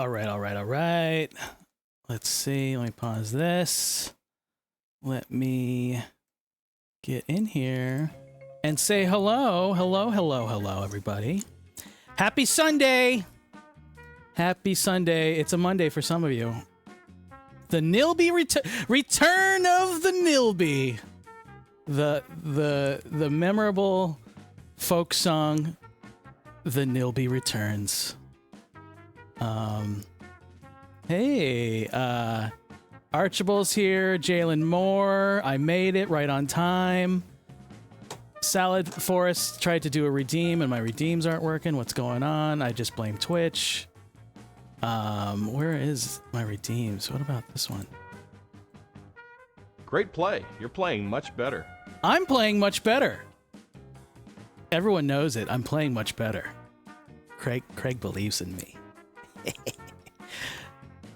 All right. Let's see. Let me pause this. Let me get in here and say hello, everybody. Happy Sunday. Happy Sunday. It's a Monday for some of you. The Nilby return of the Nilby. The memorable folk song, The Nilby Returns. Hey, Archibald's here, Jalen Moore, I made it right on time. Salad Forest tried to do a redeem and my redeems aren't working. What's going on? I just blame Twitch. Where is my redeems? What about this one? Great play. You're playing much better. I'm playing much better. Everyone knows it. I'm playing much better. Craig believes in me.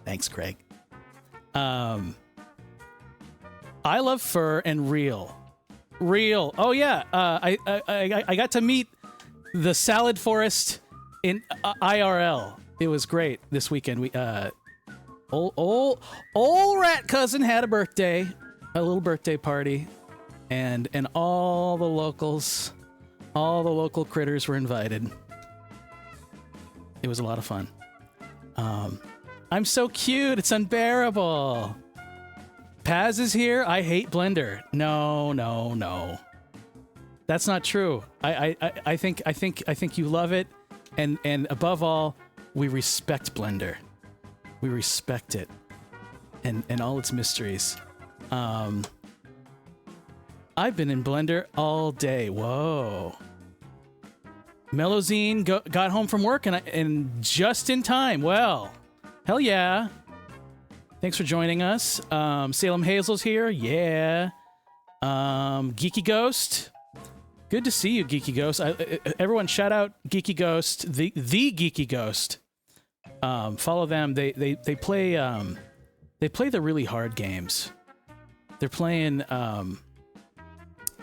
Thanks, Craig. I love fur and real. Oh yeah. I got to meet the Salad Forest in IRL. It was great this weekend. We old rat cousin had a birthday, a little birthday party, and all the locals, all the local critters were invited. It was a lot of fun. I'm so cute. It's unbearable. Paz is here. I hate Blender. No. That's not true. I think you love it, and above all, we respect Blender. We respect it, and all its mysteries. I've been in Blender all day. Whoa. Mellowzine got home from work and just in time. Well, hell yeah. Thanks for joining us. Salem Hazel's here. Yeah. Geeky Ghost. Good to see you, Geeky Ghost. Everyone shout out Geeky Ghost, the Geeky Ghost. Follow them. They play the really hard games. They're playing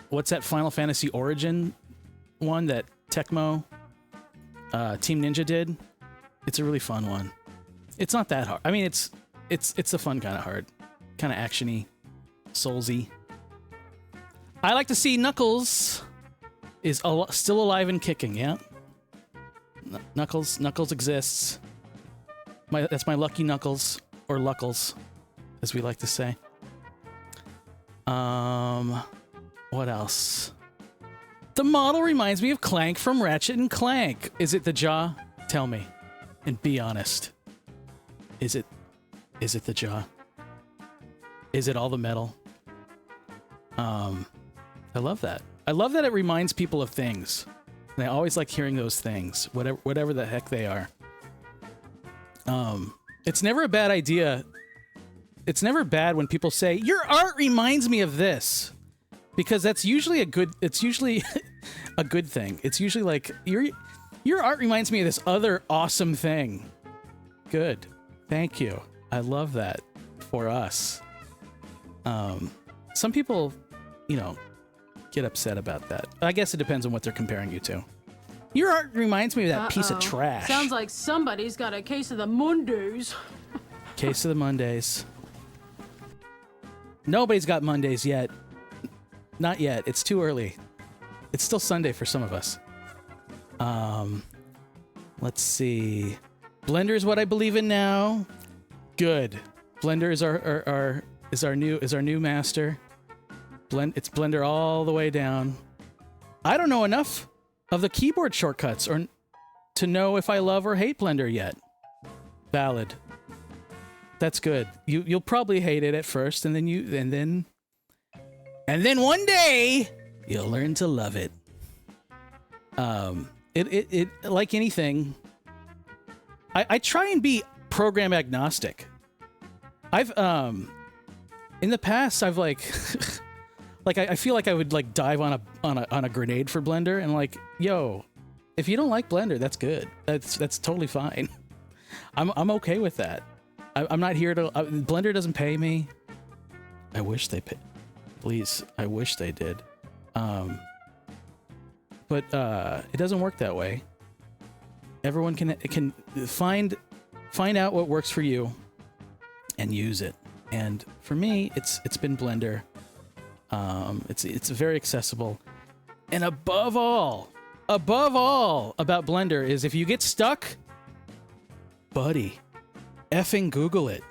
what's that Final Fantasy Origin one that Tecmo Team Ninja did? It's a really fun one. It's not that hard. I mean, it's a fun kind of hard, kind of actiony, soulsy. I like to see Knuckles is still alive and kicking. Yeah, Knuckles exists. That's my lucky Knuckles, or Luckles, as we like to say. What else? The model reminds me of Clank from Ratchet and Clank. Is it the jaw? Tell me, and be honest. Is it the jaw? Is it all the metal? I love that. I love that it reminds people of things. And I always like hearing those things, whatever the heck they are. It's never a bad idea. It's never bad when people say, your art reminds me of this. Because that's usually a good thing. It's usually like, your art reminds me of this other awesome thing. Good. Thank you. I love that for us. Some people, get upset about that. I guess it depends on what they're comparing you to. Your art reminds me of that piece of trash. Sounds like somebody's got a case of the Mondays. Case of the Mondays. Nobody's got Mondays yet. Not yet. It's too early. It's still Sunday for some of us. Let's see. Blender is what I believe in now. Good. Blender is our new master. It's Blender all the way down. I don't know enough of the keyboard shortcuts or to know if I love or hate Blender yet. Valid. That's good. You'll probably hate it at first, and then one day you'll learn to love it. It like anything. I try and be program agnostic. I've in the past I've like I feel like I would like dive on a grenade for Blender and like, yo, if you don't like Blender, that's good. That's totally fine. I'm okay with that. I'm not here to. Blender doesn't pay me. I wish they pay. Please, I wish they did. But it doesn't work that way. Everyone can find find out what works for you and use it. And for me, it's been Blender. It's very accessible. And above all about Blender is if you get stuck, buddy, effing Google it.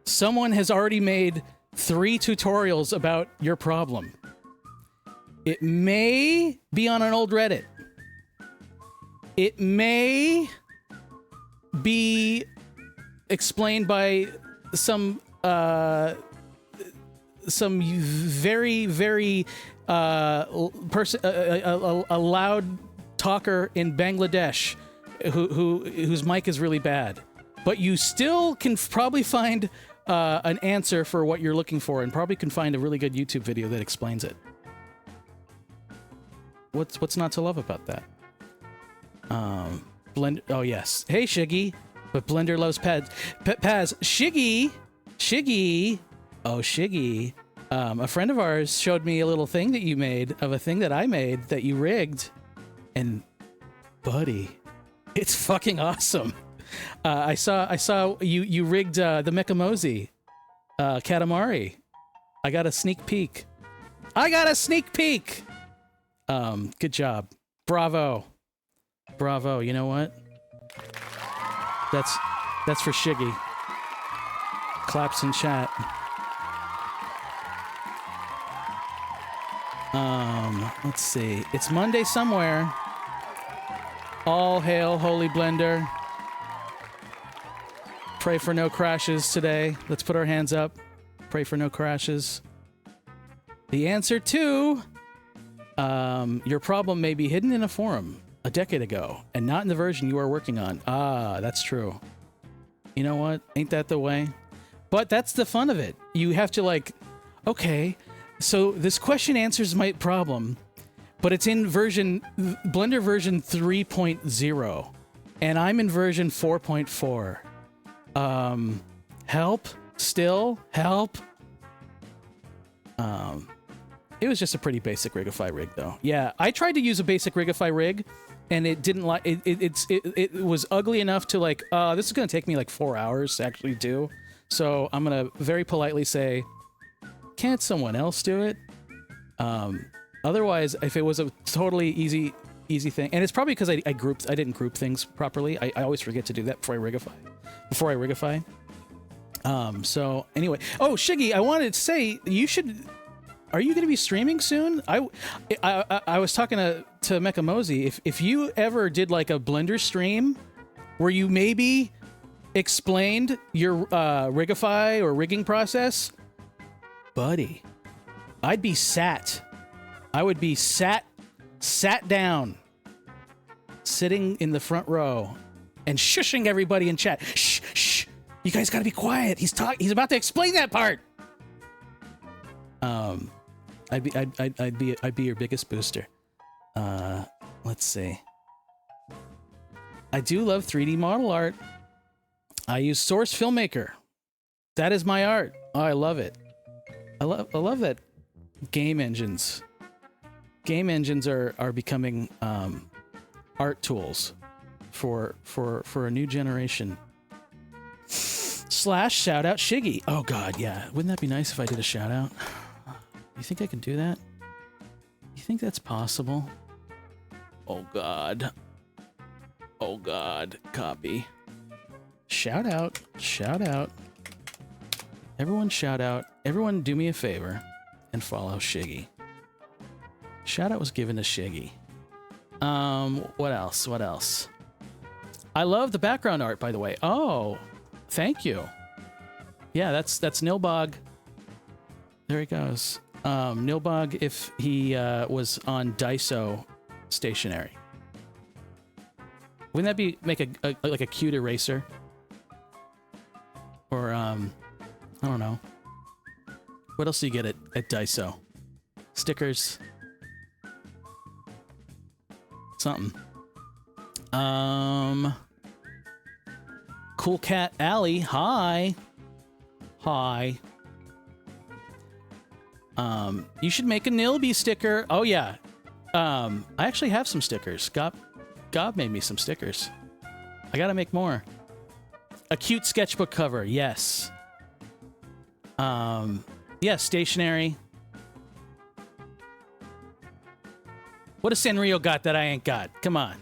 Someone has already made 3 tutorials about your problem. It may be on an old Reddit. It may be explained by some very, very person, a loud talker in Bangladesh whose mic is really bad. But you still can probably find an answer for what you're looking for, and probably can find a really good YouTube video that explains it. What's not to love about that? Blender. Oh yes. Hey Shiggy, but Blender loves Paz. Paz. Shiggy. Oh Shiggy. A friend of ours showed me a little thing that you made of a thing that I made that you rigged, and buddy, it's fucking awesome. I saw you rigged the Mekamozi Katamari. I got a sneak peek. Good job. Bravo. You know what? That's for Shiggy. Claps in chat. Let's see. It's Monday somewhere. All hail Holy Blender. Pray for no crashes today. Let's put our hands up. Pray for no crashes. The answer to your problem may be hidden in a forum a decade ago and not in the version you are working on. Ah, that's true. You know what? Ain't that the way? But that's the fun of it. You have to okay, so this question answers my problem, but it's in Blender version 3.0, and I'm in version 4.4. Help? Still? Help? It was just a pretty basic Rigify rig, though. Yeah, I tried to use a basic Rigify rig, and it didn't it was ugly enough to this is gonna take me 4 hours to actually do. So I'm gonna very politely say, can't someone else do it? Otherwise, if it was a totally easy thing, and it's probably because I didn't group things properly. I always forget to do that before I rigify. So anyway, oh Shiggy, I wanted to say are you going to be streaming soon? I was talking to Mekamozi. If you ever did a Blender stream where you maybe explained your rigify or rigging process, buddy, I'd be sat. I would be sat down, sitting in the front row, and shushing everybody in chat. Shh! You guys gotta be quiet. He's about to explain that part. I'd be your biggest booster. Let's see. I do love 3D model art. I use Source Filmmaker. That is my art. Oh, I love it. I love that game engines are becoming art tools for a new generation. / shout out Shiggy. Oh god, yeah. Wouldn't that be nice if I did a shout out? You think I can do that? You think that's possible? Oh god. Copy. Shout out. Everyone shout out. Everyone do me a favor and follow Shiggy. Shout out was given to Shiggy. What else? I love the background art, by the way. Oh, thank you. Yeah, that's Nilbog. There he goes. Nilbog, if he was on Daiso stationery. Wouldn't that make a cute eraser? Or I don't know. What else do you get at Daiso? Stickers. Something. Cool Cat Alley. Hi. You should make a Nilby sticker. Oh yeah. I actually have some stickers. Gob made me some stickers. I gotta make more. A cute sketchbook cover, yes. Yeah, stationery. What does Sanrio got that I ain't got? Come on.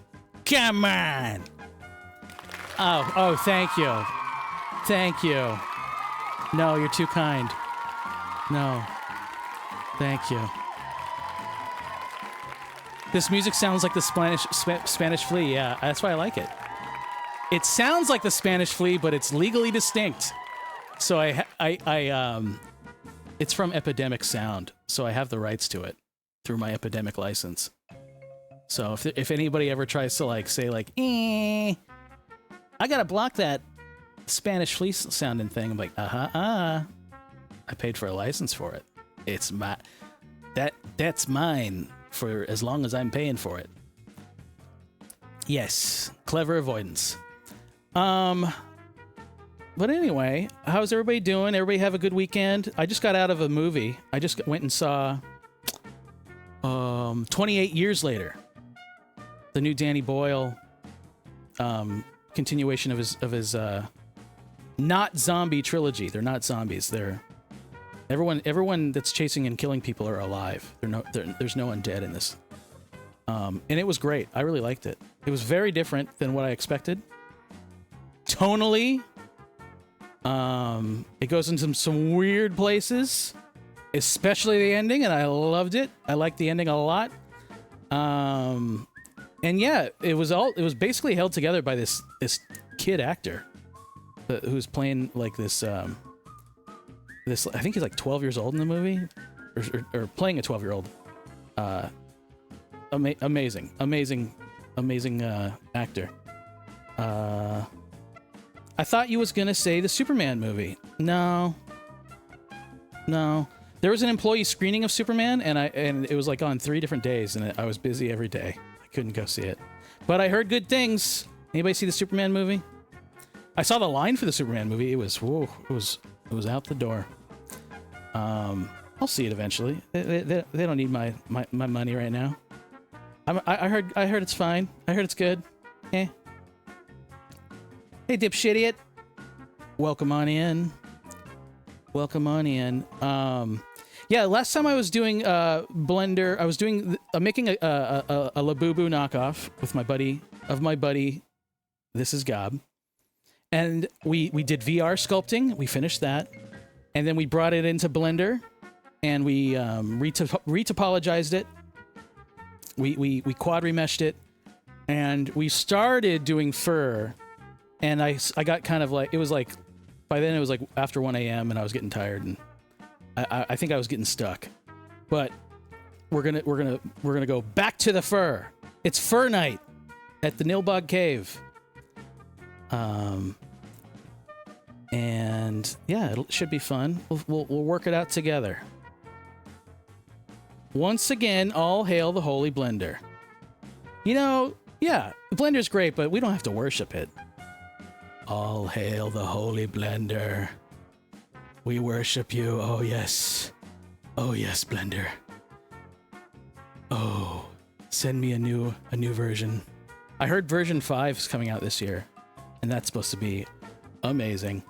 Come on! Oh, thank you. Thank you. No, you're too kind. No. Thank you. This music sounds like the Spanish Flea. Yeah, that's why I like it. It sounds like the Spanish Flea, but it's legally distinct. So it's from Epidemic Sound, so I have the rights to it through my Epidemic license. So if anybody ever tries to like say like, I gotta block that Spanish Flea sounding thing, I'm like, I paid for a license for it. It's that's mine for as long as I'm paying for it. Yes, clever avoidance. But anyway, how's everybody doing? Everybody have a good weekend? I just got out of a movie. I just went and saw 28 Years Later, the new Danny Boyle continuation of his not zombie trilogy. They're not zombies. They're everyone that's chasing and killing people are alive. There's no undead in this. And it was great. I really liked it. It was very different than what I expected. Tonally, it goes into some weird places, especially the ending, and I loved it. I liked the ending a lot. And yeah, it was basically held together by this kid actor who's playing like this I think he's like 12 years old in the movie, or playing a 12-year-old. Amazing actor. I thought you was gonna say the Superman movie. No. There was an employee screening of Superman, and it was like on 3 different days, and I was busy every day. I couldn't go see it, but I heard good things. Anybody see the Superman movie? I saw the line for the Superman movie. It was out the door. I'll see it eventually. They don't need my money right now. I heard it's fine. I heard it's good. Eh. Hey, dipshitiot. Welcome on in. Yeah, last time I was doing Blender, I was making a Labubu knockoff with my buddy. This is Gob. And we did VR sculpting. We finished that. And then we brought it into Blender and we retopologized it. We quad remeshed it, and we started doing fur. And I got kind of like, it was like, by then it was like after 1 a.m. and I was getting tired, and I think I was getting stuck. But we're gonna go back to the fur. It's fur night at the Nilbog Cave. And yeah, it should be fun. We'll work it out together. Once again, all hail the holy Blender. You know, yeah, Blender's great, but we don't have to worship it. All hail the holy Blender. We worship you. Oh yes. Oh yes, Blender. Oh, send me a new version. I heard version 5 is coming out this year, and that's supposed to be amazing.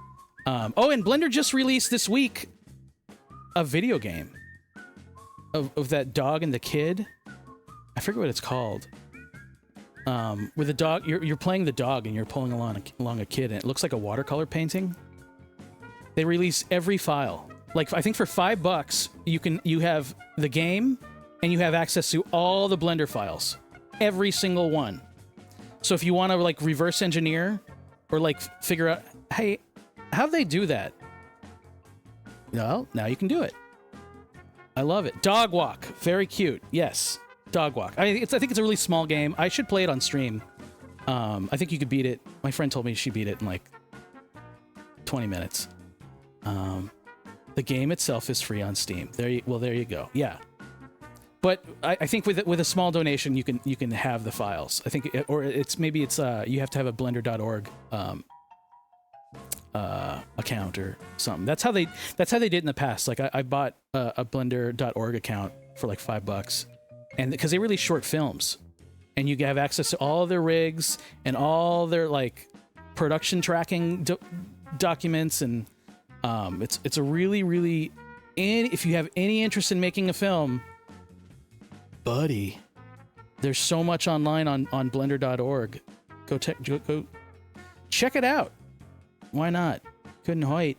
Oh, and Blender just released this week a video game of that dog and the kid. I forget what it's called. With the dog, you're playing the dog and you're pulling along a kid, and it looks like a watercolor painting. They release every file. Like, I think for $5, you have the game and you have access to all the Blender files, every single one. So if you want to like reverse engineer or like figure out, hey, how'd they do that? Well, now you can do it. I love it. Dog Walk, very cute. Yes, Dog Walk. I think it's a really small game. I should play it on stream. I think you could beat it. My friend told me she beat it in like 20 minutes. The game itself is free on Steam. There you go. Yeah, but I think with a small donation you can have the files. I think, or it's you have to have a blender.org account or something. That's how they did in the past. Like I bought a blender.org account for like $5, and because they release short films, and you have access to all their rigs and all their like production tracking documents, and it's a really if you have any interest in making a film, buddy, there's so much online on blender.org. Go check it out. Why not? Couldn't wait.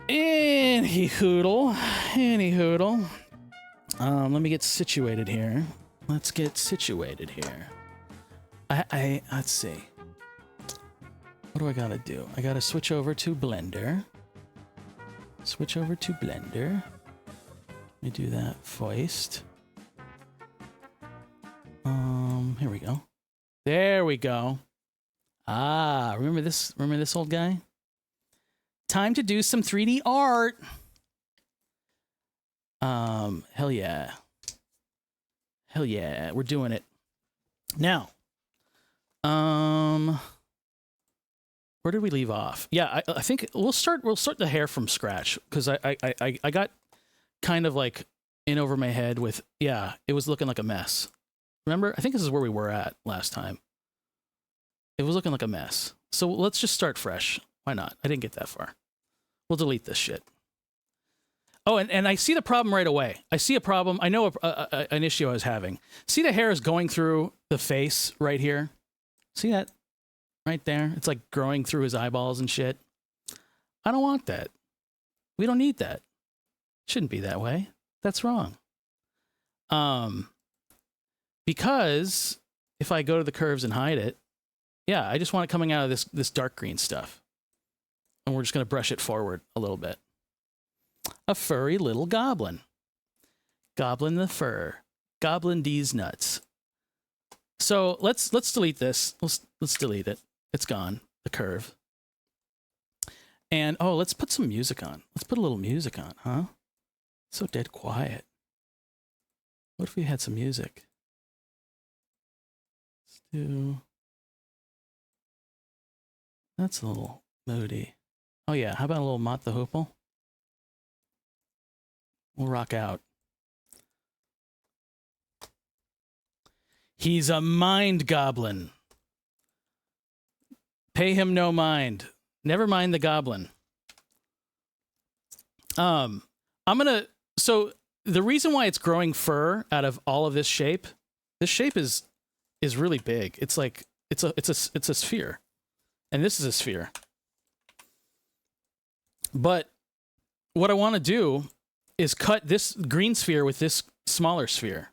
Any hoodle. Let me get situated here. Let's get situated here. Let's see. What do I gotta do? I gotta switch over to Blender. Let me do that first. Here we go. There we go. Ah, remember this old guy? Time to do some 3D art. Hell yeah. We're doing it. Now, where did we leave off? Yeah, I think we'll start the hair from scratch, because I got kind of like in over my head with, yeah, it was looking like a mess. Remember? I think this is where we were at last time. It was looking like a mess. So let's just start fresh. Why not? I didn't get that far. We'll delete this shit. Oh, and I see the problem right away. I see a problem. I know an issue I was having. See, the hair is going through the face right here. See that? Right there. It's like growing through his eyeballs and shit. I don't want that. We don't need that. Shouldn't be that way. That's wrong. Because if I go to the curves and hide it, yeah, I just want it coming out of this dark green stuff. And we're just going to brush it forward a little bit. A furry little goblin. Goblin the fur. Goblin D's nuts. So let's delete this. Let's delete it. It's gone. The curve. And oh, let's put some music on. Let's put a little music on, huh? So dead quiet. What if we had some music? Let's do. That's a little moody. Oh yeah, how about a little Mott the Hoople? We'll rock out. He's a mind goblin. Pay him no mind. Never mind the goblin. So the reason why it's growing fur out of all of this shape is really big. It's like it's a sphere. And this is a sphere. But what I want to do is cut this green sphere with this smaller sphere.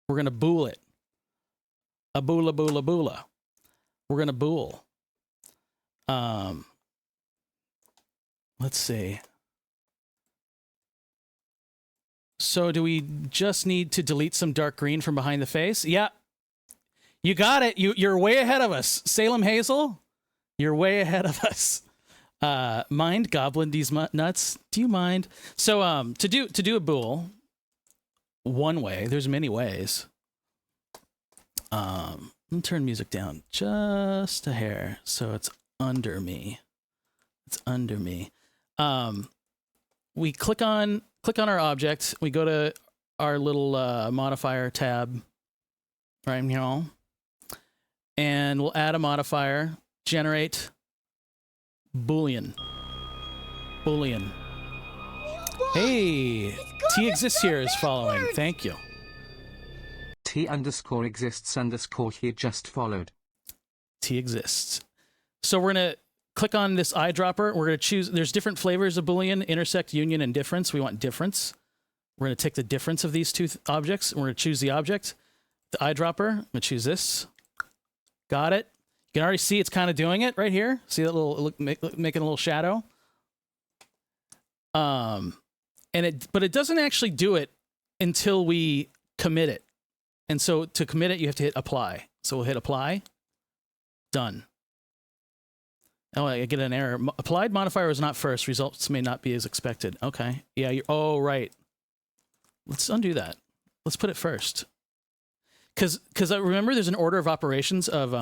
We're going to bool it. A boola boola boola. We're going to bool. Let's see. So do we just need to delete some dark green from behind the face? Yeah. You got it. You're way ahead of us. Salem Hazel, you're way ahead of us. Mind goblin these nuts? Do you mind? So to do a bool, one way, there's many ways. Let me turn music down just a hair so it's under me. It's under me. We click on our object. We go to our little modifier tab right here, and we'll add a modifier. Generate Boolean. Hey, T exists here is following. Thank you. T_exists_ he just followed. T exists. So we're going to click on this eyedropper. We're going to choose, there's different flavors of Boolean: intersect, union, and difference. We want difference. We're going to take the difference of these two objects. We're going to choose the object, the eyedropper. I'm going to choose this. Got it. You can already see it's kind of doing it right here. See that little, making a little shadow. But it doesn't actually do it until we commit it. And so to commit it, you have to hit apply. So we'll hit apply. Done. Oh, I get an error. Applied modifier was not first. Results may not be as expected. Okay. Yeah. Oh, right. Let's undo that. Let's put it first. Because I remember there's an order of operations of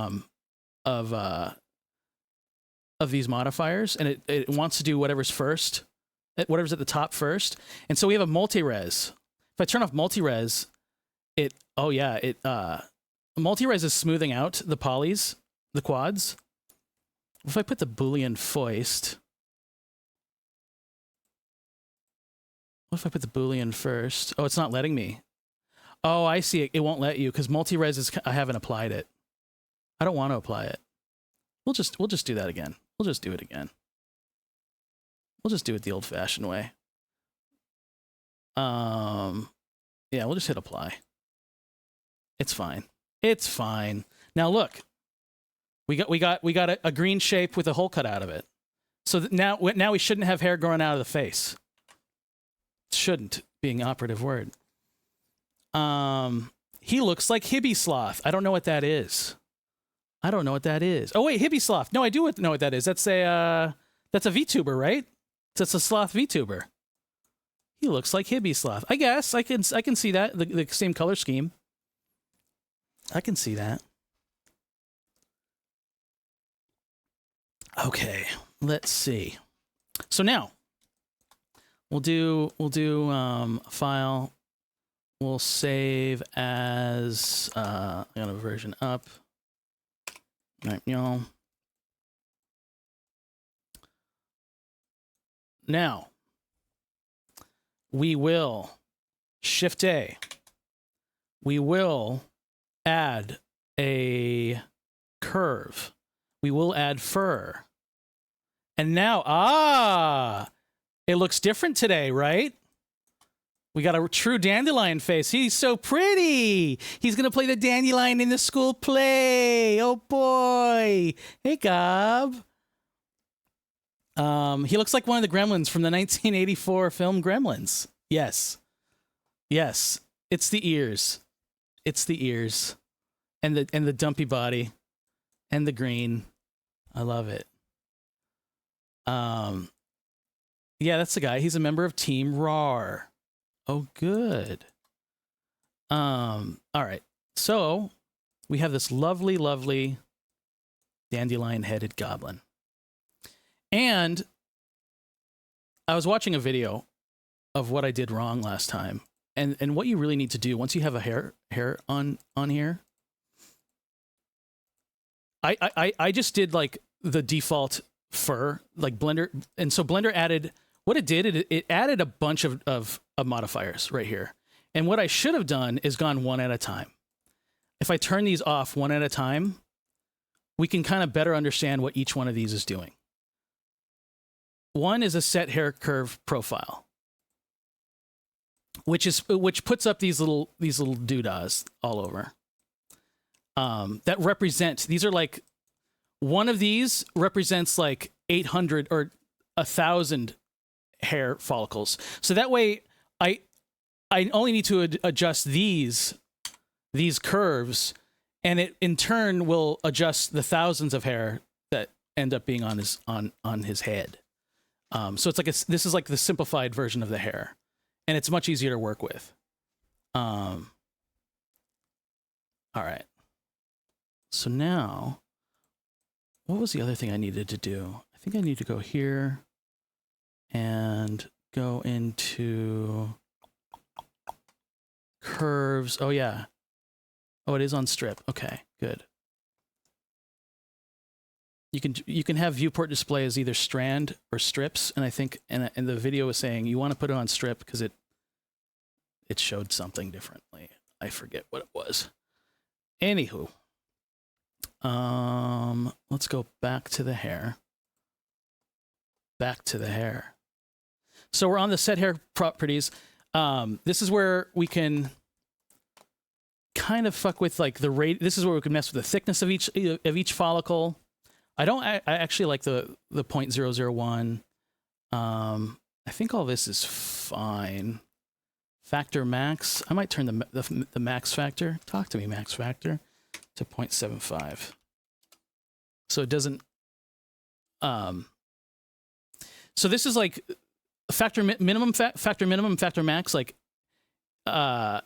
these modifiers, and it wants to do whatever's first, whatever's at the top first. And so we have a multi-res. If I turn off multi-res, multi-res is smoothing out the polys, the quads? If I put the Boolean foist, what if I put the Boolean first? Oh, it's not letting me. Oh, I see it. It won't let you because multi-res is, I haven't applied it. I don't want to apply it. We'll just do that again. We'll just do it again. We'll just do it the old-fashioned way. Yeah, we'll just hit apply. It's fine. It's fine. Now look, we got a green shape with a hole cut out of it. So now we shouldn't have hair growing out of the face. Shouldn't being operative word. He looks like Hibby Sloth. I don't know what that is. I don't know what that is. Oh wait, Hibby Sloth. No, I do know what that is. That's a VTuber, right? That's a sloth VTuber. He looks like Hibby Sloth. I guess I can see that the same color scheme. I can see that. Okay, let's see. So now we'll do file. We'll save as I got a version up. Right, y'all. Now we will Shift A. We will add a curve. We will add fur. And now, it looks different today, right? We got a true dandelion face. He's so pretty. He's going to play the dandelion in the school play. Oh, boy. Hey, Gob. He looks like one of the gremlins from the 1984 film Gremlins. Yes. Yes. It's the ears. It's the ears. And the dumpy body. And the green. I love it. Yeah, that's the guy. He's a member of Team RAR. Oh, good. All right. So we have this lovely, lovely dandelion-headed goblin. And I was watching a video of what I did wrong last time. And what you really need to do once you have a hair on here. I just did like the default fur, like Blender. And so Blender added, what it did, it added a bunch of modifiers right here. And what I should have done is gone one at a time. If I turn these off one at a time, we can kind of better understand what each one of these is doing. One is a set hair curve profile, which puts up these little doodahs all over. That represent, these are like, one of these represents like 800 or 1,000 hair follicles. So that way I only need to adjust these curves, and it in turn will adjust the thousands of hair that end up being on his head. So it's like this is like the simplified version of the hair, and it's much easier to work with. All right. So now, what was the other thing I needed to do? I think I need to go here and go into curves. Oh yeah. Oh, it is on strip. Okay, good. You can have viewport display as either strand or strips, and I think and the video was saying you want to put it on strip because it showed something differently. I forget what it was. Anywho, let's go back to the hair. Back to the hair. So we're on the set hair properties. This is where we can kind of fuck with like the rate. This is where we can mess with the thickness of each follicle. I actually like the 0.001. I think all this is fine. Factor max. I might turn the max factor. Talk to me, max factor, to 0.75. So it doesn't. So this is like factor minimum, factor max. Like, it's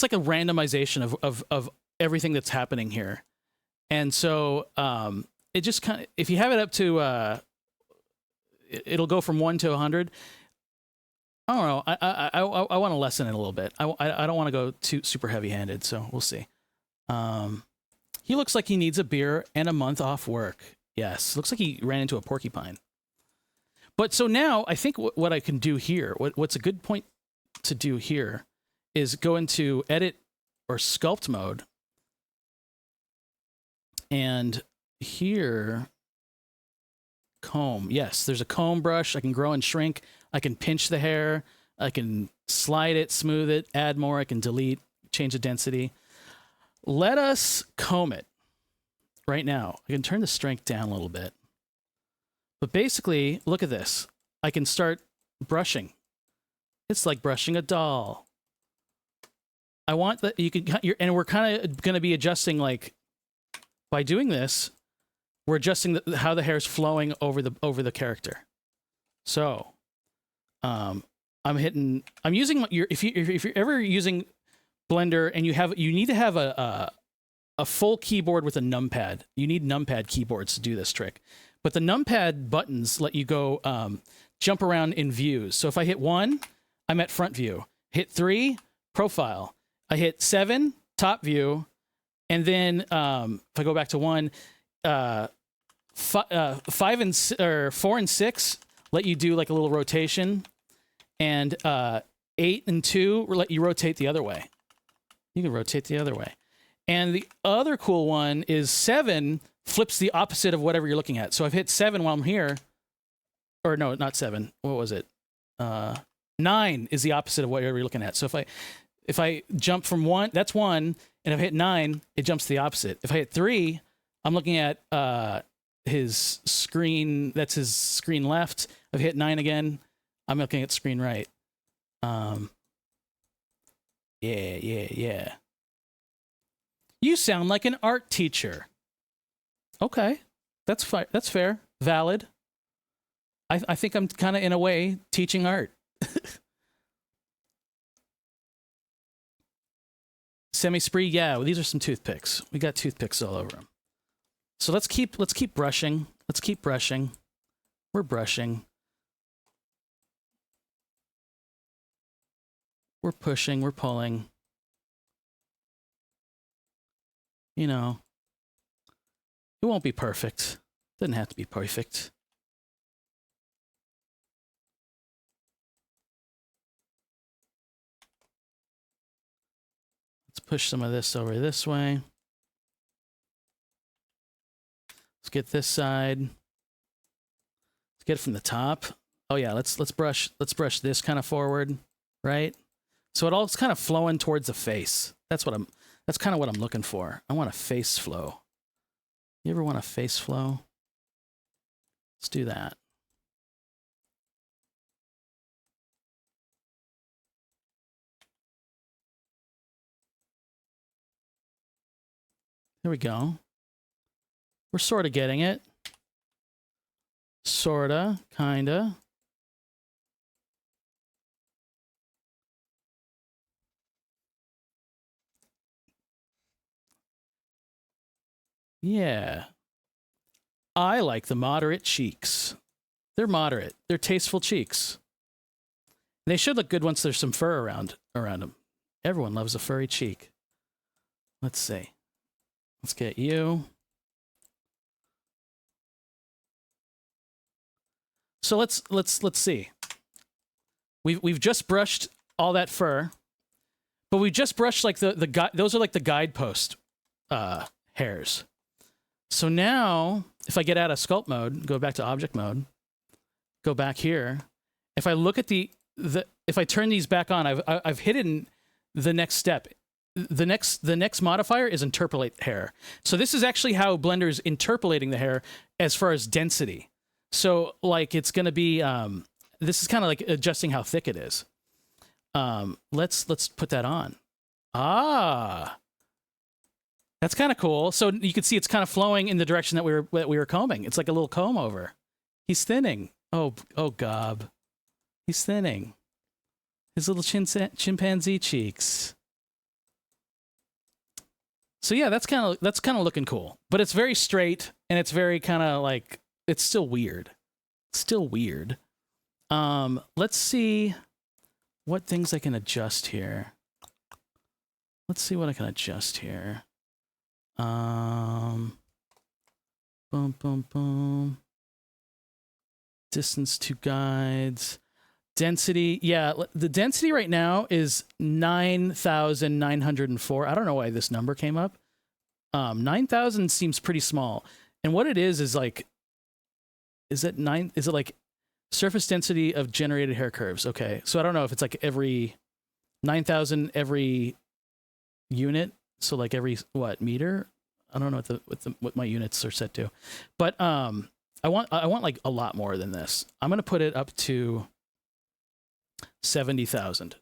like a randomization of everything that's happening here. And so it just kind of, if you have it up to, it'll go from 1 to 100. I don't know. I want to lessen it a little bit. I don't want to go too super heavy-handed, so we'll see. He looks like he needs a beer and a month off work. Yes, looks like he ran into a porcupine. But so now I think what I can do here, what's a good point to do here, is go into edit or sculpt mode. And here, comb. Yes, there's a comb brush. I can grow and shrink. I can pinch the hair. I can slide it, smooth it, add more. I can delete, change the density. Let us comb it right now. I can turn the strength down a little bit. But basically, look at this. I can start brushing. It's like brushing a doll. I want that you can, and we're kind of going to be adjusting, like, by doing this, we're adjusting how the hair is flowing over the character. So, I'm using if you're ever using Blender and you need to have a full keyboard with a numpad. You need numpad keyboards to do this trick. But the numpad buttons let you go jump around in views. So if I hit 1, I'm at front view. Hit 3, profile. I hit 7, top view. And then if I go back to 1, 4 and 6 let you do like a little rotation. And 8 and 2 let you rotate the other way. You can rotate the other way. And the other cool one is 7 flips the opposite of whatever you're looking at. So I've hit 7 while I'm here. Or no, not 7. What was it? 9 is the opposite of whatever you're looking at. So if I jump from 1, that's 1, and if I hit 9, it jumps to the opposite. If I hit 3, I'm looking at his screen. That's his screen left. I've hit 9 again. I'm looking at screen right. Yeah. You sound like an art teacher. Okay, that's fine. That's fair. Valid. I think I'm kind of, in a way, teaching art. Semi-spree, yeah. Well, these are some toothpicks. We got toothpicks all over them. So let's keep brushing. Let's keep brushing. We're brushing. We're pushing. We're pulling. You know, it won't be perfect. Doesn't have to be perfect. Let's push some of this over this way. Let's get this side. Let's get it from the top. Oh yeah, let's brush this kind of forward, right? So it all's kind of flowing towards the face. That's kind of what I'm looking for. I want a face flow. You ever want a face flow? Let's do that. There we go. We're sort of getting it. Sorta, kinda. Yeah. I like the moderate cheeks. They're moderate. They're tasteful cheeks. They should look good once there's some fur around them. Everyone loves a furry cheek. Let's see. Let's get you. So let's see. We've just brushed all that fur, but we just brushed like those are like the guidepost hairs. So now, if I get out of sculpt mode, go back to object mode, go back here. If I look at if I turn these back on, I've hidden the next step. The next modifier is interpolate hair. So this is actually how Blender's interpolating the hair as far as density. So like it's gonna be this is kind of like adjusting how thick it is. Let's put that on. That's kind of cool. So you can see it's kind of flowing in the direction that we were combing. It's like a little comb over. He's thinning. Oh gob. He's thinning. His little chimpanzee cheeks. So yeah, that's kind of looking cool. But it's very straight and it's very kind of like it's still weird. Still weird. Let's see what things I can adjust here. Let's see what I can adjust here. Boom, boom, boom. Distance to guides. Density. Yeah, the density right now is 9,904. I don't know why this number came up. 9,000 seems pretty small. And what it is like, is it like surface density of generated hair curves? Okay. So I don't know if it's like every 9,000 every unit. So like every, what, meter? I don't know what my units are set to. But I want like a lot more than this. I'm going to put it up to 70,000.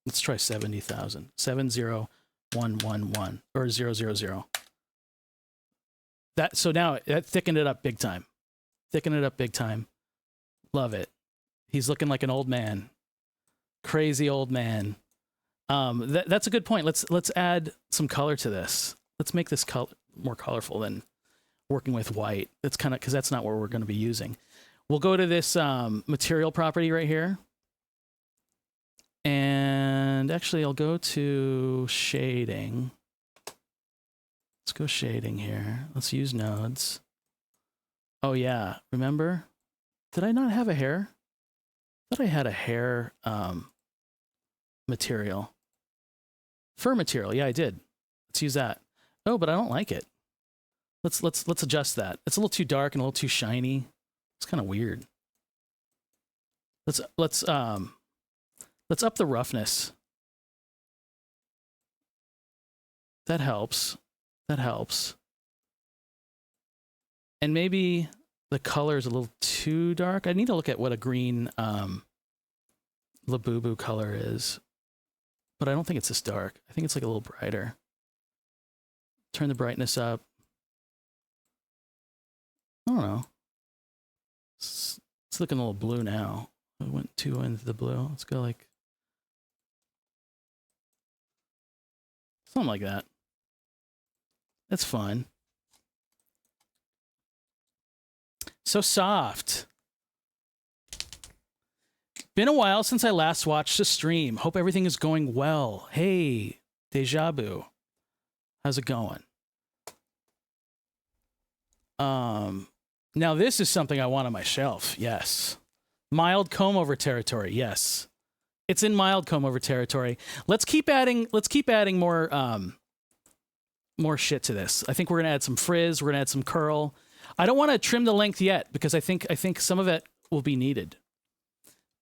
Let's try 70,000. 70111 or 000. So now that thickened it up big time. Thicken it up big time. Love it. He's looking like an old man. Crazy old man. That's a good point. Let's add some color to this. Let's make this more colorful than working with white. That's kind of, because that's not what we're going to be using. We'll go to this material property right here. And actually, I'll go to shading. Let's go shading here. Let's use nodes. Oh, yeah. Remember? Did I not have a hair? I thought I had a hair material. Fur material. Yeah, I did. Let's use that. Oh, but I don't like it. Let's adjust that. It's a little too dark and a little too shiny. It's kind of weird. Let's up the roughness. That helps. That helps. And maybe the color is a little too dark. I need to look at what a green Labubu color is. But I don't think it's this dark. I think it's like a little brighter. Turn the brightness up. I don't know. It's looking a little blue now. I went too into the blue. Let's go like something like that. That's fun. So soft. Been a while since I last watched a stream. Hope everything is going well. Hey, Deja Vu. How's it going? Now this is something I want on my shelf. Yes. Mild comb over territory. Yes. It's in mild comb over territory. Let's keep adding more more shit to this. I think we're going to add some frizz, we're going to add some curl. I don't want to trim the length yet because I think some of it will be needed.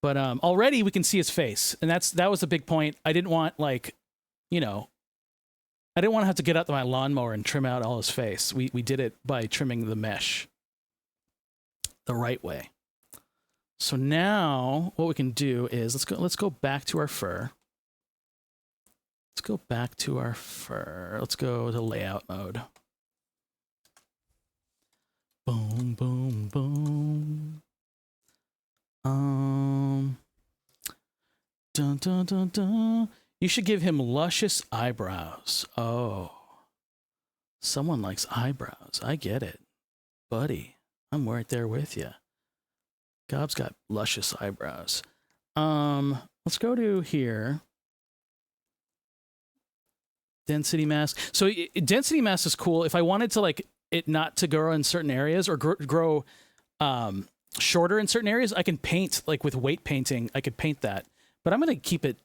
But already we can see his face, and that was a big point. I didn't want, like, you know, I didn't want to have to get out my lawnmower and trim out all his face. We did it by trimming the mesh the right way. So now what we can do is let's go back to our fur. Let's go back to our fur. Let's go to layout mode. Boom, boom, boom. Dun, dun, dun, dun. You should give him luscious eyebrows. Oh. Someone likes eyebrows. I get it. Buddy, I'm right there with you. Gob's got luscious eyebrows. Let's go to here. Density mask. So density mask is cool. If I wanted to, like, it not to grow in certain areas or grow shorter in certain areas, I can paint, like with weight painting, I could paint that. But I'm going to keep it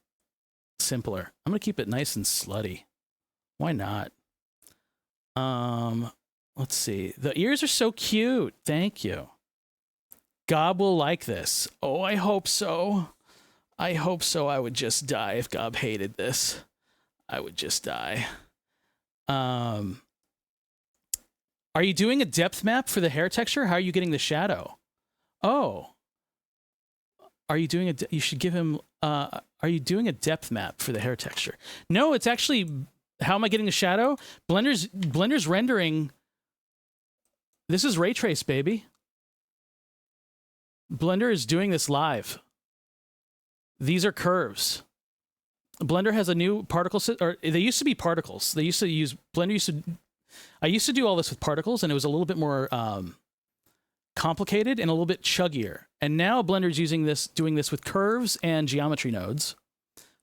simpler. I'm going to keep it nice and slutty. Why not? Let's see. The ears are so cute. Thank you. Gob will like this. Oh, I hope so. I hope so. I would just die if Gob hated this. I would just die. Are you doing a depth map for the hair texture? How are you getting the shadow? Oh. Are you doing you should give him, are you doing a depth map for the hair texture? No, it's actually, how am I getting the shadow? Blender's rendering. This is ray trace, baby. Blender is doing this live. These are curves. Blender has a new particle or they used to be particles. They used to use, I used to do all this with particles, and it was a little bit more complicated and a little bit chuggier. And now Blender's doing this with curves and geometry nodes.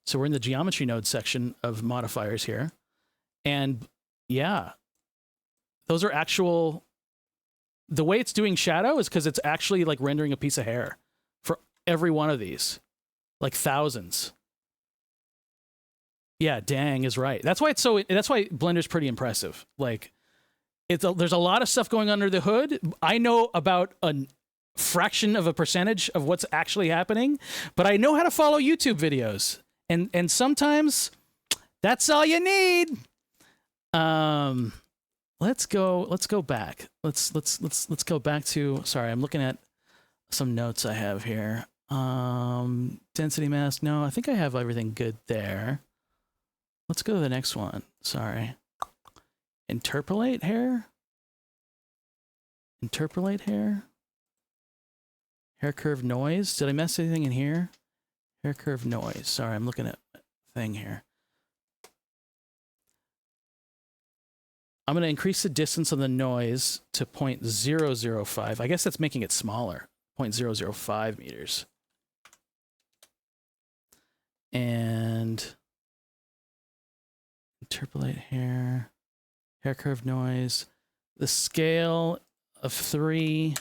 So we're in the geometry node section of modifiers here. And yeah, those are actual. The way it's doing shadow is because it's actually like rendering a piece of hair for every one of these, like thousands. Yeah, dang is right. That's why That's why Blender's pretty impressive. Like, there's a lot of stuff going under the hood. I know about a fraction of a percentage of what's actually happening, but I know how to follow YouTube videos, and sometimes that's all you need. Let's go back. Let's go back to, sorry, I'm looking at some notes I have here. Density mask. No, I think I have everything good there. Let's go to the next one. Sorry. Interpolate hair. Interpolate hair. Hair curve noise. Did I mess anything in here? Hair curve noise. Sorry, I'm looking at a thing here. I'm going to increase the distance on the noise to 0.005. I guess that's making it smaller. 0.005 meters. And interpolate hair. Hair curve noise. The scale of 3.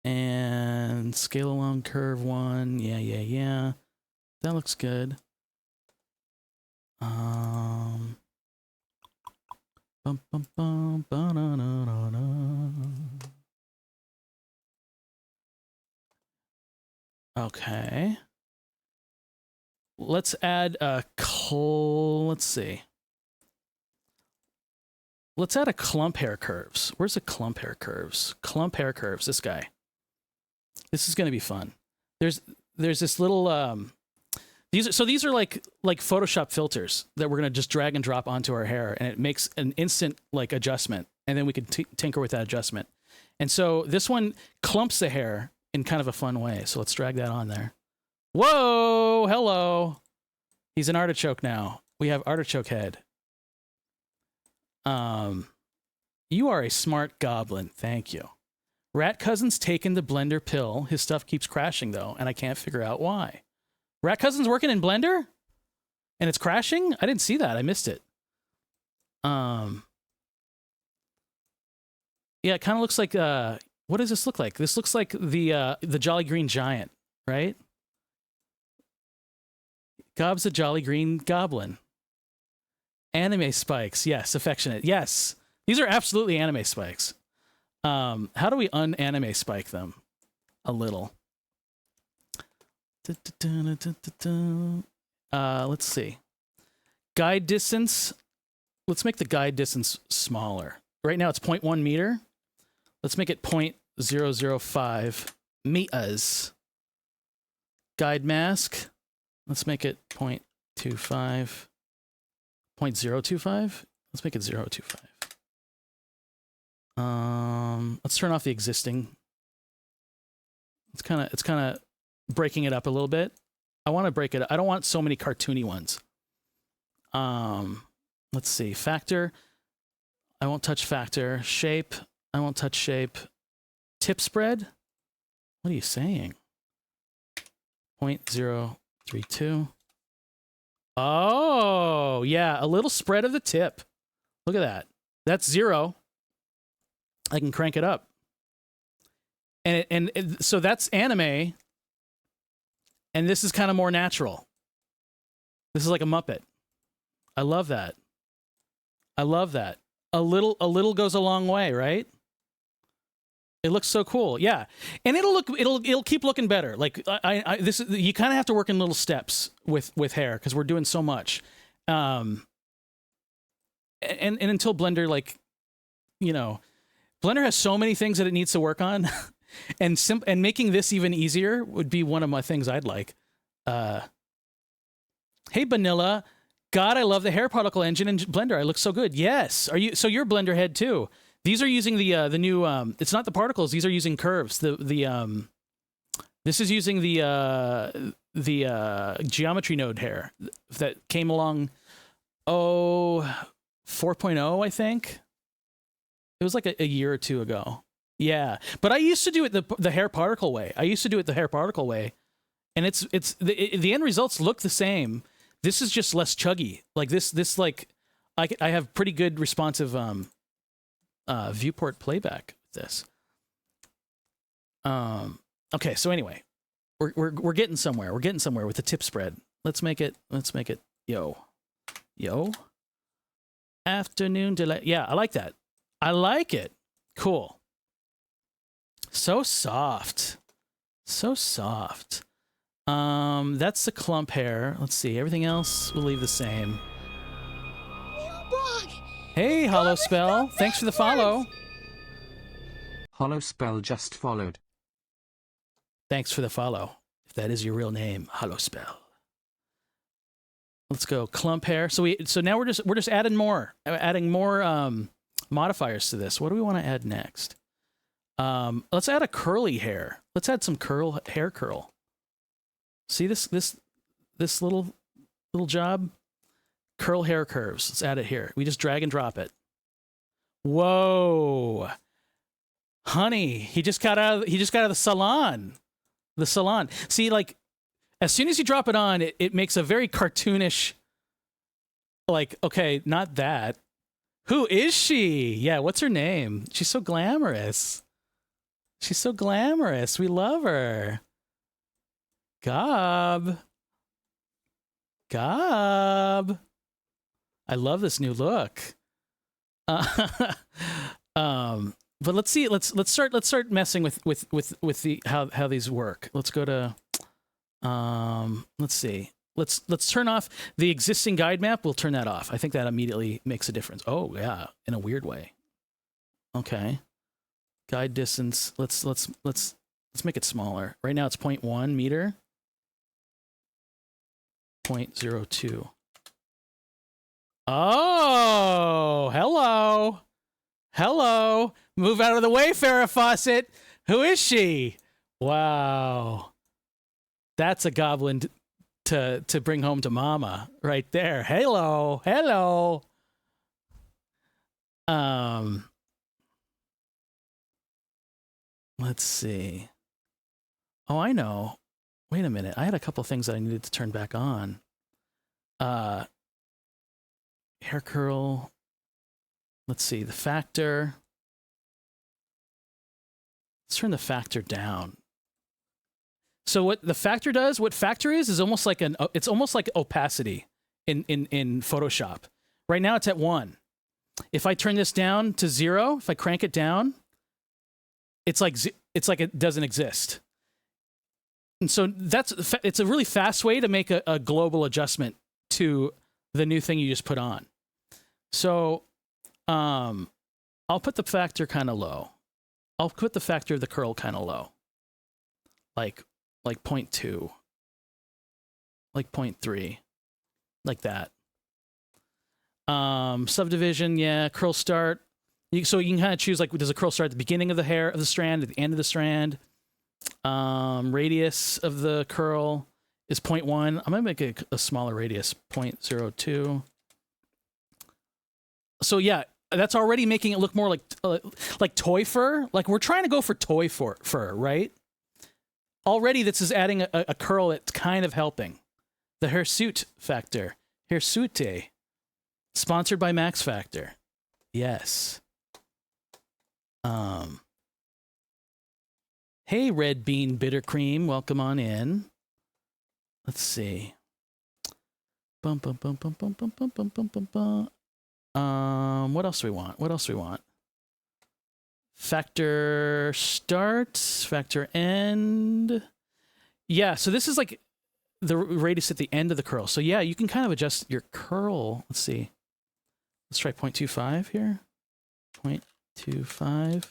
And scale along curve 1. Yeah. That looks good. Bum, bum, bum, ba-na-na-na-na. Okay. Let's add a let's see. Let's add a clump hair curves. Where's the clump hair curves? Clump hair curves, this guy. This is going to be fun. There's this little these are like Photoshop filters that we're going to just drag and drop onto our hair, and it makes an instant like adjustment, and then we can tinker with that adjustment. And so this one clumps the hair in kind of a fun way. So let's drag that on there. Whoa, hello. He's an artichoke now. We have artichoke head. You are a smart goblin. Thank you. Rat Cousin's taken the Blender pill. His stuff keeps crashing though, and I can't figure out why. Rat Cousin's working in Blender? And it's crashing? I didn't see that. I missed it. Yeah, it kind of looks like what does this look like? This looks like the Jolly Green Giant, right? Gob's a Jolly Green Goblin. Anime spikes. Yes, affectionate. Yes. These are absolutely anime spikes. How do we un-anime spike them? A little. Let's see. Guide distance. Let's make the guide distance smaller. Right now it's 0.1 meter. Let's make it 0.005 meters. Guide mask. Let's make it 0.25. 0.025? Let's make it 0.025. Let's turn off the existing. It's kind of breaking it up a little bit. I want to break it up. I don't want so many cartoony ones. Let's see. Factor. I won't touch factor. Shape. I won't touch shape. Tip spread. What are you saying? 0.032. Oh, yeah. A little spread of the tip. Look at that. That's 0. I can crank it up. And so that's anime. And this is kind of more natural. This is like a Muppet. I love that. I love that. A little goes a long way, right? It looks so cool. Yeah. And it'll keep looking better. Like you kind of have to work in little steps with hair because we're doing so much. And until Blender, like, you know, Blender has so many things that it needs to work on. And making this even easier would be one of my things I'd like. Hey, Vanilla. God, I love the hair particle engine in Blender. I look so good. Yes. So you're Blender head too. These are using the new it's not the particles, these are using curves. This is using the geometry node hair that came along 4.0, I think. It was like a year or two ago. Yeah, but I used to do it the hair particle way. And the end results look the same. This is just less chuggy. Like this like I have pretty good responsive viewport playback with this. Okay, so anyway, we're getting somewhere. We're getting somewhere with the tip spread. Let's make it yo. Afternoon delay. Yeah, I like that. I like it. Cool. So soft. So soft. That's the clump hair. Let's see. Everything else we'll leave the same. Hey, Hollow Spell. Thanks for the follow. Hollow Spell just followed. Thanks for the follow. If that is your real name, Hollow Spell. Let's go clump hair. So now we're just adding more modifiers to this. What do we want to add next? Let's add a curly hair. Let's add some hair curl. See this little job? Curl hair curves. Let's add it here. We just drag and drop it. Whoa. Honey, he just got out of the salon. The salon. See, like, as soon as you drop it on, it makes a very cartoonish, like, okay, not that. Who is she? Yeah, what's her name? She's so glamorous. She's so glamorous. We love her. Gob. I love this new look. But let's see. Let's start messing with the how these work. Let's go to let's see. Let's turn off the existing guide map. We'll turn that off. I think that immediately makes a difference. Oh yeah, in a weird way. Okay. Guide distance. Let's make it smaller. Right now it's 0.1 meter. 0.02. Oh, hello. Move out of the way, Farrah Fawcett. Who is she? Wow. That's a goblin to bring home to mama right there. Hello. Let's see. Oh, I know. Wait a minute. I had a couple things that I needed to turn back on. Hair curl. Let's see. The factor. Let's turn the factor down. So what the factor does, what factor is almost like it's almost like opacity in Photoshop. Right now it's at 1. If I turn this down to 0, if I crank it down, it's like it doesn't exist. And so it's a really fast way to make a global adjustment to the new thing you just put on. So I'll put the factor kind of low. I'll put the factor of the curl kind of low. Like 0.2. Like 0.3. Like that. Subdivision, yeah, curl start. So you can kind of choose, like, does a curl start at the beginning of the hair of the strand, at the end of the strand? Radius of the curl is 0.1. I'm gonna make a smaller radius, 0.02. So yeah, that's already making it look more like toy fur. Like, we're trying to go for toy fur, right? Already this is adding a curl that's kind of helping. The hirsute factor. Hirsute. Sponsored by Max Factor. Yes. Hey, Red Bean Bitter Cream, welcome on in. Let's see. What else do we want? Factor start, factor end. Yeah, so this is like the radius at the end of the curl. So yeah, you can kind of adjust your curl. Let's see. Let's try 0.25 here. 0.25.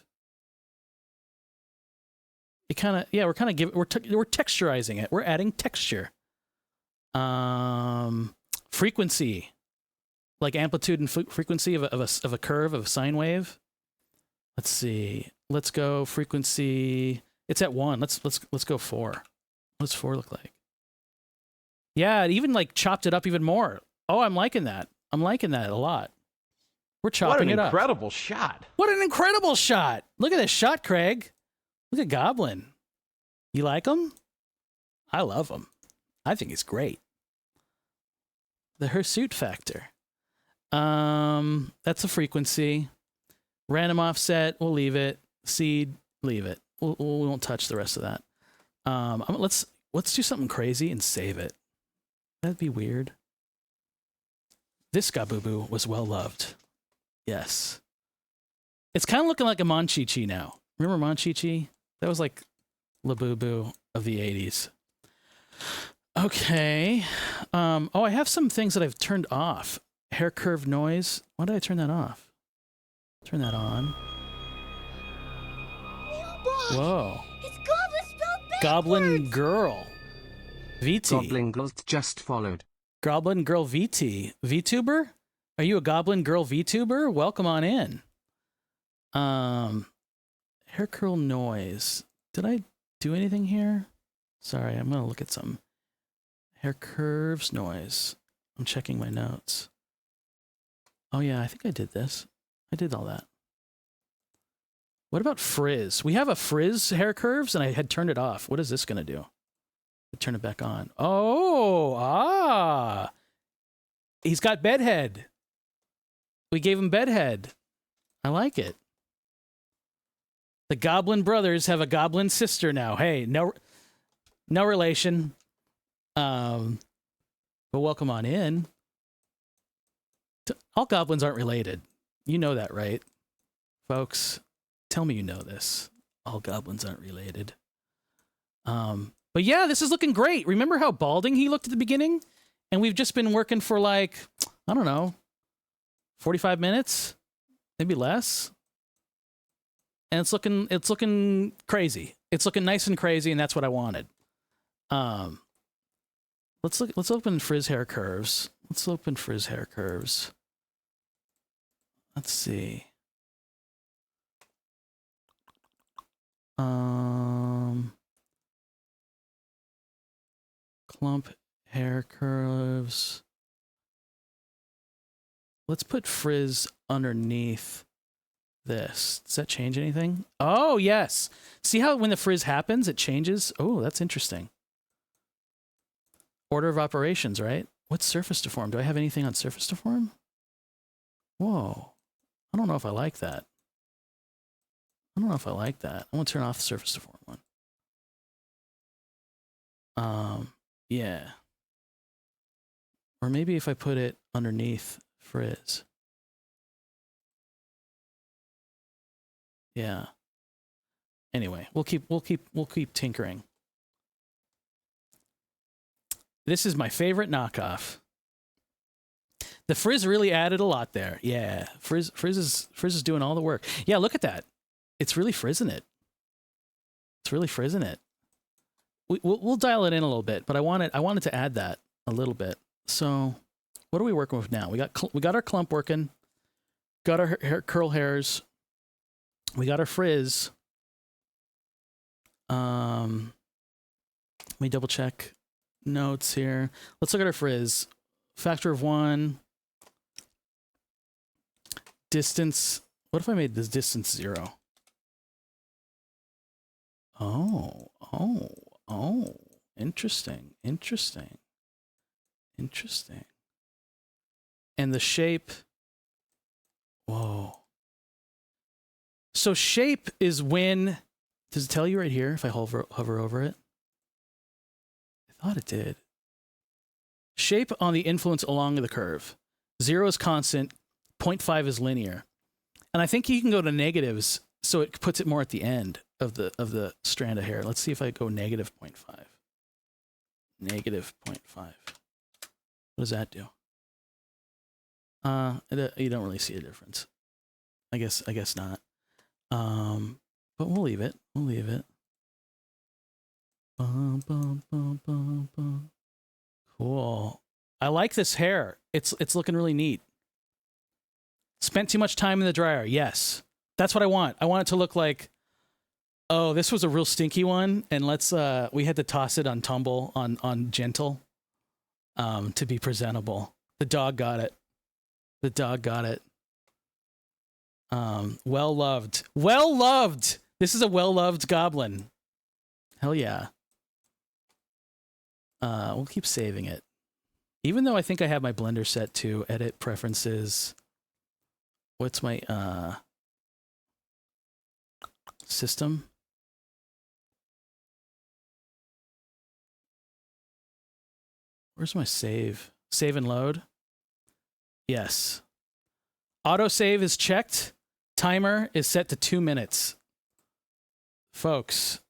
It kind of, yeah, we're texturizing it. We're adding texture. Frequency, like amplitude and frequency of a curve, of a sine wave. Let's see. Let's go frequency. It's at 1. Let's go 4. What does 4 look like? Yeah, it even like chopped it up even more. Oh, I'm liking that. I'm liking that a lot. We're chopping it up. What an incredible shot. What an incredible shot. Look at this shot, Craig. Look at Goblin. You like him? I love him. I think he's great. The hirsute factor. That's a frequency. Random offset, we'll leave it. Seed, leave it. We won't touch the rest of that. Let's do something crazy and save it. That'd be weird. This Labubu was well loved. Yes. It's kind of looking like a Monchichi now. Remember Monchichi? That was like Labubu of the 80s. Okay. Oh, I have some things that I've turned off. Hair curve noise. Why did I turn that off? Turn that on. Whoa. It's Goblin spelled backwards. Goblin Girl. VT. Goblin Girl just followed. Goblin Girl VT. VTuber? Are you a Goblin Girl VTuber? Welcome on in. Hair curl noise. Did I do anything here? Sorry, I'm gonna look at some. Hair curves noise. I'm checking my notes. Oh yeah, I think I did this. I did all that. What about frizz? We have a frizz hair curves and I had turned it off. What is this gonna do? Turn it back on. Oh, he's got bedhead. We gave him bedhead. I like it. The Goblin brothers have a Goblin sister now. Hey, no relation. But welcome on in. All goblins aren't related. You know that, right? Folks, tell me you know this. All goblins aren't related. But yeah, this is looking great. Remember how balding he looked at the beginning? And we've just been working for like, I don't know, 45 minutes, maybe less. And it's looking crazy. It's looking nice and crazy, and that's what I wanted. Let's open frizz hair curves. Let's open frizz hair curves. Let's see. Clump hair curves. Let's put frizz underneath this. Does that change anything? Oh, yes. See how when the frizz happens, it changes? Oh, that's interesting. Order of operations, right? What's surface deform? Do I have anything on surface deform? Whoa. I don't know if I like that. I don't know if I like that. I want to turn off the surface deform one. Yeah. Or maybe if I put it underneath frizz. Yeah. Anyway, we'll keep tinkering. This is my favorite knockoff. The frizz really added a lot there. Yeah, frizz is doing all the work. Yeah, look at that. It's really frizzing it. It's really frizzing it. We'll dial it in a little bit, but I wanted to add that a little bit. So, what are we working with now? We got our clump working. Got our curl hairs. We got our frizz. Let me double check notes here. Let's look at our frizz. Factor of 1. Distance. What if I made this distance 0? Oh. Interesting. And the shape. Whoa. So shape is when, does it tell you right here if I hover over it? I thought it did. Shape on the influence along the curve. 0 is constant, 0.5 is linear. And I think you can go to negatives, so it puts it more at the end of the strand of hair. Let's see if I go negative 0.5. Negative 0.5. What does that do? You don't really see a difference. I guess not. But we'll leave it. Bum, bum, bum, bum, bum. Cool. I like this hair. It's looking really neat. Spent too much time in the dryer. Yes. That's what I want. I want it to look like, oh, this was a real stinky one, and we had to toss it on tumble, on gentle, to be presentable. The dog got it. Well loved. This is a well-loved goblin. Hell yeah. We'll keep saving it. Even though I think I have my Blender set to edit preferences. What's my system? Where's my save? Save and load? Yes. Autosave is checked. Timer is set to 2 minutes. Folks,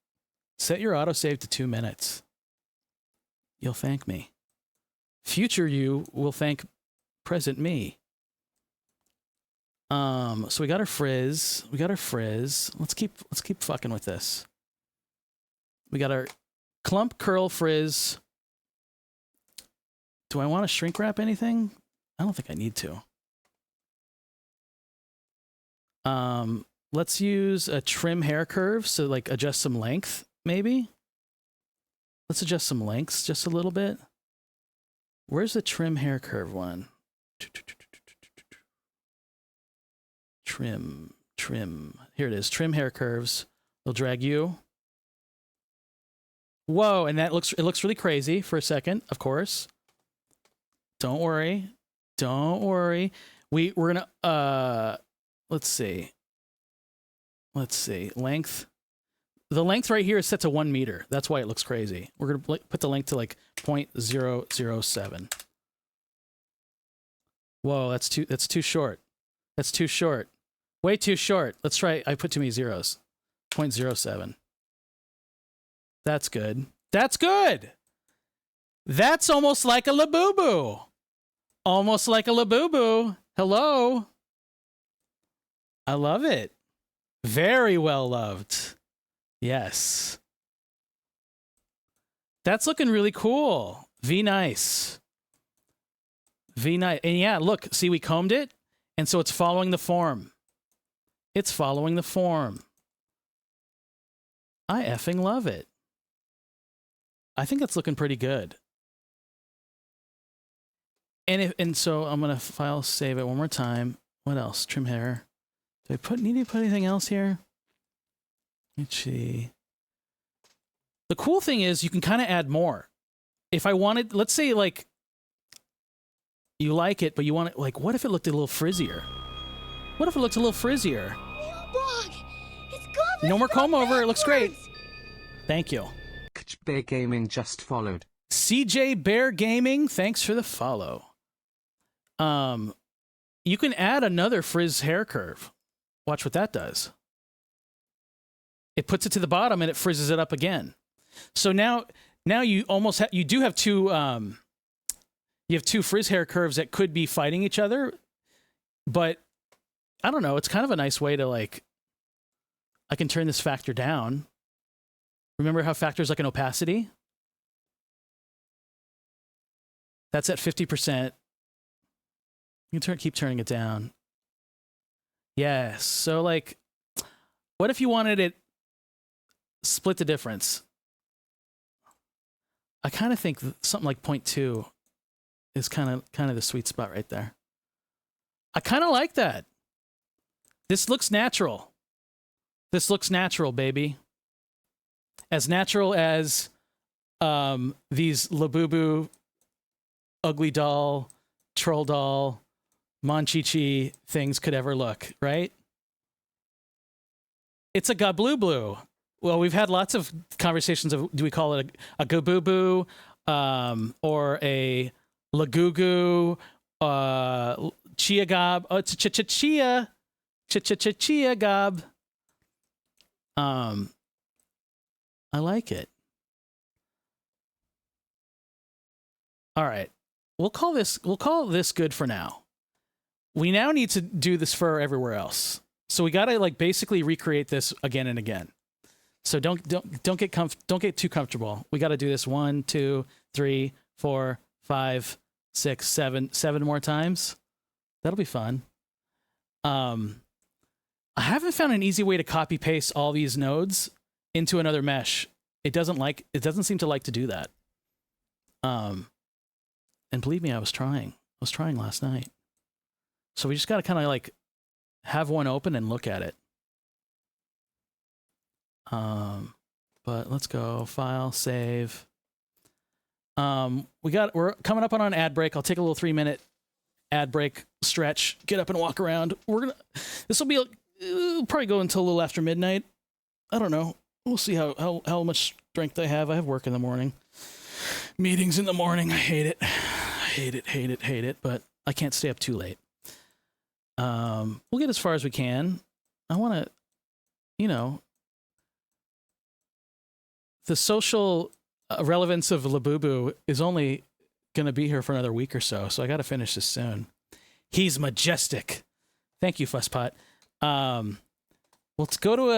set your autosave to 2 minutes. You'll thank me. Future you will thank present me. So we got our frizz. We got our frizz. Let's keep fucking with this. We got our clump curl frizz. Do I want to shrink wrap anything? I don't think I need to. Let's use a trim hair curve, so like adjust some length, maybe. Let's adjust some lengths just a little bit. Where's the trim hair curve one? Trim. Here it is. Trim hair curves. They'll drag you. Whoa, and it looks really crazy for a second, of course. Don't worry. Don't worry. We're gonna let's see. Length. The length right here is set to 1 meter. That's why it looks crazy. We're gonna put the length to like 0.007. Whoa, that's too short. That's too short. Way too short. Let's try. I put too many zeros. 0.07. That's good. That's good. That's almost like a Labubu. Almost like a Labubu. Hello. I love it. Very well loved. Yes. That's looking really cool. V-nice. V-nice. And yeah, look, see, we combed it, and so it's following the form. It's following the form. I effing love it. I think that's looking pretty good. And so I'm gonna file save it one more time. What else? Trim hair. Do I need to put anything else here? Let's see. The cool thing is you can kind of add more. If I wanted, let's say like you like it, but you want it like, what if it looked a little frizzier? What if it looked a little frizzier? No more comb over. It looks great. Thank you. Bear Gaming just followed. CJ Bear Gaming, thanks for the follow. You can add another frizz hair curve. Watch what that does. It puts it to the bottom and it frizzes it up again. So now you almost you do have two you have two frizz hair curves that could be fighting each other, but I don't know, it's kind of a nice way to like, I can turn this factor down. Remember how factor is like an opacity? That's at 50%. You can keep turning it down. Yes. So like, what if you wanted it split the difference? I kind of think something like 0.2 is kind of the sweet spot right there. I kind of like that. This looks natural. This looks natural, baby. As natural as these Labubu, Ugly Doll, Troll Doll, Monchichi things could ever look, right? It's a gabloo. Well, we've had lots of conversations of, do we call it a gabubu or a lagugu, chia gob? Oh, it's a chia gob. I like it. All right. We'll call this good for now. We now need to do this fur everywhere else. So we got to like basically recreate this again and again. So don't get too comfortable. We got to do this 1, 2, 3, 4, 5, 6, 7 more times. That'll be fun. I haven't found an easy way to copy paste all these nodes into another mesh. It doesn't seem to like to do that. And believe me, I was trying last night. So we just got to kind of like have one open and look at it. But let's go file, save. We're coming up on an ad break. I'll take a little 3-minute ad break stretch, get up and walk around. This will be probably go until a little after midnight. I don't know. We'll see how much strength I have. I have work in the morning, meetings in the morning. I hate it, but I can't stay up too late. We'll get as far as we can. I want to, the social relevance of Labubu is only going to be here for another week or so I got to finish this soon. He's majestic. Thank you, Fusspot. Let's go to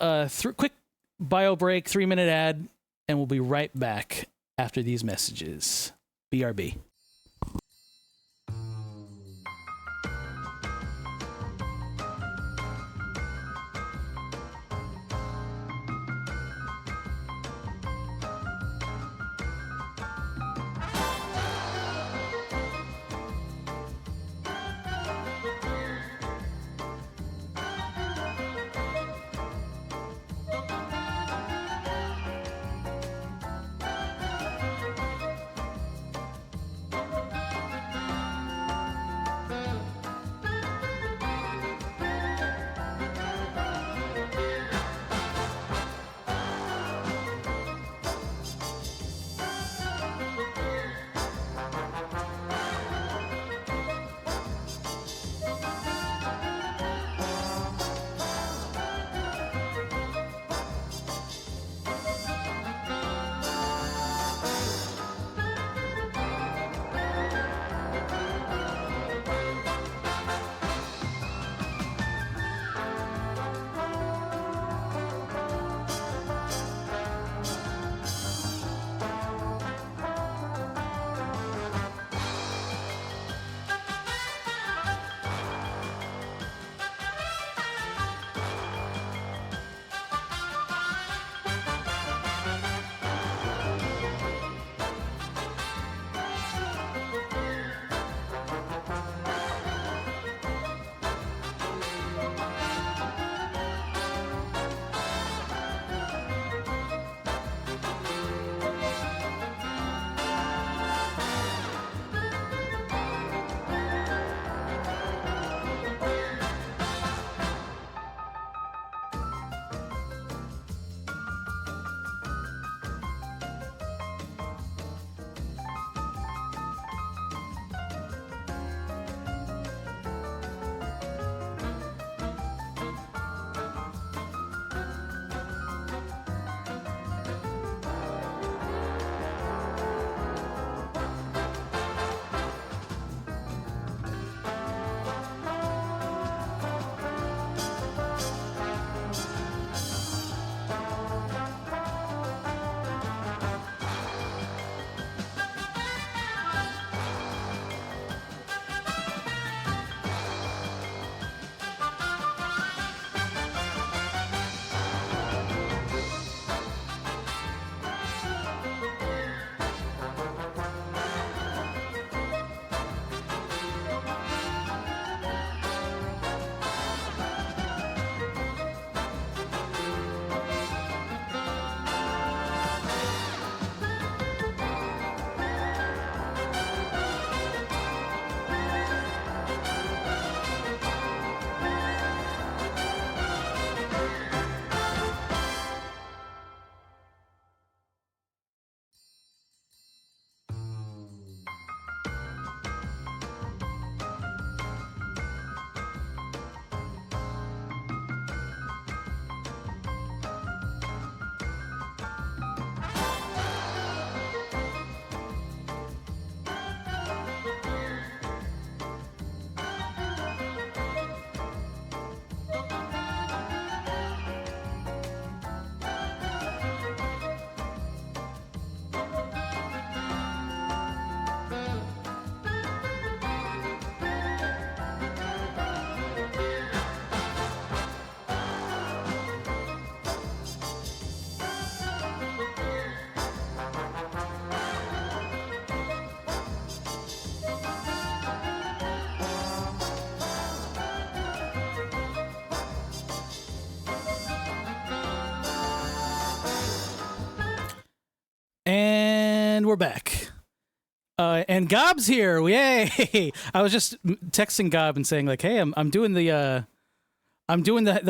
a quick bio break, 3-minute ad, and we'll be right back after these messages. BRB. And we're back. And Gob's here. Yay! I was just texting Gob and saying like, "Hey, I'm doing the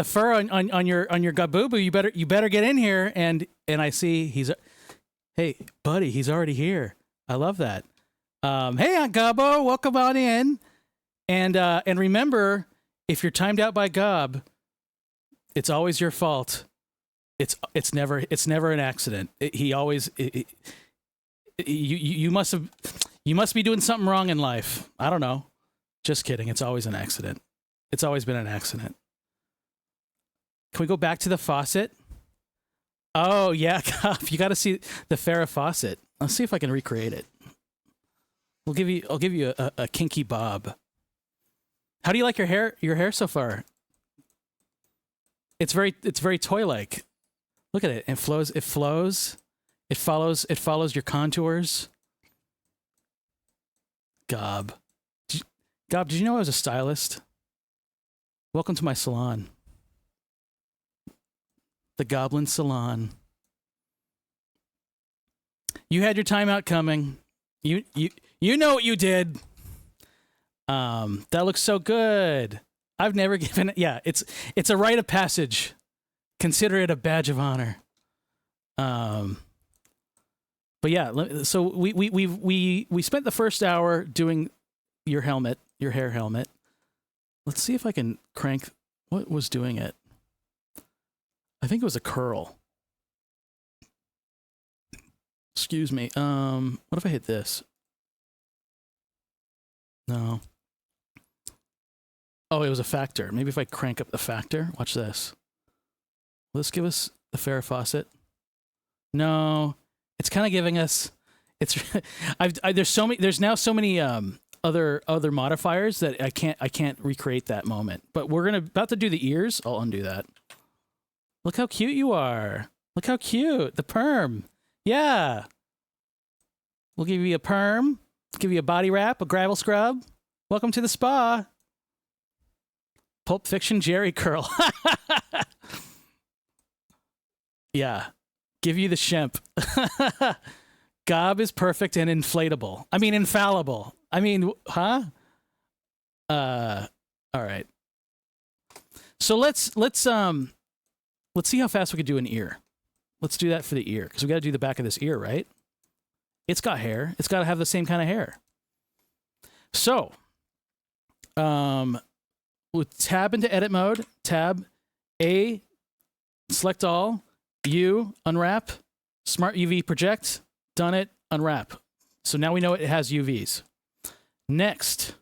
fur on your Gabubu. You better get in here." And I see hey buddy, he's already here. I love that. Hey Aunt Gobbo, welcome on in. And remember, if you're timed out by Gob, it's always your fault. It's never an accident. You must be doing something wrong in life. I don't know. Just kidding. It's always an accident. It's always been an accident. Can we go back to the faucet? Oh yeah, you got to see the Farrah faucet. Let's see if I can recreate it. I'll give you a kinky bob. How do you like your hair so far? It's very toy-like. Look at it. It flows. It follows your contours. Gob. Gob, did you know I was a stylist? Welcome to my salon. The Goblin Salon. You had your timeout coming. You know what you did. That looks so good. I've never given it. Yeah, it's a rite of passage. Consider it a badge of honor. But yeah, so we spent the first hour doing your hair helmet. Let's see if I can crank. What was doing it? I think it was a curl. Excuse me. What if I hit this? No. Oh, it was a factor. Maybe if I crank up the factor. Watch this. Will this give us the Farrah faucet? No. It's kind of giving us. It's. There's now so many other modifiers that I can't recreate that moment. But we're about to do the ears. I'll undo that. Look how cute you are. Look how cute. The perm. Yeah. We'll give you a perm. Give you a body wrap, a gravel scrub. Welcome to the spa. Pulp Fiction Jerry curl. Yeah. Give you the shemp. Gob is perfect and inflatable. I mean, infallible. I mean, huh? All right. So let's see how fast we could do an ear. Let's do that for the ear, because we got to do the back of this ear, right? It's got hair. It's got to have the same kind of hair. So, we'll tab into edit mode. Tab A, select all. U, unwrap. Smart UV project. Done it. Unwrap. So now we know it has UVs. Next,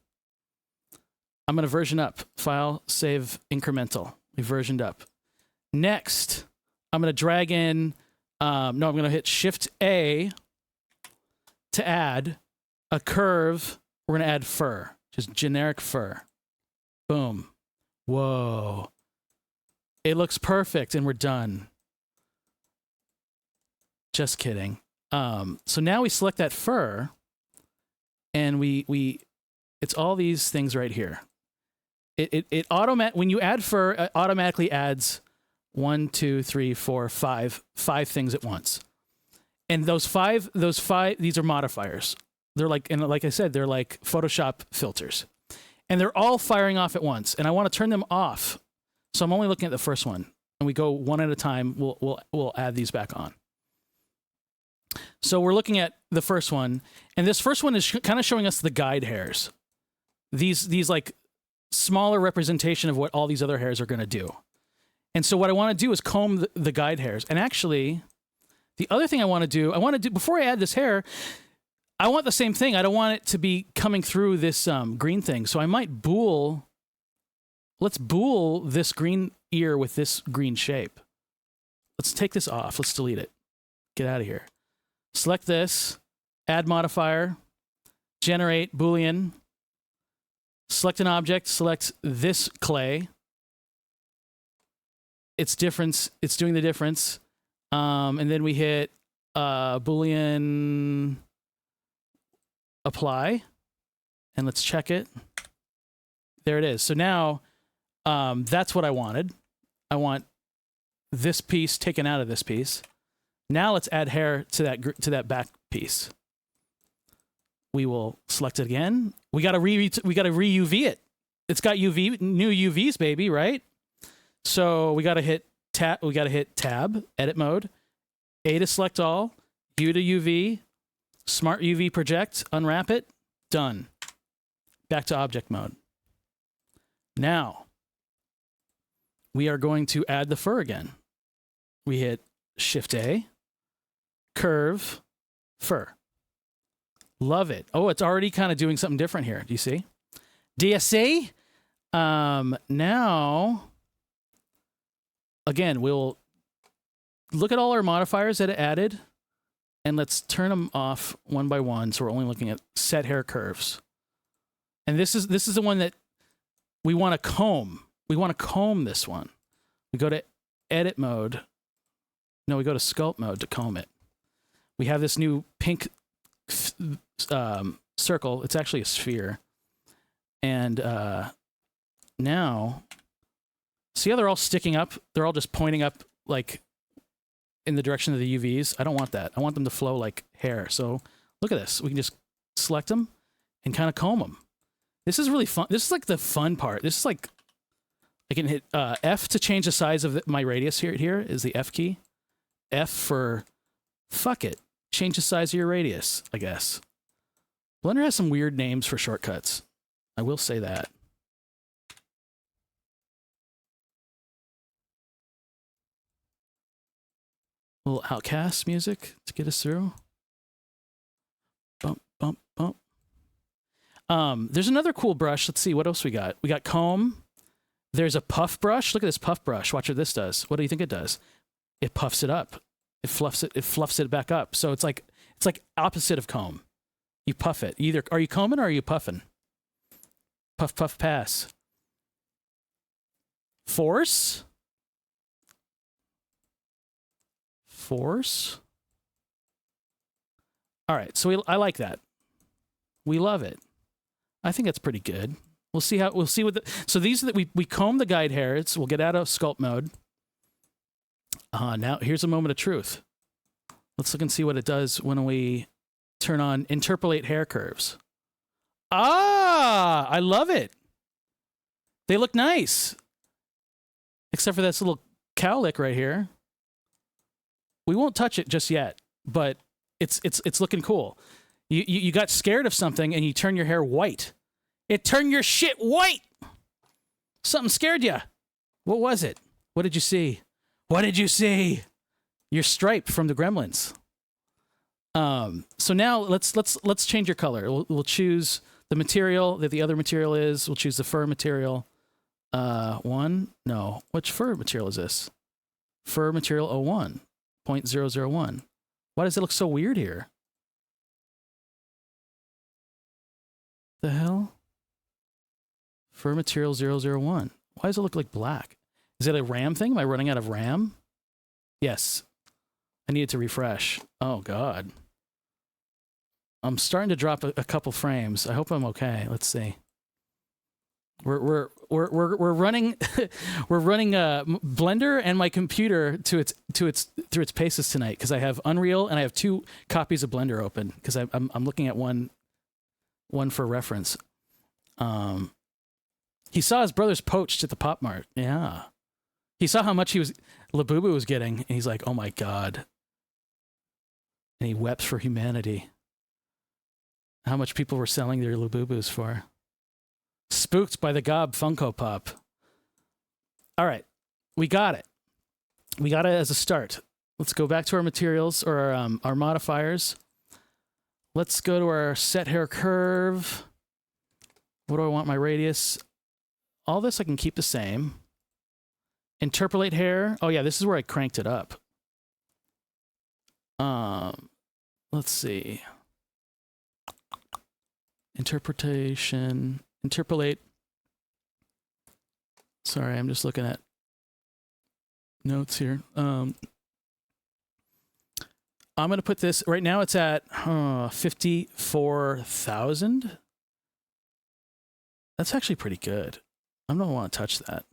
I'm going to version up. File, save, incremental. We versioned up. Next, I'm going to drag in, I'm going to hit Shift A to add a curve. We're going to add fur, just generic fur. Boom. Whoa. It looks perfect and we're done. Just kidding. So now we select that fur and it's all these things right here. When you add fur, it automatically adds 1, 2, 3, 4, 5 things at once. And those five, these are modifiers. They're like I said, they're like Photoshop filters. And they're all firing off at once. And I want to turn them off. So I'm only looking at the first one. And we go one at a time. We'll add these back on. So we're looking at the first one. And this first one is kind of showing us the guide hairs. These like smaller representation of what all these other hairs are going to do. And so what I want to do is comb the guide hairs. And actually, the other thing I want to do, before I add this hair, I want the same thing. I don't want it to be coming through this green thing. So I might let's bool this green ear with this green shape. Let's take this off. Let's delete it. Get out of here. Select this, add modifier, generate Boolean, select an object, select this clay. It's doing the difference. And then we hit Boolean apply, and let's check it. There it is. So now that's what I wanted. I want this piece taken out of this piece. Now let's add hair to that back piece. We will select it again. We got to re-UV it. It's got new UVs, baby, right? So we got to hit tab. We got to hit tab, edit mode, A to select all, U to UV, smart UV project, unwrap it, done. Back to object mode. Now we are going to add the fur again. We hit Shift A, curve, fur. Love it. Oh, it's already kind of doing something different here. Do you see? DSC. Now, again, we'll look at all our modifiers that it added, and let's turn them off one by one. So we're only looking at set hair curves. And this is the one that we want to comb. We want to comb this one. We go to edit mode. No, we go to sculpt mode to comb it. We have this new pink circle. It's actually a sphere. And now, see how they're all sticking up? They're all just pointing up like in the direction of the UVs. I don't want that. I want them to flow like hair. So look at this. We can just select them and kind of comb them. This is really fun. This is like the fun part. This is like, I can hit F to change the size of my radius here. Here is the F key. F for fuck it. Change the size of your radius, I guess. Blender has some weird names for shortcuts. I will say that. A little Outcast music to get us through. Bump, bump, bump. There's another cool brush. Let's see, what else we got? We got comb. There's a puff brush. Look at this puff brush. Watch what this does. What do you think it does? It puffs it up. It fluffs it back up. So it's like opposite of comb. You puff it. Either are you combing or are you puffing? Puff, puff, pass. Force. Force. All right, so I like that. We love it. I think that's pretty good. We'll see what so these that we comb the guide hairs. We'll get out of sculpt mode. Now here's a moment of truth. Let's look and see what it does when we turn on interpolate hair curves. Ah, I love it. They look nice. Except for this little cowlick right here. We won't touch it just yet, but it's looking cool. You got scared of something and you turn your hair white. It turned your shit white. Something scared you. What was it? What did you see? What did you see? Your stripe from the Gremlins. So now let's change your color. We'll choose the material that the other material is. We'll choose the fur material. No. Which fur material is this? Fur material 01, 0.001. Why does it look so weird here? The hell? Fur material 001. Why does it look like black? Is it a RAM thing? Am I running out of RAM? Yes. I needed to refresh. Oh, God. I'm starting to drop a couple frames. I hope I'm okay. Let's see. We're running we're running Blender and my computer through its paces tonight because I have Unreal and I have 2 copies of Blender open because I'm looking at one for reference. He saw his brothers poached at the Pop Mart. Yeah. He saw how much Labubu was getting, and he's like, oh my God. And he wept for humanity. How much people were selling their Labubus for. Spooked by the Gob Funko Pop. All right. We got it. We got it as a start. Let's go back to our materials or our modifiers. Let's go to our set hair curve. What do I want my radius? All this I can keep the same. Interpolate hair. Oh yeah, this is where I cranked it up. Let's see. Interpolate. Sorry, I'm just looking at notes here. I'm going to put this, right now it's at 54,000. That's actually pretty good. I don't want to touch that.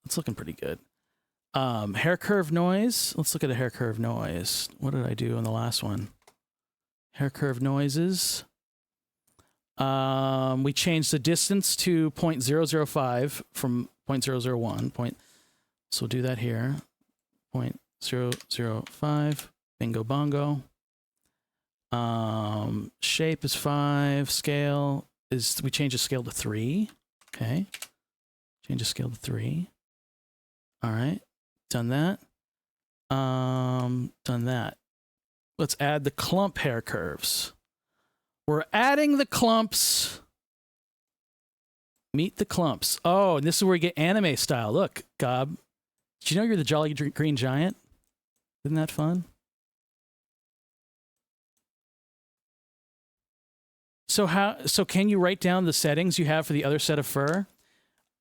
It's looking pretty good. Hair curve noise. Let's look at a hair curve noise. What did I do on the last one? hair curve noises. We changed the distance to 0.005 from 0.001. So we'll do that here. 0.005. Bingo bongo. Shape is 5. Scale is, we change the scale to 3. Okay. Change the scale to 3. All right. Done that. Done that. Let's add the clump hair curves. We're adding the clumps. Meet the clumps. Oh, and this is where we get anime style. Look, Gob. Did you know you're the Jolly Green Giant? Isn't that fun? So can you write down the settings you have for the other set of fur?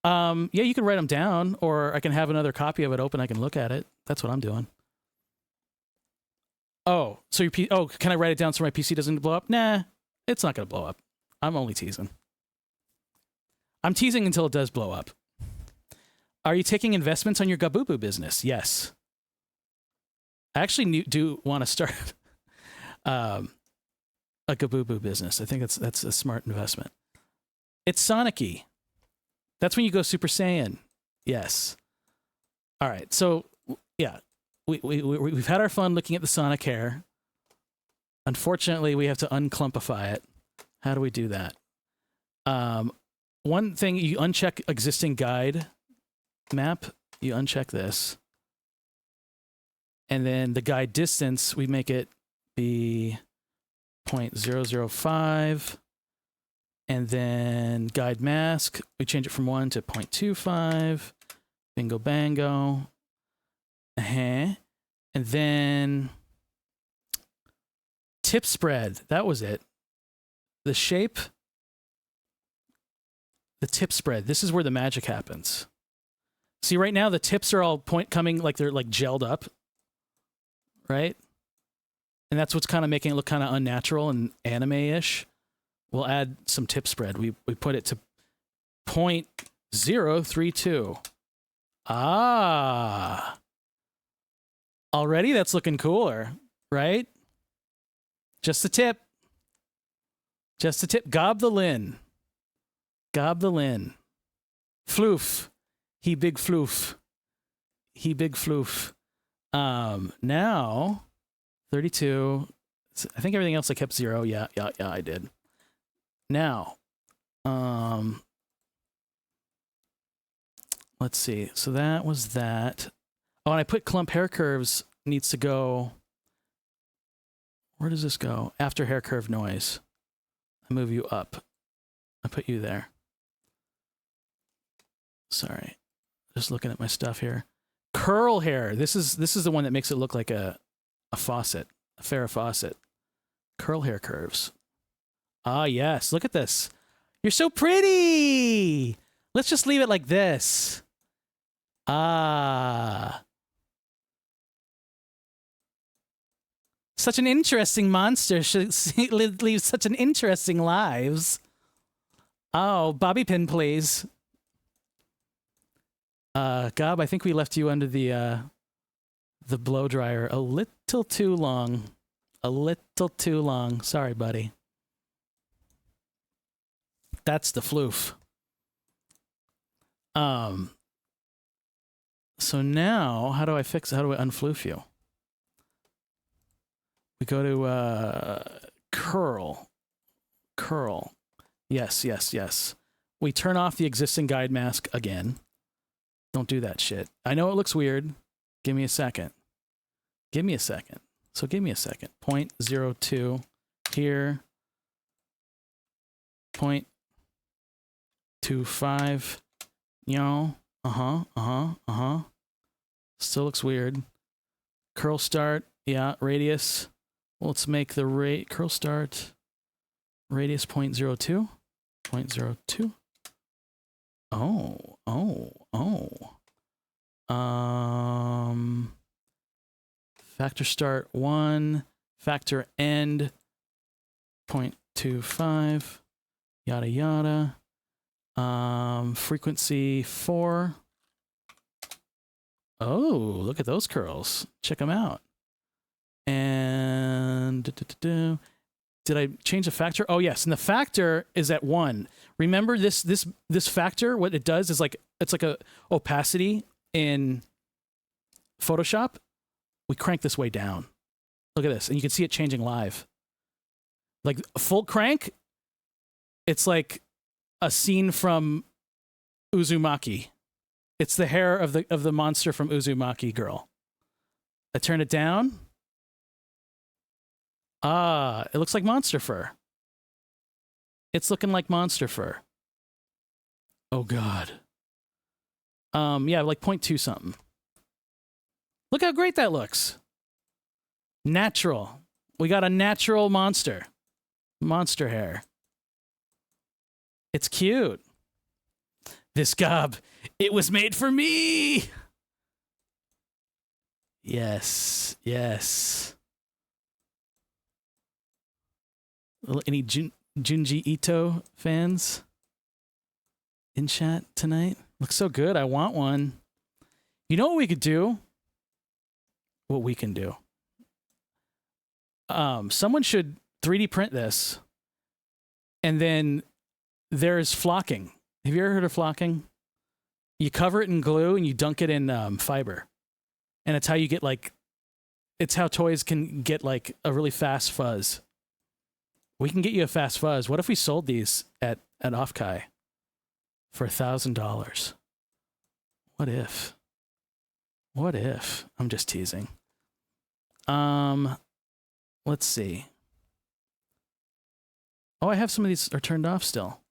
Yeah, you can write them down, or I can have another copy of it open. I can look at it. That's what I'm doing. Oh, so can I write it down so my PC doesn't blow up? Nah, it's not going to blow up. I'm only teasing. I'm teasing until it does blow up. Are you taking investments on your Labubu business? Yes. I actually do want to start a Labubu business. I think that's a smart investment. It's Sonic-y. That's when you go Super Saiyan. Yes. All right. So, yeah. We've had our fun looking at the Sonic hair. Unfortunately, we have to unclumpify it. How do we do that? One thing, you uncheck existing guide map. You uncheck this. And then the guide distance, we make it be 0.005. And then guide mask, we change it from 1 to 0.25. Bingo bango. And then tip spread. That was it. The shape. The tip spread. This is where the magic happens. See, right now the tips are all coming like they're like gelled up. Right? And that's what's kind of making it look kind of unnatural and anime-ish. We'll add some tip spread. We put it to 0.032. Ah. Already that's looking cooler, right? Just the tip. Just the tip. Gob the Lin. Gob the Lin. Floof. He big floof. He big floof. Now 32. I think everything else I kept 0. Yeah, I did. Now, let's see. So that was that. Oh, and I put clump hair curves needs to go. Where does this go? After hair curve noise. I move you up. I put you there. Sorry. Just looking at my stuff here. Curl hair. This is the one that makes it look like a faucet, a Farrah faucet. Curl hair curves. Ah, yes. Look at this. You're so pretty. Let's just leave it like this. Ah. Such an interesting monster. Leaves such an interesting lives. Oh, bobby pin, please. Gob, I think we left you under the blow dryer a little too long. A little too long. Sorry, buddy. That's the floof. So now, how do I unfloof you? We go to curl. Curl. Yes. We turn off the existing guide mask again. Don't do that shit. I know it looks weird. Give me a second. Give me a second. So give me a second. 0.02 here. 0.25. Yo. Still looks weird. Curl start. Yeah, radius. Well, let's make the curl start radius 0.02. 0.02. Oh. Factor start 1. Factor end 0.25. Yada yada. Frequency 4. Oh, look at those curls. Check them out. And Did I change the factor? Oh yes, and the factor is at 1. Remember this factor? What it does is it's like a opacity in Photoshop. We crank this way down. Look at this, and you can see it changing live. Like full crank, it's like a scene from Uzumaki. It's the hair of the monster from Uzumaki Girl. I turn it down. Ah, it looks like monster fur. It's looking like monster fur. Oh God. Yeah, like 0.2 something. Look how great that looks. Natural. We got a natural monster. Monster hair. It's cute. This gob, it was made for me. Yes, yes. Any Junji Ito fans in chat tonight? Looks so good. I want one. You know what we could do? What we can do. Someone should 3D print this, and then there's flocking. Have you ever heard of flocking? You cover it in glue and you dunk it in fiber, and it's how you get it's how toys can get like a really fast fuzz. We can get you a fast fuzz. What if we sold these at Offkai for $1,000? What if? What if? I'm just teasing. Let's see. Oh, I have some of these are turned off still.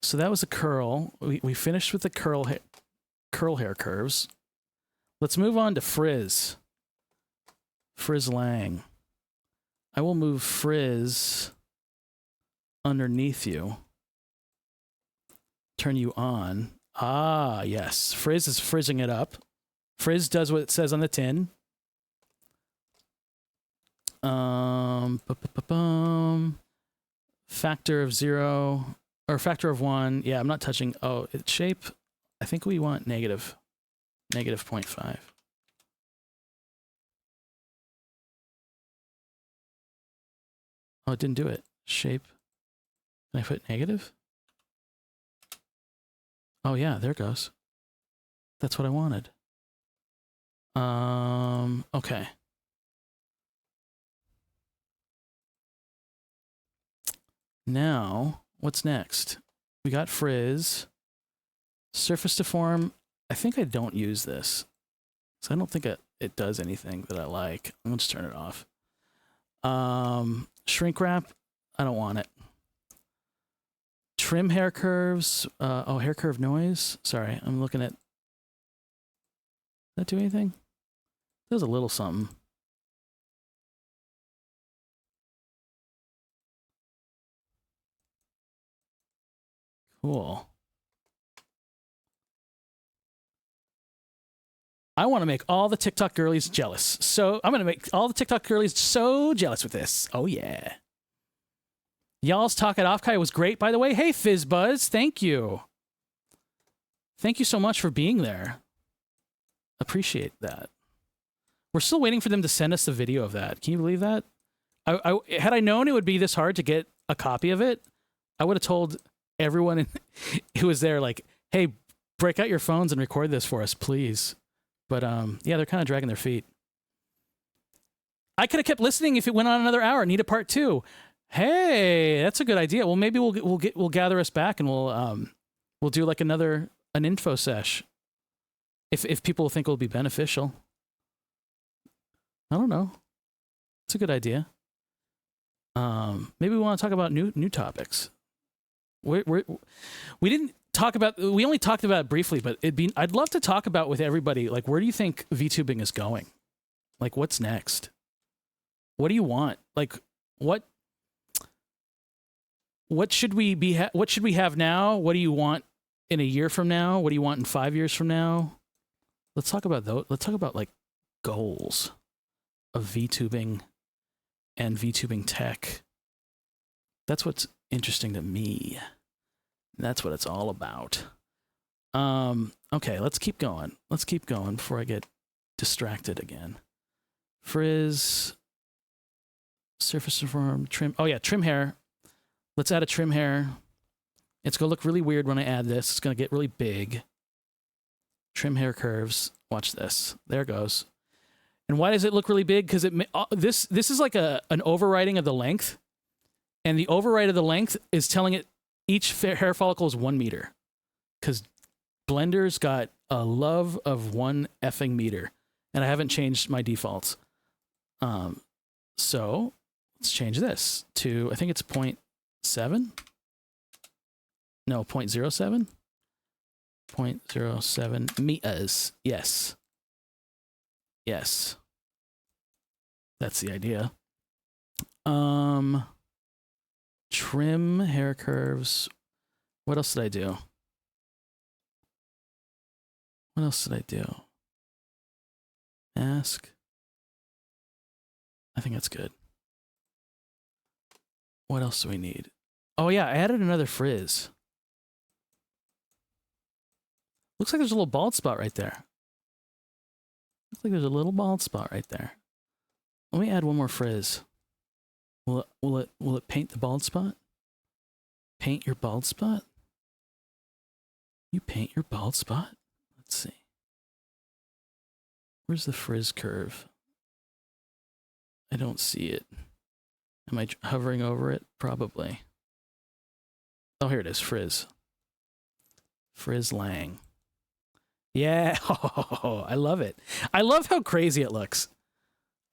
So that was a curl. We finished with the curl hair curves. Let's move on to frizz. Frizz Lang. I will move frizz underneath you. Turn you on. Ah, yes. Frizz is frizzing it up. Frizz does what it says on the tin. Factor of 0 or factor of 1. Yeah, I'm not touching. Oh, it's shape. I think we want negative 0.5. Oh, it didn't do it. Shape. Can I put negative? Oh yeah, there it goes. That's what I wanted. Okay. Now, what's next? We got frizz. Surface deform. I think I don't use this. So I don't think it does anything that I like. I'm gonna just turn it off. Shrink wrap. I don't want it. Trim hair curves. Oh, hair curve noise. Sorry, I'm looking at. Does that do anything? It does a little something. Cool. I want to make all the TikTok girlies jealous. So I'm going to make all the TikTok girlies so jealous with this. Oh, yeah. Y'all's talk at Offkai was great, by the way. Hey, FizzBuzz. Thank you. Thank you so much for being there. Appreciate that. We're still waiting for them to send us the video of that. Can you believe that? Had I known it would be this hard to get a copy of it, I would have told everyone who was there, like, hey, break out your phones and record this for us, please. But yeah, they're kind of dragging their feet. I could have kept listening if it went on another hour. Need a part 2. Hey, that's a good idea. Well, maybe we'll gather us back and we'll do like an info sesh. If people think it'll be beneficial. I don't know. It's a good idea. Maybe we want to talk about new topics. We didn't talk about. We only talked about it briefly, but I'd love to talk about with everybody. Like, where do you think VTubing is going? Like, what's next? What do you want? Like, what should we be? What should we have now? What do you want in a year from now? What do you want in 5 years from now? Let's talk about those. Let's talk about like goals of VTubing and VTubing tech. That's what's interesting to me. That's what it's all about. Okay, let's keep going. Let's keep going before I get distracted again. Frizz. Surface form, trim. Oh yeah, trim hair. Let's add a trim hair. It's going to look really weird when I add this. It's going to get really big. Trim hair curves. Watch this. There it goes. And why does it look really big? Because this is like an overriding of the length. And the override of the length is telling it each hair follicle is 1 meter. Because Blender's got a love of 1 effing meter. And I haven't changed my defaults. So let's change this to, I think it's 0.7? No, 0.07? 0.07 meters. Yes. Yes. That's the idea. Trim hair curves. What else did I do? What else did I do? Mask. I think that's good. What else do we need? Oh yeah, I added another frizz. Looks like there's a little bald spot right there. Looks like there's a little bald spot right there. Let me add one more frizz. Will it paint the bald spot? Paint your bald spot? You paint your bald spot? Let's see. Where's the frizz curve? I don't see it. Am I hovering over it? Probably. Oh, here it is. Frizz. Frizz Lang. Yeah. Oh, I love it. I love how crazy it looks.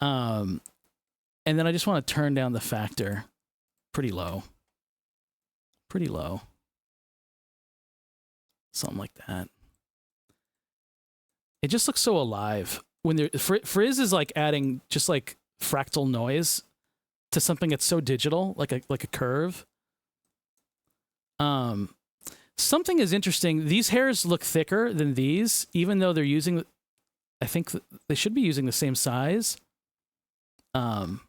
And then I just want to turn down the factor pretty low. Pretty low. Something like that. It just looks so alive. When there, frizz is like adding just like fractal noise to something that's so digital, like a curve. Something is interesting. These hairs look thicker than these, even though they're using, I think they should be using the same size. So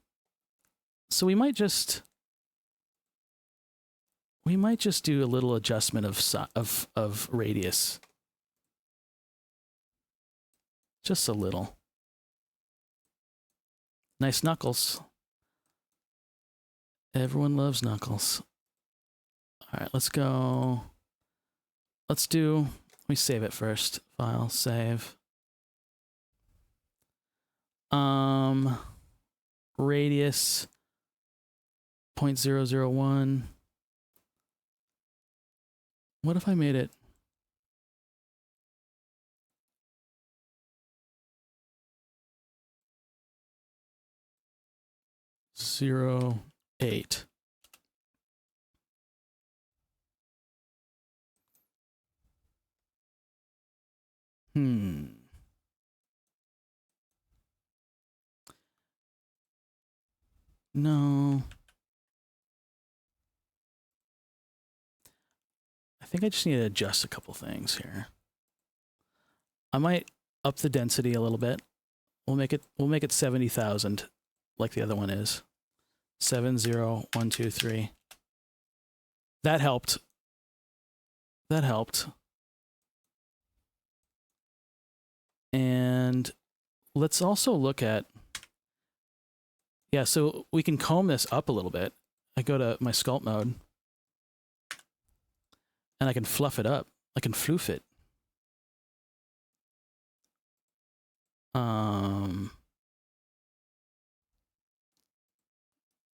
we might just do a little adjustment of radius. Just a little. Nice knuckles. Everyone loves knuckles. All right, let's go. Let me save it first. File, save. Radius 0.001. What if I made it 0.8? No. I think I just need to adjust a couple things here. I might up the density a little bit. We'll make it 70,000 like the other one is. 70123. That helped. That helped. And let's also look at, yeah, so we can comb this up a little bit. I go to my sculpt mode and I can fluff it up. I can floof it.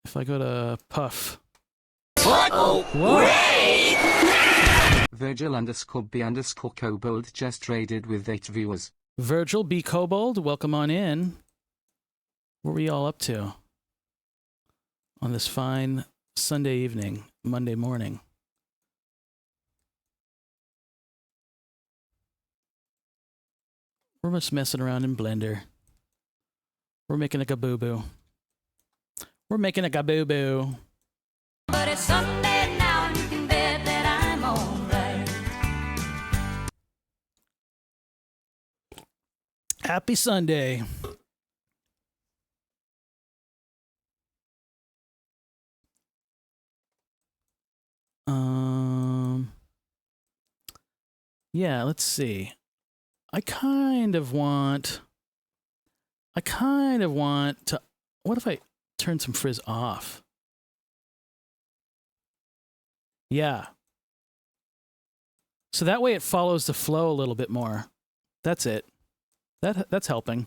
If I go to puff. Uh-oh. Virgil_B_Kobold just traded with 8 viewers. Virgil B. Kobold, welcome on in. What were we all up to on this fine Sunday evening, Monday morning? We're just messing around in Blender. We're making a Labubu. We're making a Labubu. But it's Sunday now, and you can bet that I'm alright. Happy Sunday. Yeah, let's see. I kind of want to, what if I turn some frizz off. Yeah. So that way it follows the flow a little bit more. That's it. That's helping.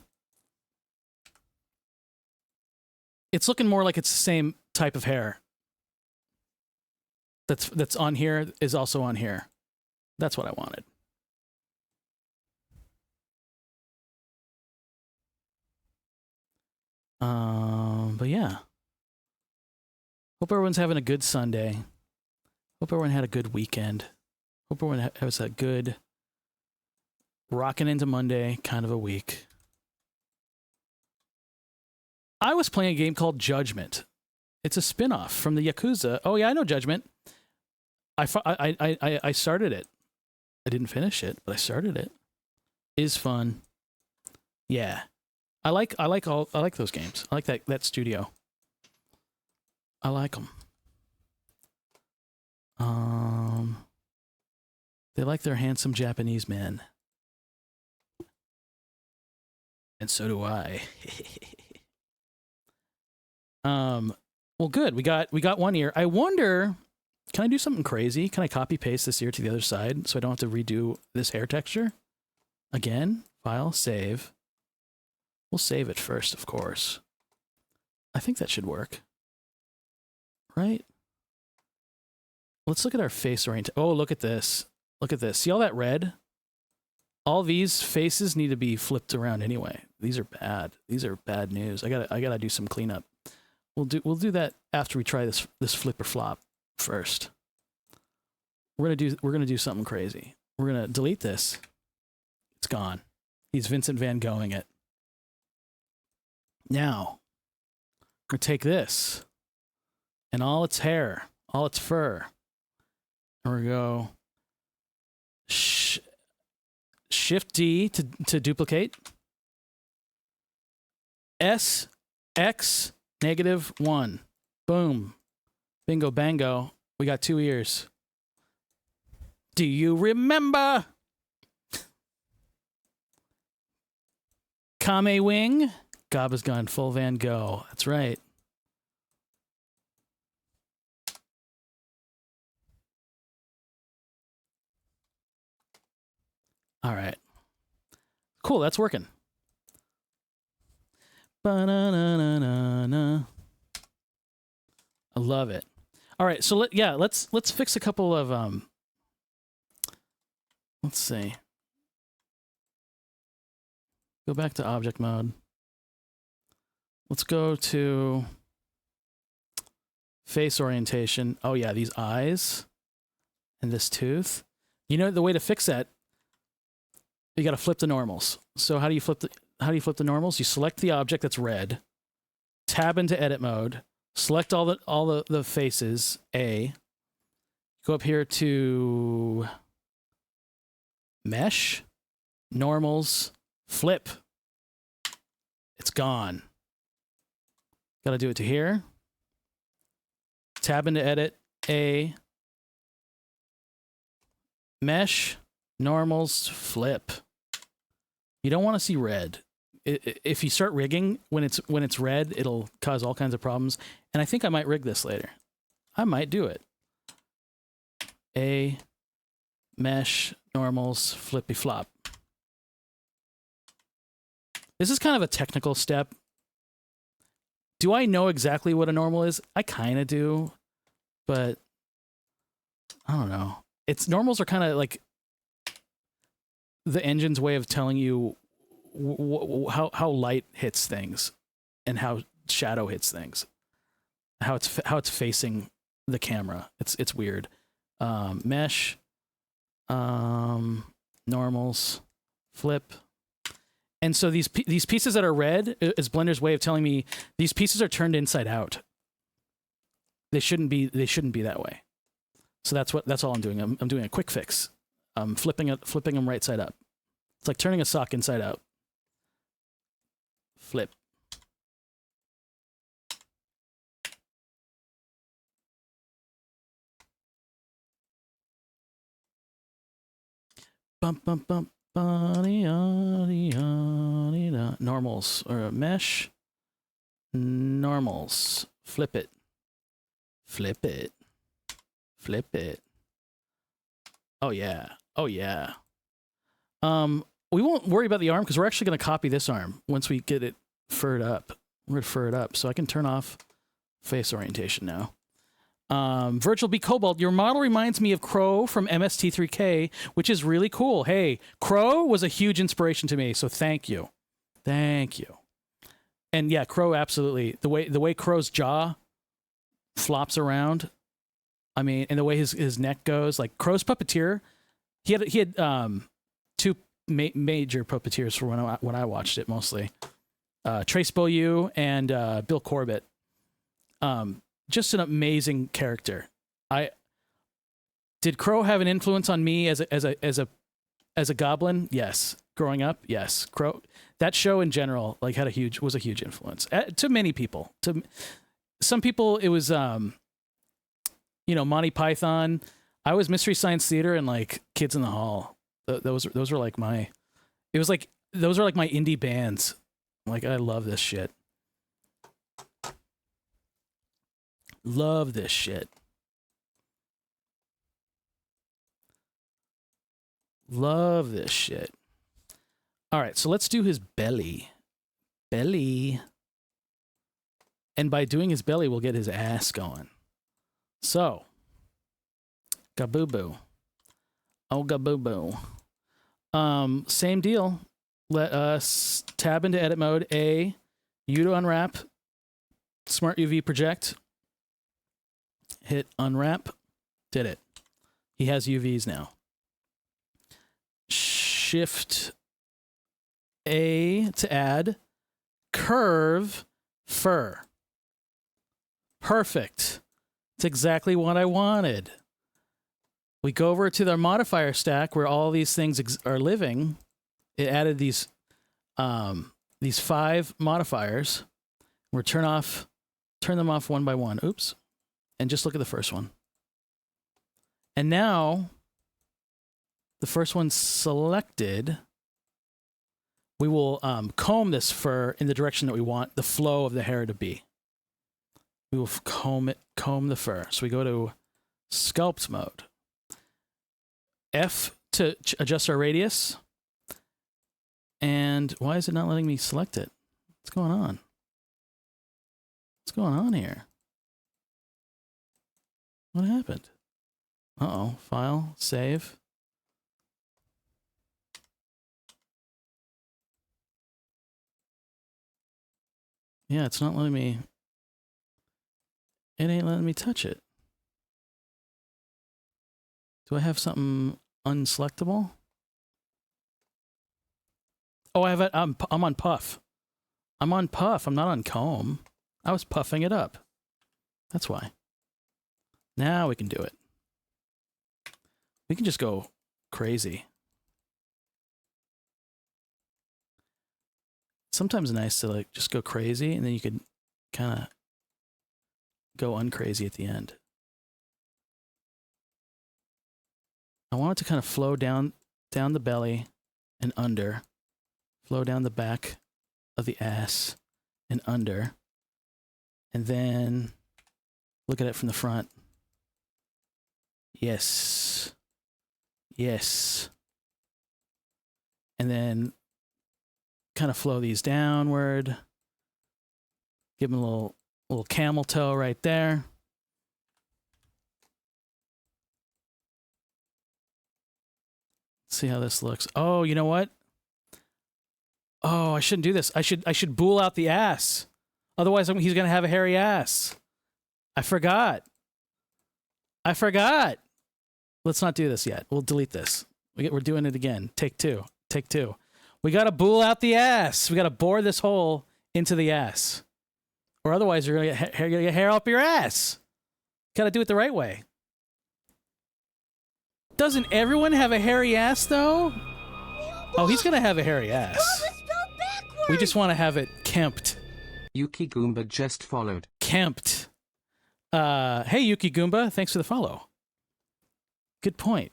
It's looking more like it's the same type of hair. That's on here is also on here. That's what I wanted. But yeah. Hope everyone's having a good Sunday. Hope everyone had a good weekend. Hope everyone has a good rocking into Monday kind of a week. I was playing a game called Judgment. It's a spin-off from the Yakuza. Oh yeah, I know Judgment. I started it. I didn't finish it, but I started it. Is fun. Yeah. I like those games. I like that studio. I like them. They like their handsome Japanese men. And so do I. Well, good. We got 1 ear. I wonder, can I do something crazy? Can I copy paste this ear to the other side so I don't have to redo this hair texture? Again, file, save. We'll save it first, of course. I think that should work. Right? Let's look at our face orientation. Oh, look at this. Look at this. See all that red? All these faces need to be flipped around anyway. These are bad. These are bad news. I gotta do some cleanup. We'll do that after we try this flip or flop first. We're gonna do something crazy. We're gonna delete this. It's gone. He's Vincent Van Goghing it. Now, we're gonna take this and all its hair, all its fur, and we're gonna go Shift D to duplicate. S X -1. Boom. Bingo bango. We got 2 ears. Do you remember? Kame Wing. Gaba's gone full Van Gogh. That's right. All right. Cool, that's working. Ba-na-na-na-na-na. I love it. All right, so let's fix a couple of let's see. Go back to object mode. Let's go to face orientation. Oh yeah, these eyes and this tooth. You know the way to fix that? You got to flip the normals. So how do you flip the normals? You select the object that's red, tab into edit mode, select all the faces, A. Go up here to mesh, normals, flip. It's gone. Got to do it to here. Tab into edit, A. Mesh, normals, flip. You don't want to see red. If you start rigging when it's red, it'll cause all kinds of problems. And I think I might rig this later. I might do it. A, mesh, normals, flippy flop. This is kind of a technical step. Do I know exactly what a normal is? I kind of do, but I don't know. Normals are kind of like the engine's way of telling you how light hits things and how shadow hits things, how it's facing the camera. It's weird. Mesh, normals, flip, and so these pieces that are red is Blender's way of telling me these pieces are turned inside out. They shouldn't be that way. So that's all I'm doing. I'm doing a quick fix. Flipping them right side up. It's like turning a sock inside out. Flip. Bump bump bump. Normals or mesh. Normals. Flip it. Flip it. Flip it. Oh yeah. Oh yeah. We won't worry about the arm because we're actually going to copy this arm once we get it furred up. We're going to fur it up. So I can turn off face orientation now. Virtual B Cobalt, your model reminds me of Crow from MST3K, which is really cool. Hey, Crow was a huge inspiration to me, so thank you. Thank you. And yeah, Crow, absolutely. The way Crow's jaw flops around, I mean, and the way his neck goes, like Crow's puppeteer, he had two major puppeteers for when I watched it mostly. Trace Beaulieu and Bill Corbett. Just an amazing character. Did Crow have an influence on me as a goblin? Yes. Growing up, yes. Crow. That show in general, like, was a huge influence to many people. To some people, it was Monty Python. I was Mystery Science Theater and like Kids in the Hall. Those were like my. It was like those are like my indie bands. Like, I love this shit. Love this shit. Love this shit. All right, so let's do his belly. Belly. And by doing his belly, we'll get his ass going. So, Gabubu. Oh, Gabubu. Same deal. Let us tab into edit mode. U to unwrap. Smart UV project. Hit unwrap. Did it. He has UVs now. Shift A to add. Curve fur. Perfect. It's exactly what I wanted. We go over to the modifier stack where all these things are living. It added these 5 modifiers. We'll turn them off one by one. Oops. And just look at the first one. And now, the first one's selected. We will comb this fur in the direction that we want the flow of the hair to be. We will comb the fur. So we go to sculpt mode. F to adjust our radius. And why is it not letting me select it? What's going on? What's going on here? What happened? Uh-oh. File, save. Yeah, it's not letting me... It ain't letting me touch it. Do I have something unselectable? Oh, I have it. I'm on puff. I'm on puff. I'm not on comb. I was puffing it up. That's why. Now we can do it. We can just go crazy. Sometimes it's nice to like just go crazy and then you could kind of go uncrazy at the end. I want it to kind of flow down the belly and under. Flow down the back of the ass and under. And then look at it from the front. Yes. Yes. And then kind of flow these downward. Give them a little camel toe right there. See how this looks. Oh, you know what? Oh, I shouldn't do this. I should bool out the ass. Otherwise, he's going to have a hairy ass. I forgot. Let's not do this yet. We'll delete this. We're doing it again. Take two. We got to bool out the ass. We got to bore this hole into the ass. Or otherwise, you're going to get hair up your ass. Got to do it the right way. Doesn't everyone have a hairy ass, though? Oh, he's going to have a hairy ass. We just want to have it kempt. Yuki Goomba just followed. Kempt. Hey, Yuki Goomba. Thanks for the follow. Good point.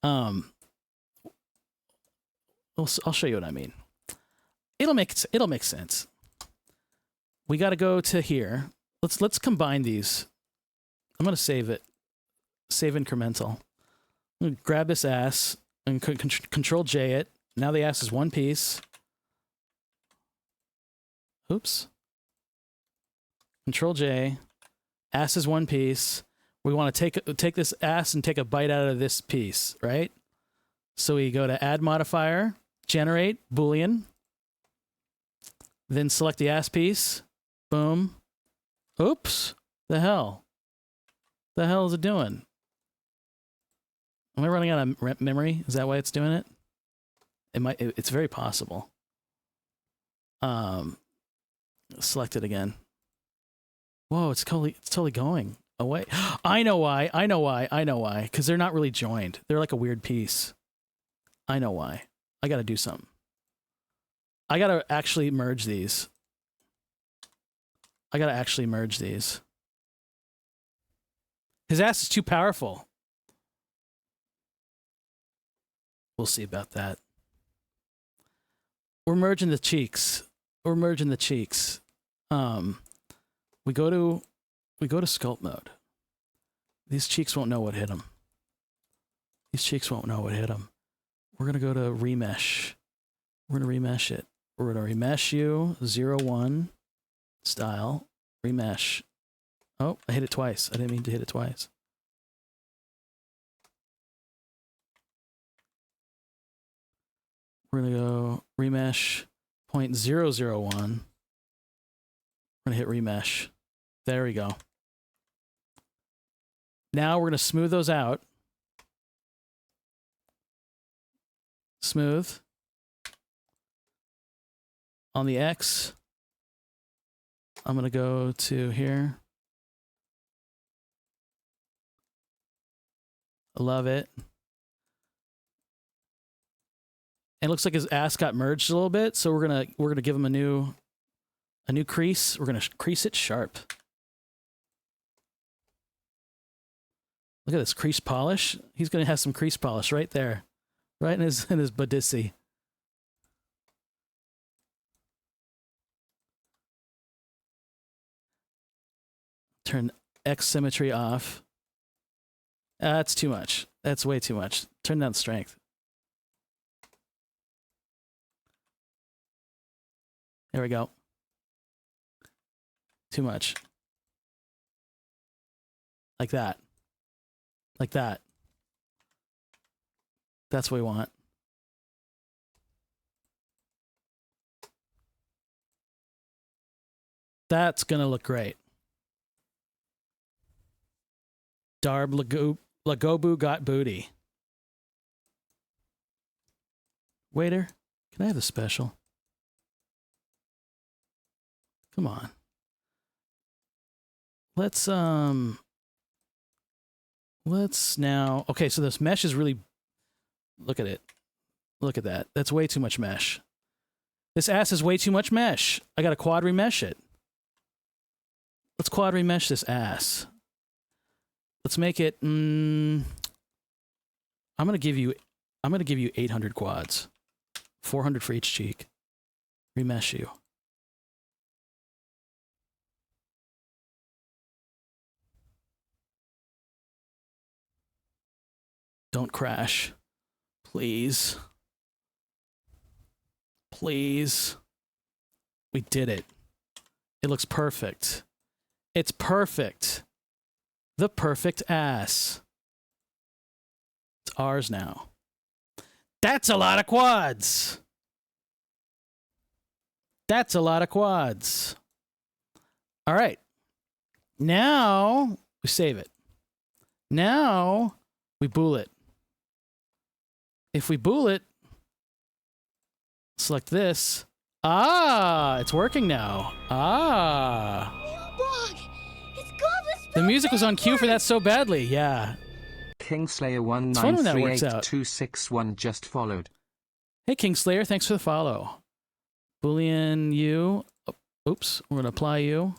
I'll show you what I mean. It'll make sense. we got to go to here. Let's combine these. I'm going to save it. Save incremental. I'm going to grab this ass and control J it. Now the ass is one piece. Oops. Control J. Ass is one piece. We want to take this ass and take a bite out of this piece, right? So we go to add modifier, generate, Boolean. Then select the ass piece. Boom. Oops. The hell? The hell is it doing? Am I running out of memory? Is that why it's doing it? It's very possible. Select it again. Whoa, it's totally going away. I know why. Because they're not really joined. They're like a weird piece. I know why. I got to do something. I got to actually merge these. His ass is too powerful. We'll see about that. We're merging the cheeks. We go to sculpt mode. These cheeks won't know what hit them. We're going to go to remesh. We're going to remesh it. We're going to remesh you, 0, 1, style, remesh. Oh, I hit it twice. I didn't mean to hit it twice. We're going to go remesh 0.001. We're going to hit remesh. There we go. Now we're going to smooth those out. Smooth. On the X, I'm going to go to here. I love it. And it looks like his ass got merged a little bit, so we're gonna give him a new crease. We're gonna crease it sharp. Look at this crease polish. He's gonna have some crease polish right there, right in his bodisi. Turn X symmetry off. That's too much. That's way too much. Turn down strength. There we go. Too much. Like that. Like that. That's what we want. That's gonna look great. Darb Lagobu got booty. Waiter, can I have a special? Come on. Let's now, okay, so this mesh is really, look at it. Look at that. That's way too much mesh. This ass is way too much mesh. I got to quad remesh it. Let's quad remesh this ass. Let's make it, I'm going to give you 800 quads. 400 for each cheek. Remesh you. Don't crash. Please. Please. We did it. It looks perfect. It's perfect. The perfect ass. It's ours now. That's a lot of quads. That's a lot of quads. All right. Now we save it. Now we bool it. If we bool it, select this. Ah, it's working now. Ah. The music was on cue for that so badly. Yeah. Kingslayer It's fun when that works out. 1938261 just followed. Hey, Kingslayer, thanks for the follow. Boolean U. Oops, we're going to apply U.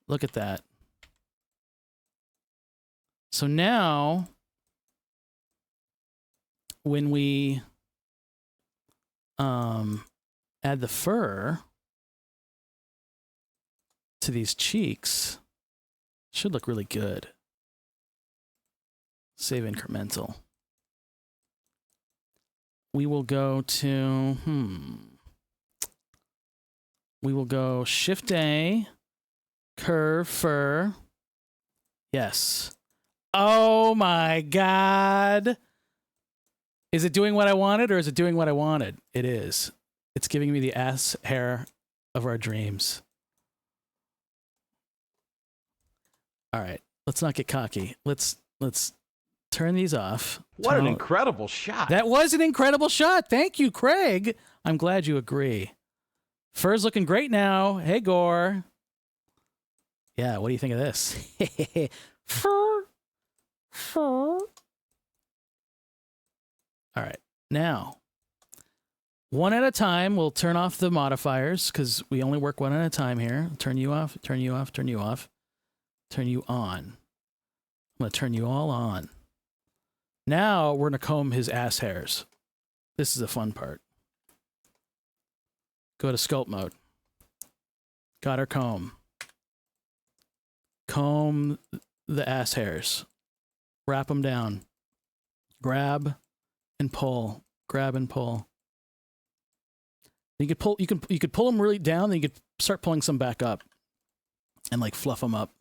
Look at that. So now, when we add the fur, to these cheeks. Should look really good. Save incremental. We will go to, we will go Shift A, curve, fur. Yes. Oh my God. Is it doing what I wanted or is it doing what I wanted? It is. It's giving me the ass hair of our dreams. All right, let's not get cocky. Let's turn these off. What an incredible shot. That was an incredible shot. Thank you, Craig. I'm glad you agree. Fur's looking great now. Hey, Gore. Yeah, what do you think of this? Fur. All right, now, one at a time, we'll turn off the modifiers because we only work one at a time here. Turn you off, turn you off, turn you off, turn you on. I'm going to turn you all on. Now we're going to comb his ass hairs. This is the fun part. Go to sculpt mode. Got our comb. Comb the ass hairs. Wrap them down. Grab and pull. Grab and pull. You could pull. You could pull them really down. Then you could start pulling some back up, and like fluff them up.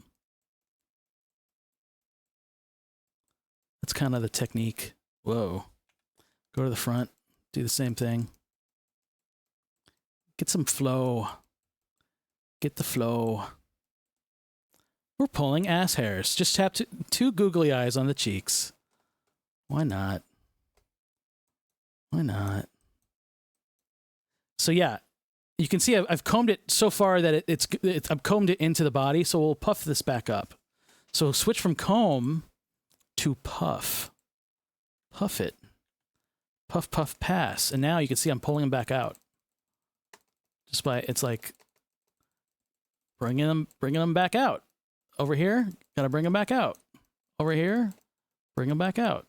That's kind of the technique. Whoa. Go to the front. Do the same thing. Get some flow. Get the flow. We're pulling ass hairs. Just have two googly eyes on the cheeks. Why not? Why not? So yeah, you can see I've combed it so far that I've combed it into the body. So we'll puff this back up. So switch from comb to puff. Puff it. Puff, puff, pass. And now you can see I'm pulling them back out. Just by, it's like bringing them back out. Over here, gotta bring them back out. Over here, bring them back out.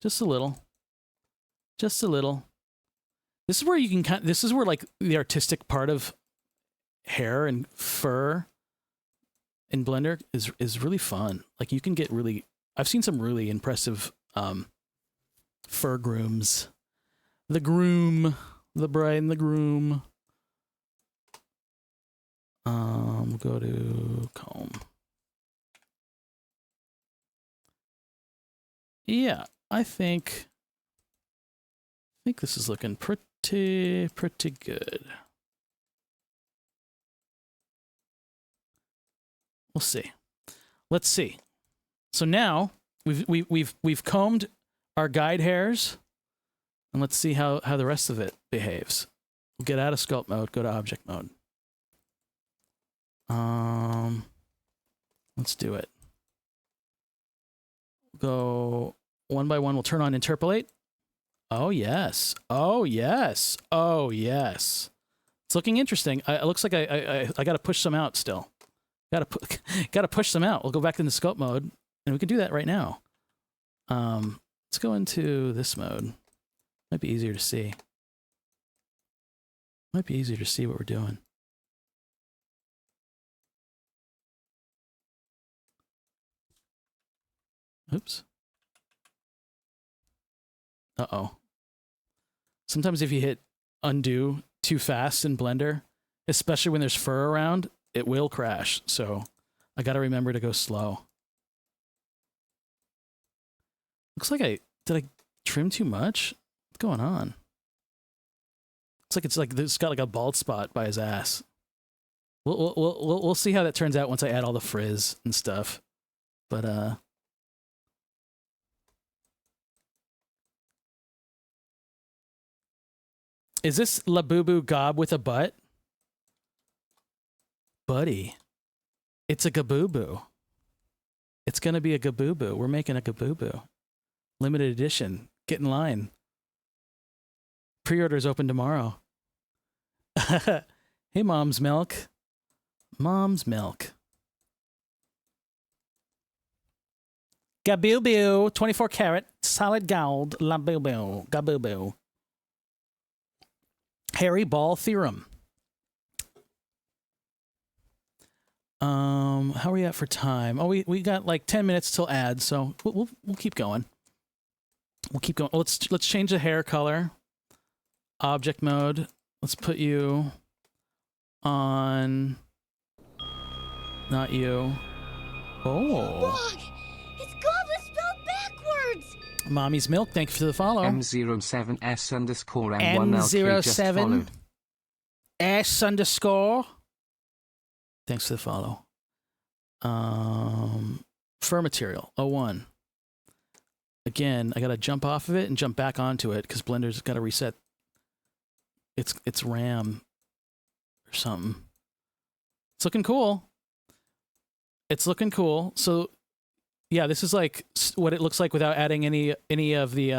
Just a little. Just a little. This is where you can this is where like the artistic part of hair and fur in Blender is really fun. Like you can get really, I've seen some really impressive fur grooms. The groom, the bride and the groom. We'll go to comb. Yeah, I think this is looking pretty good. We'll see. Let's see. So now we've combed our guide hairs, and let's see how the rest of it behaves. We'll get out of sculpt mode, go to object mode. Let's do it. Go one by one. We'll turn on interpolate. Oh yes. Oh yes. Oh yes. It's looking interesting. It looks like I got to push some out still. Got to push some out. We'll go back into sculpt mode, and we can do that right now. Let's go into this mode. Might be easier to see. Might be easier to see what we're doing. Oops. Uh-oh. Sometimes if you hit undo too fast in Blender, especially when there's fur around, it will crash. So I got to remember to go slow. Looks like did I trim too much? What's going on? It's like it's got like a bald spot by his ass. We'll see how that turns out once I add all the frizz and stuff. But is this Labubu gob with a butt? Buddy, it's a gabooboo. It's gonna be a gabooboo. We're making a gabooboo. Limited edition. Get in line. Pre-orders open tomorrow. Hey, Mom's Milk. Mom's Milk. Gabooboo, 24 karat, solid gold, Labubu, Gabooboo. Hairy Ball Theorem. How are we at for time? Oh, we got like 10 minutes till ads, so we'll keep going. We'll keep going. Let's change the hair color. Object mode. Let's put you on. Not you. Oh. Look, it's Goblin spelled backwards. Mommy's Milk. Thank you for the follow. M07S_M1LK just followed. S_. Thanks for the follow. Fur material 01. Again, I gotta jump off of it and jump back onto it because Blender's gotta reset its RAM or something. It's looking cool. It's looking cool. So yeah, this is like what it looks like without adding any of the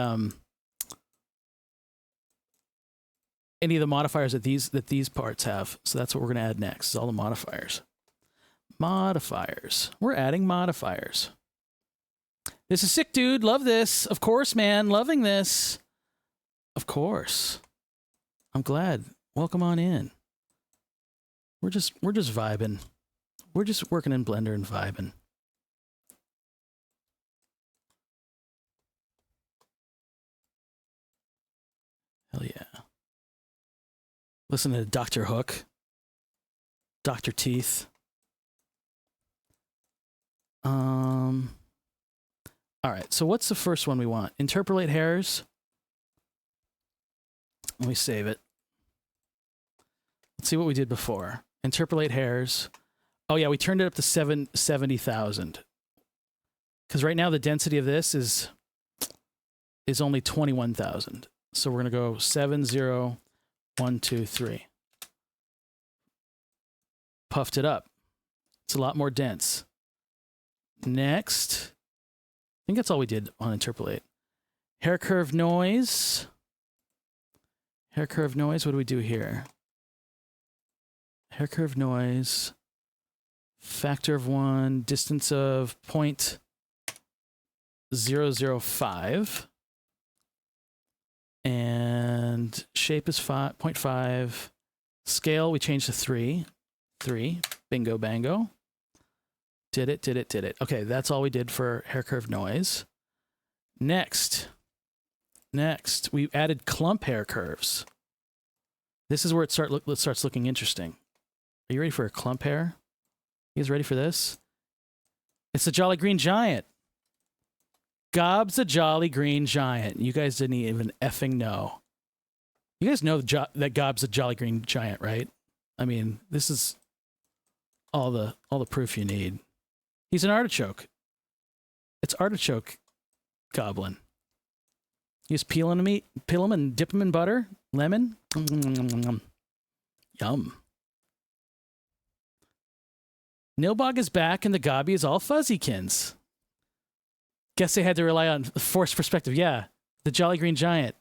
modifiers that these parts have. So that's what we're gonna add next. Is all the modifiers. Modifiers. We're adding modifiers. This is sick, dude. Love this. Of course, man. Loving this. Of course. I'm glad. Welcome on in. We're just vibing. We're just working in Blender and vibing. Hell yeah. Listen to Dr. Hook. Dr. Teeth. All right, so what's the first one we want? Interpolate hairs. Let me save it. Let's see what we did before. Interpolate hairs. Oh yeah, we turned it up to 70,000. Because right now the density of this is only 21,000. So we're gonna go 70123. Puffed it up. It's a lot more dense. Next, I think that's all we did on interpolate. Hair curve noise. Hair curve noise. What do we do here? Hair curve noise. Factor of 1. Distance of 0.005. And shape is 0.5. Scale we changed to 3. 3. Bingo bango. Did it. Okay, that's all we did for hair curve noise. Next, we added clump hair curves. This is where it starts looking interesting. Are you ready for a clump hair? You guys ready for this? It's the Jolly Green Giant. Gob's the Jolly Green Giant. You guys didn't even effing know. You guys know that Gob's the Jolly Green Giant, right? I mean, this is all the proof you need. He's an artichoke. It's artichoke goblin. You just peel him and dip him in butter, lemon. Yum. Nilbog is back and the Gobby is all fuzzykins. Guess they had to rely on forced perspective. Yeah, the Jolly Green Giant.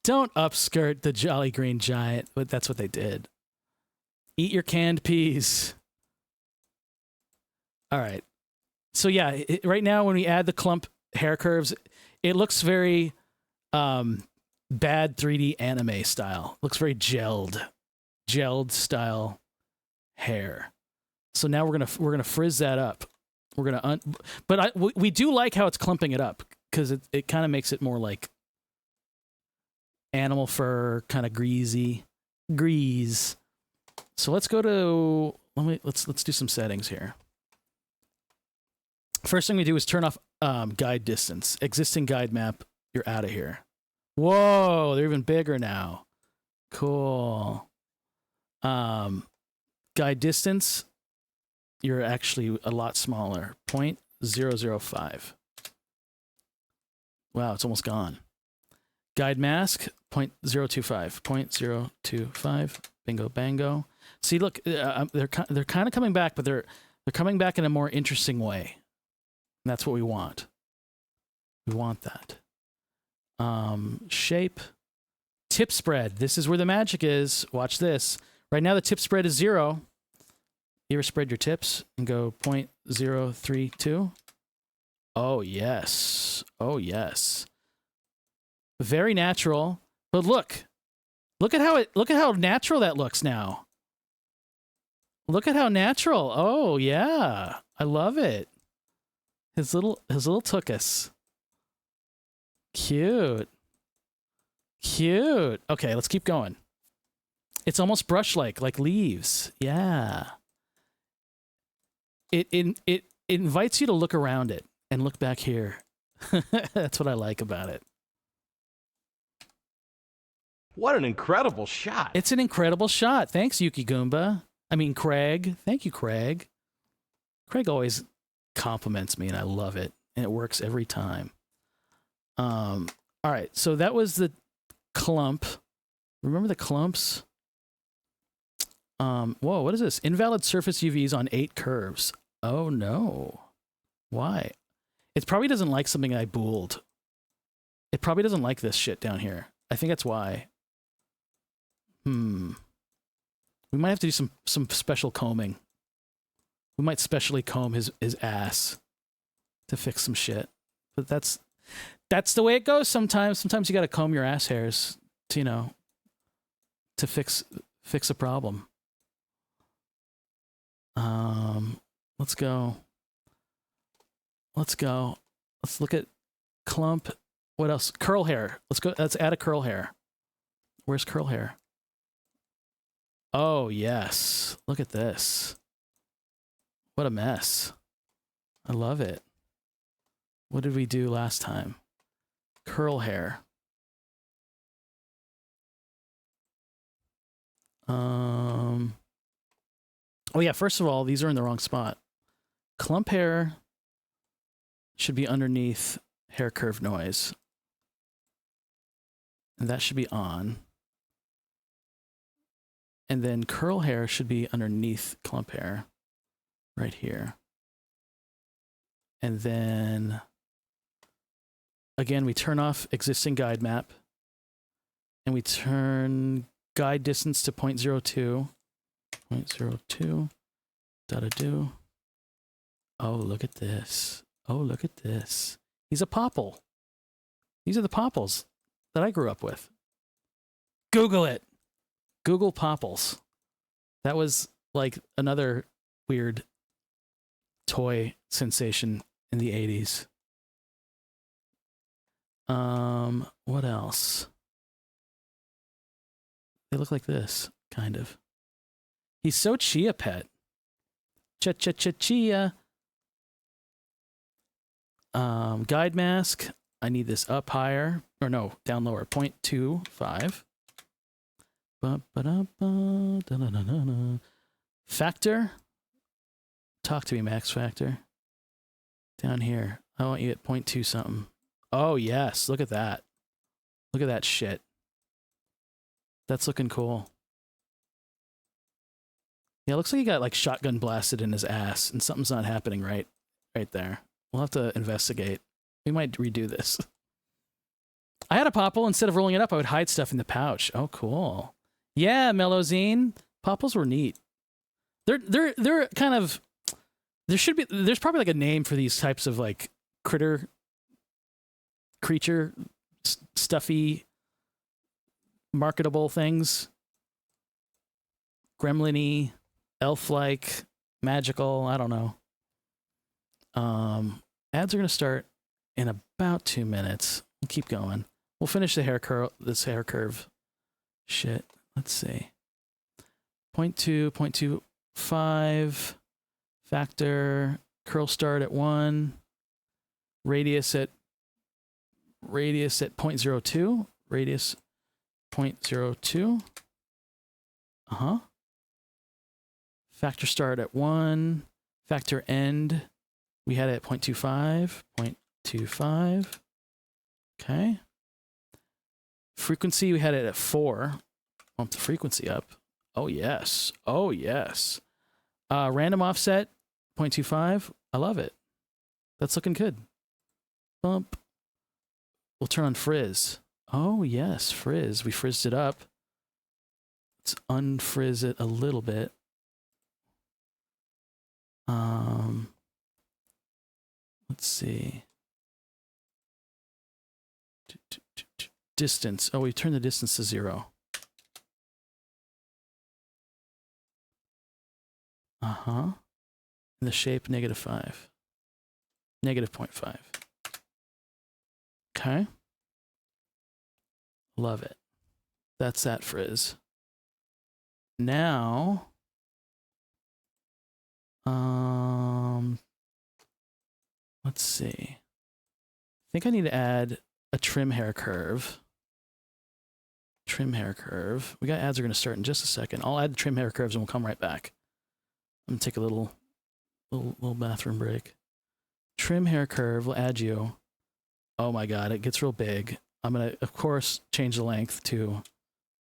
Don't upskirt the Jolly Green Giant, but that's what they did. Eat your canned peas. All right. So yeah, right now when we add the clump hair curves, it looks very bad 3D anime style. Looks very gelled style hair. So now we're gonna frizz that up. We're gonna we do like how it's clumping it up because it kind of makes it more like animal fur, kind of grease. So let's go to let's do some settings here. First thing we do is turn off guide distance. Existing guide map, you're out of here. Whoa, they're even bigger now. Cool. Guide distance, you're actually a lot smaller. 0.005. Wow, it's almost gone. Guide mask, 0.025. 0.025. Bingo bango. See, look, they're kind of coming back, but they're coming back in a more interesting way. And that's what we want. We want that. Shape. Tip spread. This is where the magic is. Watch this. Right now the tip spread is 0. You ever spread your tips and go 0.032? Oh, yes. Oh, yes. Very natural. But look at how natural that looks now. Look at how natural. Oh yeah, I love it. His little tuchus. Cute. Cute. Okay, let's keep going. It's almost brush-like leaves. Yeah. It invites you to look around it and look back here. That's what I like about it. What an incredible shot. It's an incredible shot. Thanks, Yuki Goomba. I mean, Craig. Thank you, Craig. Craig always compliments me, and I love it. And it works every time. All right, so that was the clump. Remember the clumps? Whoa, what is this? Invalid surface UVs on 8 curves. Oh, no. Why? It probably doesn't like something I booled. It probably doesn't like this shit down here. I think that's why. We might have to do some special combing. We might specially comb his ass to fix some shit. But that's the way it goes sometimes. Sometimes you got to comb your ass hairs to, you know, to fix a problem. Let's go. Let's go. Let's look at clump. What else? Curl hair. Let's go. Let's add a curl hair. Where's curl hair? Oh, yes. Look at this. What a mess. I love it. What did we do last time? Curl hair. Oh yeah, first of all, these are in the wrong spot. Clump hair should be underneath hair curve noise. And that should be on. And then curl hair should be underneath clump hair, right here. And then, again, we turn off existing guide map. And we turn guide distance to 0.02. 0.02. Da-da-do. Oh, look at this. Oh, look at this. He's a popple. These are the popples that I grew up with. Google it. Google popples. That was like another weird toy sensation in the 80s. What else? They look like this, kind of. He's so Chia Pet. Chia. Guide mask. I need this up higher. Or no, down lower. 0.25. Factor. Talk to me, Max Factor. Down here. I want you at 0.2 something. Oh, yes. Look at that. Look at that shit. That's looking cool. Yeah, it looks like he got like shotgun blasted in his ass and something's not happening right there. We'll have to investigate. We might redo this. I had a popple. Instead of rolling it up, I would hide stuff in the pouch. Oh, cool. Yeah, Mellowzine. Popples were neat. They're kind of... There's probably like a name for these types of like creature, stuffy, marketable things. Gremlin-y, elf-like, magical, I don't know. Ads are going to start in about 2 minutes. We'll keep going. We'll finish the this hair curve shit. Let's see. 0.2, 0.25, factor, curl start at 1, radius at 0.02, radius 0.02. Factor start at 1, factor end, we had it at 0.25, 0.25. Okay. Frequency, we had it at 4. Bump the frequency up. Oh, yes. Oh, yes. Random offset, 0.25. I love it. That's looking good. Bump. We'll turn on frizz. Oh, yes, frizz. We frizzed it up. Let's unfrizz it a little bit. Let's see. Distance. Oh, we turned the distance to 0. And the shape -5. -0.5. Okay. Love it. That's that frizz. Now, let's see. I think I need to add a trim hair curve. Trim hair curve. We got ads are going to start in just a second. I'll add the trim hair curves and we'll come right back. I'm going to take a little bathroom break. Trim hair curve. We'll add you. Oh my God, it gets real big. I'm going to, of course, change the length to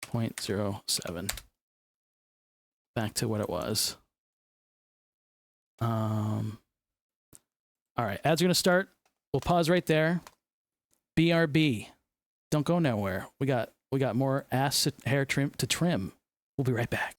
0.07. Back to what it was. All right, ads are going to start. We'll pause right there. BRB. Don't go nowhere. We got more ass hair trim to trim. We'll be right back.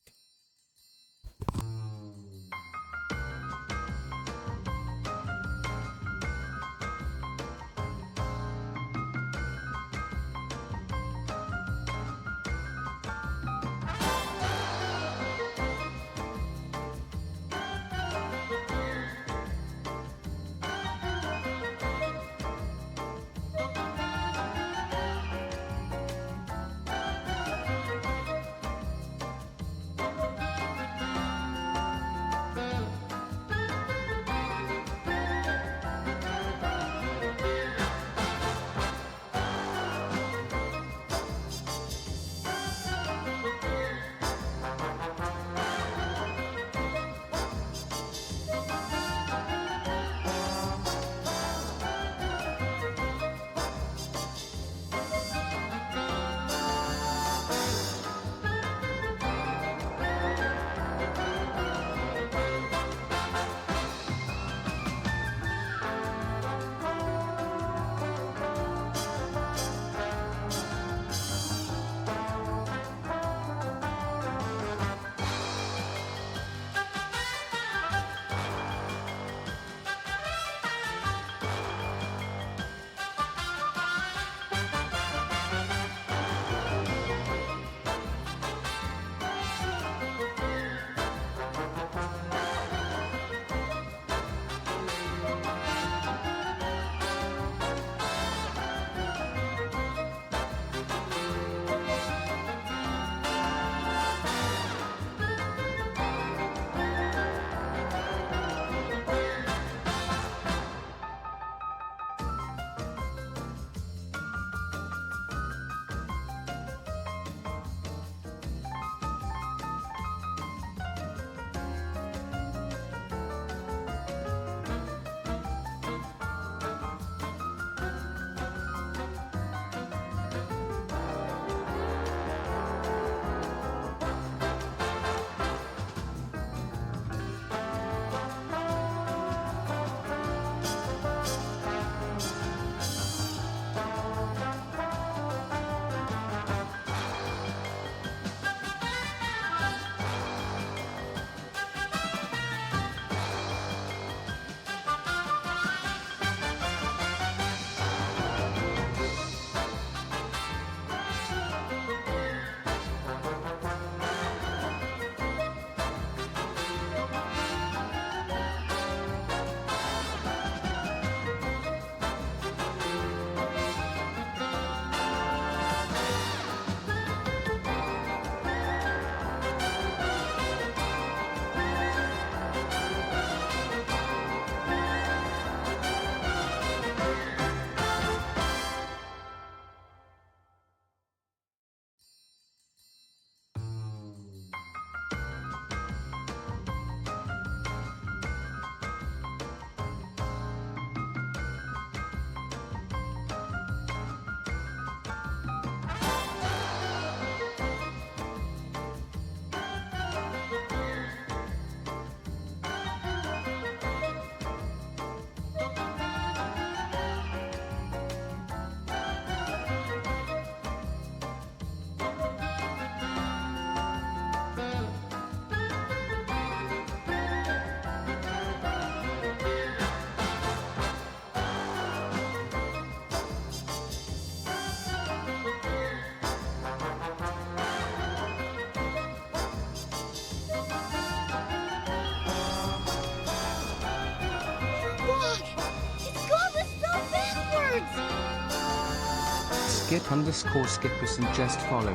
Skip_Skipperson just follow.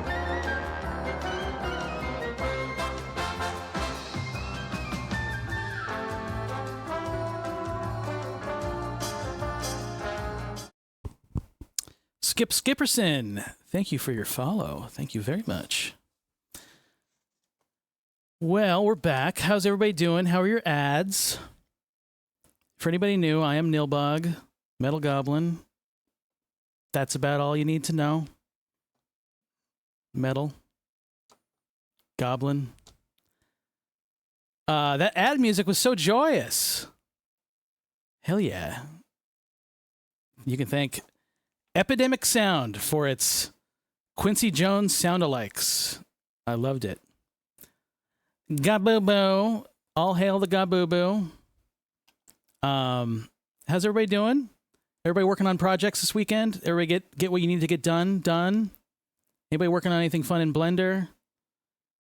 Skip Skipperson, thank you for your follow. Thank you very much. Well, we're back. How's everybody doing? How are your ads? For anybody new, I am Nilbog, Metal Goblin. That's about all you need to know. Metal Goblin. That ad music was so joyous. Hell yeah. You can thank Epidemic Sound for its Quincy Jones sound-alikes. I loved it. Gabubu. All hail the Gabubu. How's everybody doing? Everybody working on projects this weekend? Everybody get what you need to get done? Anybody working on anything fun in Blender?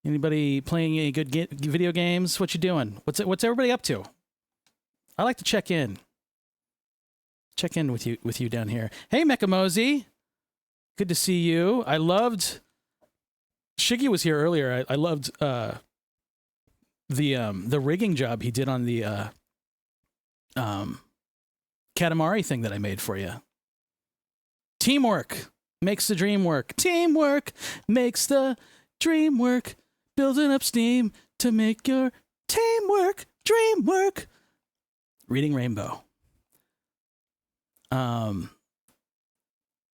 Anybody playing any good video games? What you doing? What's everybody up to? I like to check in. Check in with you down here. Hey, Mekamozy. Good to see you. I loved... Shiggy was here earlier. I loved the rigging job he did on the Katamari thing that I made for you. Teamwork makes the dream work. Teamwork makes the dream work. Building up steam to make your teamwork dream work. Reading Rainbow.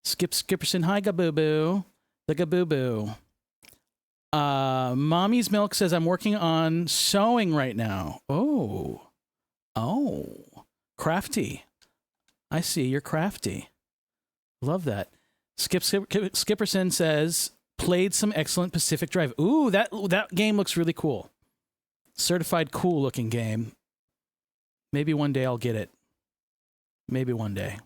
Skipperson, hi Gabubu. The Gabubu. Mommy's Milk says I'm working on sewing right now. Oh. Crafty. I see, you're crafty. Love that. Skipperson says played some excellent Pacific Drive. Ooh, that game looks really cool. Certified cool looking game. Maybe one day I'll get it. Maybe one day.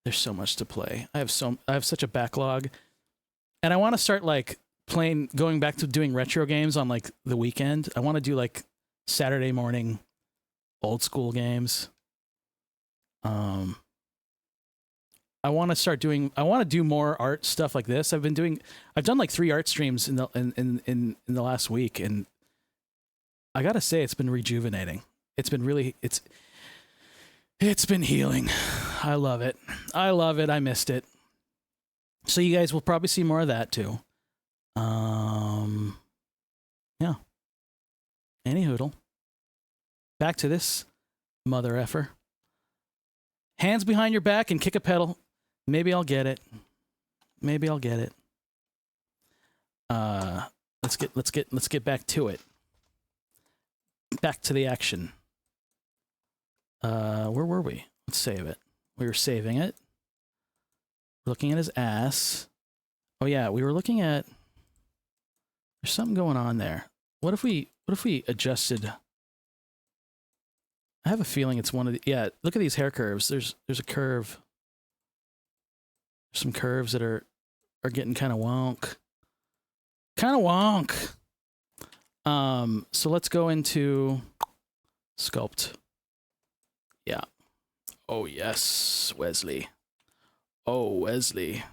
There's so much to play. I have such a backlog. And I want to start like going back to doing retro games on like the weekend. I want to do like Saturday morning old school games. I want to do more art stuff like this. I've done like 3 art streams in the last week, and I gotta say it's been rejuvenating. It's been healing. I love it. I missed it. So you guys will probably see more of that too. Yeah. Any hoodle. Back to this mother effer. Hands behind your back and kick a pedal. Maybe I'll get it. Let's get back to it. Back to the action. Where were we? Let's save it. We were saving it. Looking at his ass. Oh yeah, we were looking at... There's something going on there. What if we adjusted... I have a feeling it's one of the... Yeah, look at these hair curves. There's a curve. There's some curves that are getting kind of wonk. So let's go into sculpt. Yeah. Oh yes, Wesley. Oh, Wesley.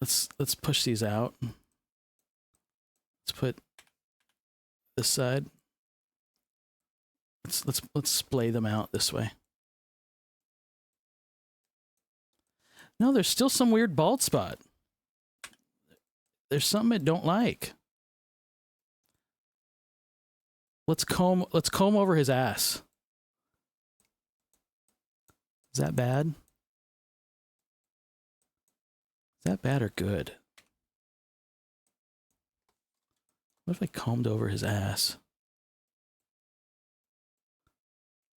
Let's push these out. Let's put this side. Let's splay them out this way. No, there's still some weird bald spot. There's something I don't like. Let's comb over his ass. Is that bad? Is that bad or good? What if I combed over his ass?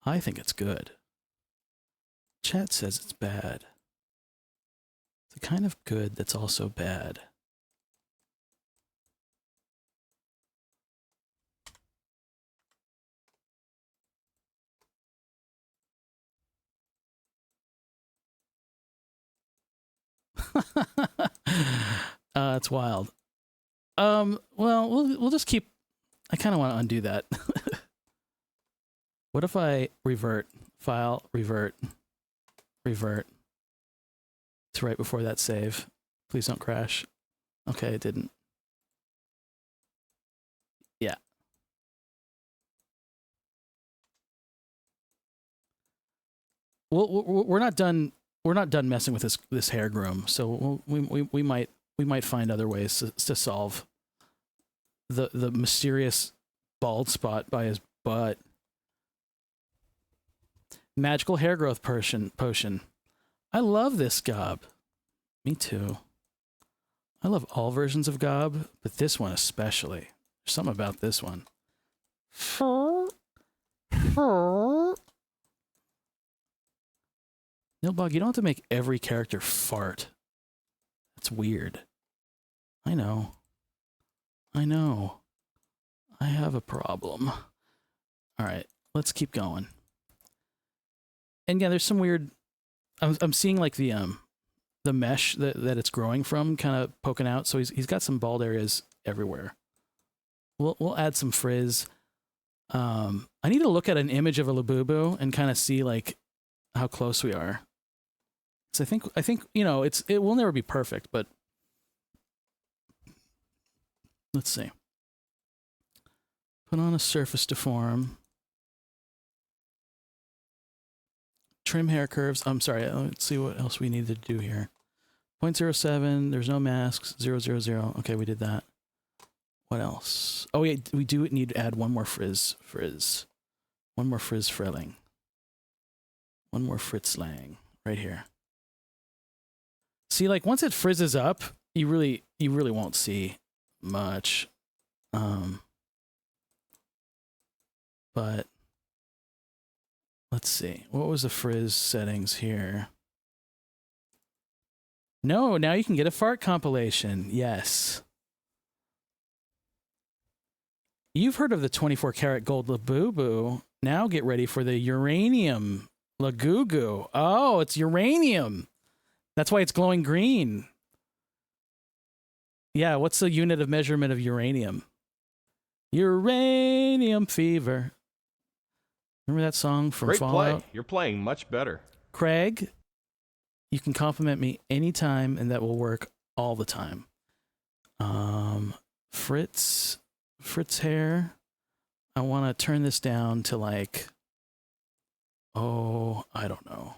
I think it's good. Chat says it's bad. It's the kind of good that's also bad. It's wild. Well, we'll just keep... I kind of want to undo that. What if I revert, file, revert, to right before that save. Please don't crash. Okay, it didn't. Yeah. We're not done. We're not done messing with this hair groom. So we might find other ways to solve the mysterious bald spot by his butt. Magical hair growth potion. I love this gob. Me too. I love all versions of gob, but this one especially. There's something about this one. Nilbog, you don't have to make every character fart. That's weird. I know. I know. I have a problem. All right, let's keep going. And yeah, there's some weird. I'm seeing like the mesh that it's growing from kind of poking out. So he's got some bald areas everywhere. We'll add some frizz. I need to look at an image of a Labubu and kind of see like how close we are. So I think you know it will never be perfect, but let's see. Put on a surface deform. Trim hair curves. I'm sorry. Let's see what else we need to do here. 0.07. There's no masks. 000. Okay, we did that. What else? Oh, yeah, we do need to add one more frizz. One more frizz frilling. One more fritzlang right here. See, like once it frizzes up, you really won't see much. But let's see. What was the frizz settings here? No, now you can get a fart compilation. Yes. You've heard of the 24 karat gold Labubu. Now get ready for the uranium Lagugu. Oh, it's uranium. That's why it's glowing green. Yeah, what's the unit of measurement of uranium? Uranium fever. Remember that song from Great Fallout? play. You're playing much better. Craig, you can compliment me anytime, and that will work all the time. Fritz hair. I want to turn this down to like, oh, I don't know.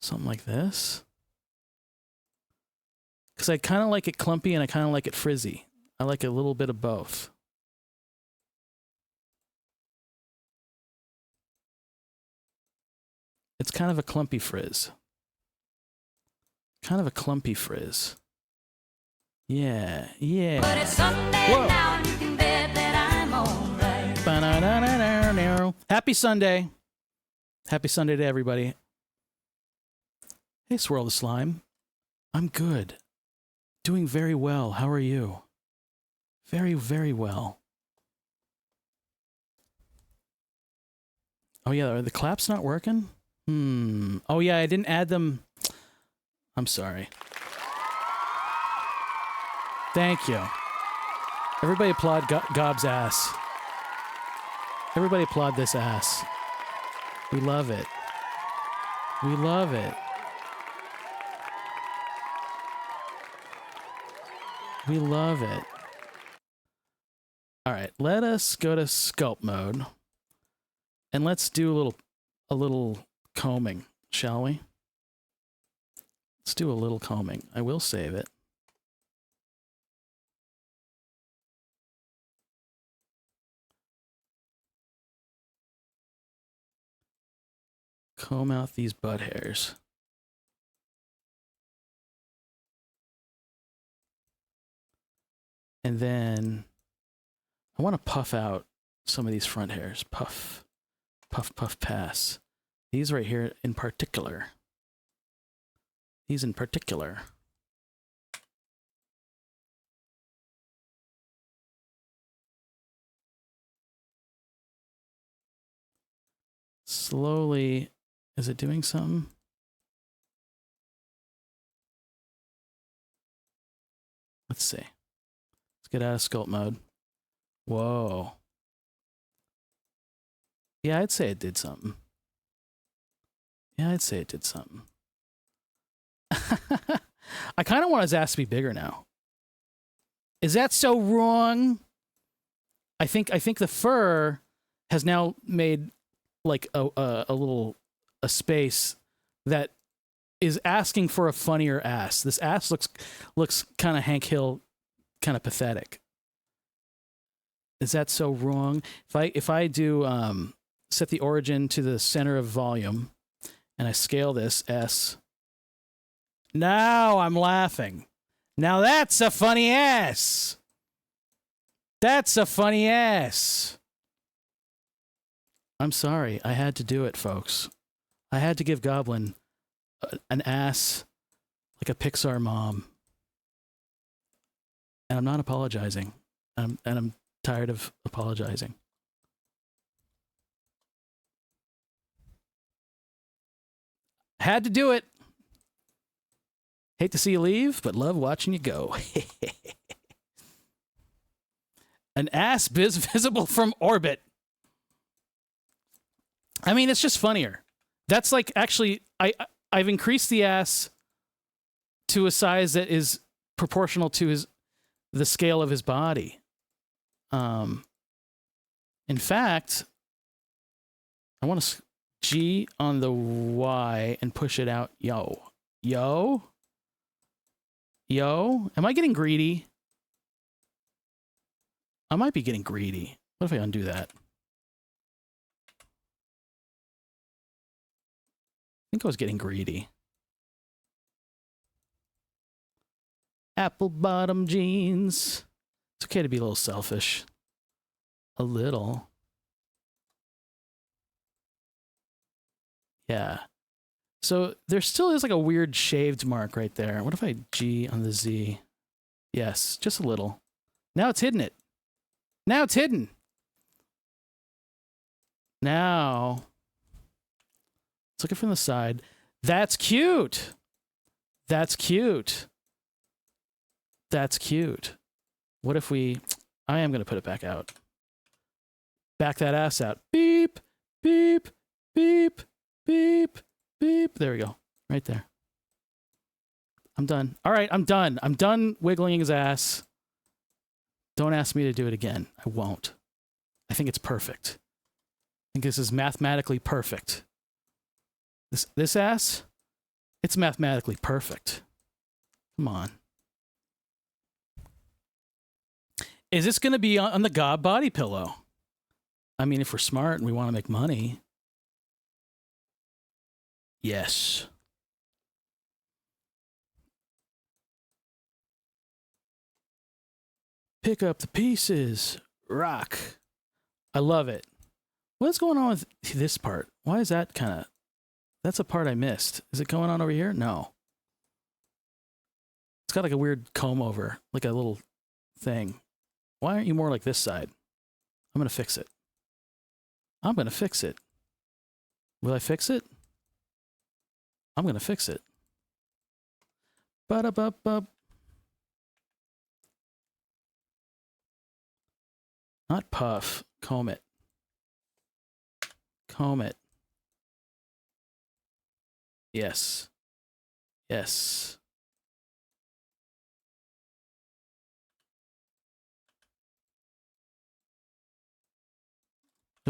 Something like this. Because I kind of like it clumpy and I kind of like it frizzy. I like a little bit of both. It's kind of a clumpy frizz. Kind of a clumpy frizz. Yeah. But it's Sunday Whoa. now and you can bet that I'm alright. Ba-na-na-na-na-na. Happy Sunday. Happy Sunday to everybody. Hey, Swirl the Slime. I'm good. Doing very well. How are you? Very, very well. Oh, yeah. Are the claps not working? Oh, yeah. I didn't add them. I'm sorry. Thank you. Everybody applaud Gob's ass. Everybody applaud this ass. We love it. We love it. We love it. All right, let us go to sculpt mode. And let's do a little combing, shall we? Let's do a little combing. I will save it. Comb out these butt hairs. And then I want to puff out some of these front hairs. Puff, puff, puff, pass. These right here in particular. These in particular. Slowly. Is it doing something? Let's see. Let's get out of sculpt mode. Whoa. Yeah, I'd say it did something. Yeah, I'd say it did something. I kind of want his ass to be bigger now. Is that so wrong? I think the fur has now made like a space that is asking for a funnier ass. This ass looks kind of Hank Hill, kind of pathetic. Is that so wrong? If I do set the origin to the center of volume, and I scale this S. Now I'm laughing. Now that's a funny ass. That's a funny ass. I'm sorry. I had to do it, folks. I had to give Goblin an ass like a Pixar mom. And I'm not apologizing. I'm tired of apologizing. Had to do it. Hate to see you leave, but love watching you go. An ass visible from orbit. I mean, it's just funnier. That's like, actually, I've increased the ass to a size that is proportional to the scale of his body. In fact, I want to G on the Y and push it out. Yo. Am I getting greedy? I might be getting greedy. What if I undo that? I think I was getting greedy. Apple bottom jeans. It's okay to be a little selfish. A little. Yeah. So there still is like a weird shaved mark right there. What if I G on the Z? Yes, just a little. Now it's hidden it. Now it's hidden. Now, let's look at it from the side. That's cute. That's cute. That's cute. What if we... I am going to put it back out. Back that ass out. Beep, beep, beep, beep, beep. There we go. Right there. I'm done. All right, I'm done. I'm done wiggling his ass. Don't ask me to do it again. I won't. I think it's perfect. I think this is mathematically perfect. This ass, it's mathematically perfect. Come on. Is this going to be on the Gob body pillow? I mean, if we're smart and we want to make money. Yes. Pick up the pieces. Rock. I love it. What's going on with this part? Why is that kind of... That's a part I missed. Is it going on over here? No. It's got like a weird comb over. Like a little thing. Why aren't you more like this side? I'm going to fix it. I'm going to fix it. Will I fix it? I'm going to fix it. Ba-da-ba-ba. Not puff. Comb it. Comb it. Yes. Yes.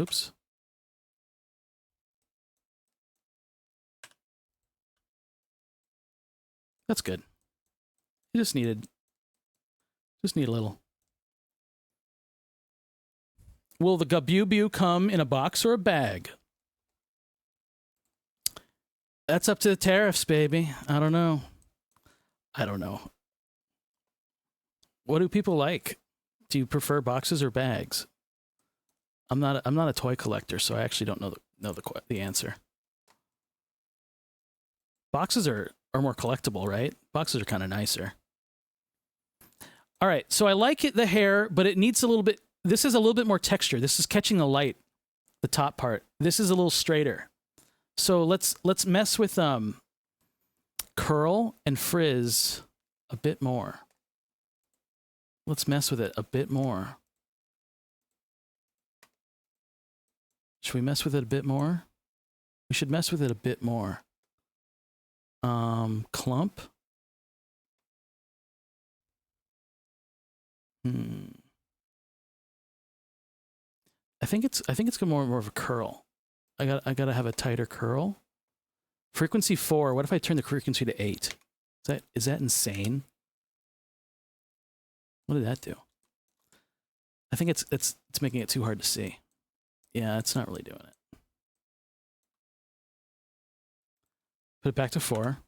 Oops. That's good. You just need a little. Will the Labubu come in a box or a bag? That's up to the tariffs, baby. I don't know. I don't know. What do people like? Do you prefer boxes or bags? I'm not a toy collector, so I actually don't know the answer. Boxes are more collectible, right? Boxes are kind of nicer. All right, so I like the hair, but it needs a little bit. This is a little bit more texture. This is catching the light, the top part. This is a little straighter. So let's mess with curl and frizz a bit more. Let's mess with it a bit more. Should we mess with it a bit more? We should mess with it a bit more. Clump. I think it's more of a curl. I gotta have a tighter curl. Frequency 4. What if I turn the frequency to 8? Is that insane? What did that do? I think it's making it too hard to see. Yeah, it's not really doing it. Put it back to 4.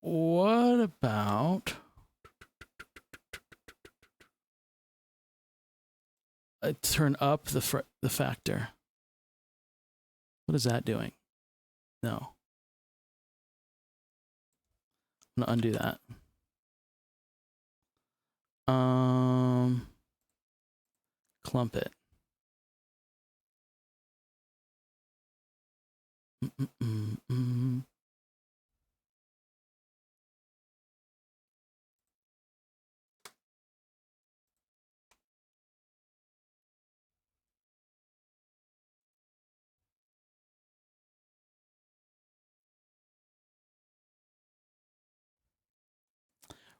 What about... I turn up the factor. What is that doing? No. I'm gonna undo that. Clump it.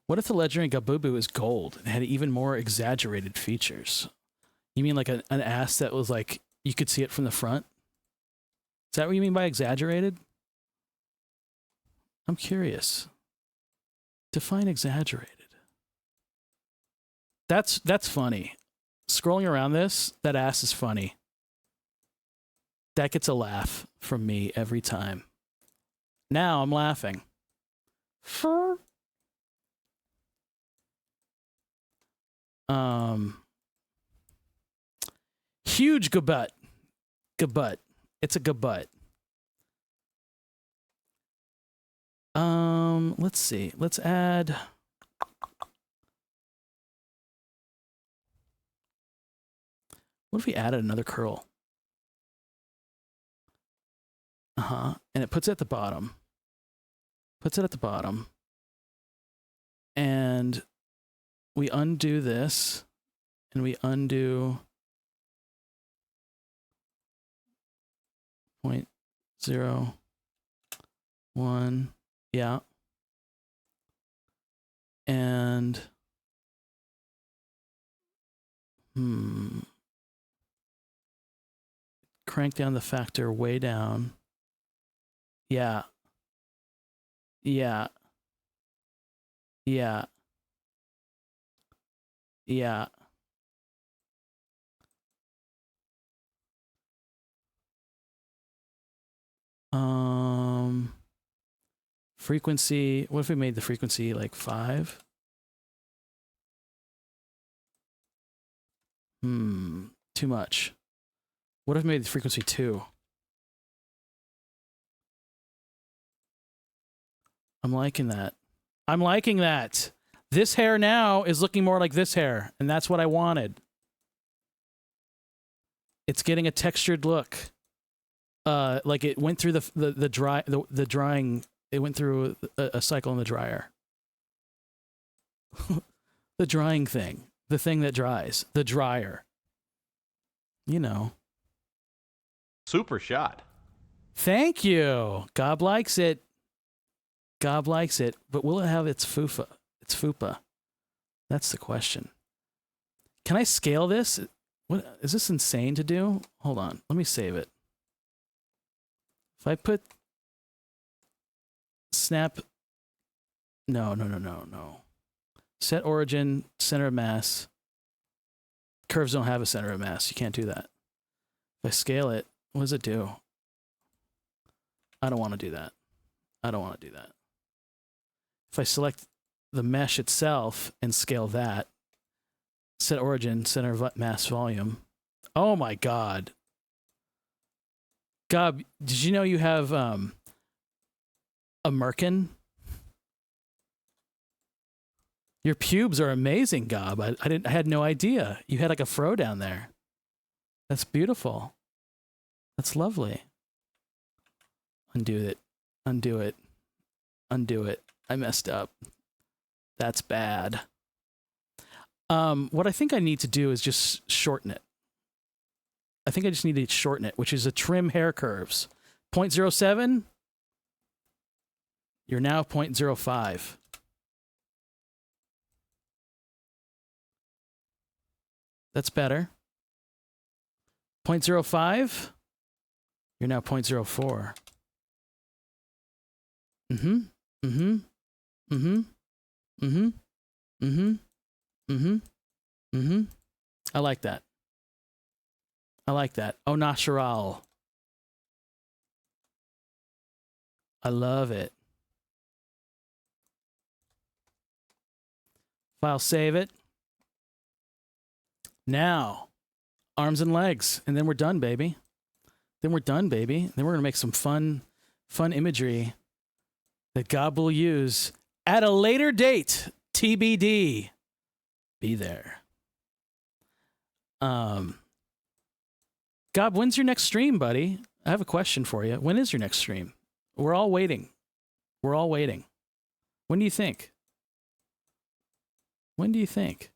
What if the legendary Labubu is gold and had even more exaggerated features? You mean like an ass that was like, you could see it from the front? Is that what you mean by exaggerated? I'm curious. Define exaggerated. That's funny. Scrolling around this, that ass is funny. That gets a laugh from me every time. Now I'm laughing. Huge gabut. Gabut. It's a gabut. Let's see. Let's add... What if we added another curl? And it puts it at the bottom. Puts it at the bottom. And we undo this. And we undo 0.01. Yeah. And crank down the factor way down. Yeah. Yeah. Yeah. Yeah. Frequency, what if we made the frequency like 5? Too much. What if we made the frequency 2? I'm liking that. I'm liking that. This hair now is looking more like this hair, and that's what I wanted. It's getting a textured look. Like it went through the drying. It went through a cycle in the dryer. The drying thing. The thing that dries. The dryer. You know. Super shot. Thank you. Gob likes it. Gob likes it. But will it have its fufa? Its fupa? That's the question. Can I scale this? What is this insane to do? Hold on. Let me save it. If I put snap, no. Set origin, center of mass. Curves don't have a center of mass. You can't do that. If I scale it, what does it do? I don't want to do that. I don't want to do that. If I select the mesh itself and scale that, set origin, center of mass volume. Oh my God. Gob, did you know you have a merkin? Your pubes are amazing, Gob. I had no idea. You had like a fro down there. That's beautiful. That's lovely. Undo it. Undo it. Undo it. I messed up. That's bad. What I think I need to do is just shorten it. I think I just need to shorten it, which is a trim hair curves. 0.07. You're now 0.05. That's better. 0.05. You're now 0.04. Mm-hmm. Mm-hmm. Mm-hmm. Mm-hmm. Mm-hmm. Mm-hmm. Mm-hmm. I like that. I like that. Au natural. I love it. File save it. Now, arms and legs, and then we're done, baby. Then we're done, baby. Then we're gonna make some fun imagery that God will use at a later date. TBD. Be there. Gob, when's your next stream, buddy? I have a question for you. When is your next stream? We're all waiting. We're all waiting. When do you think? When do you think?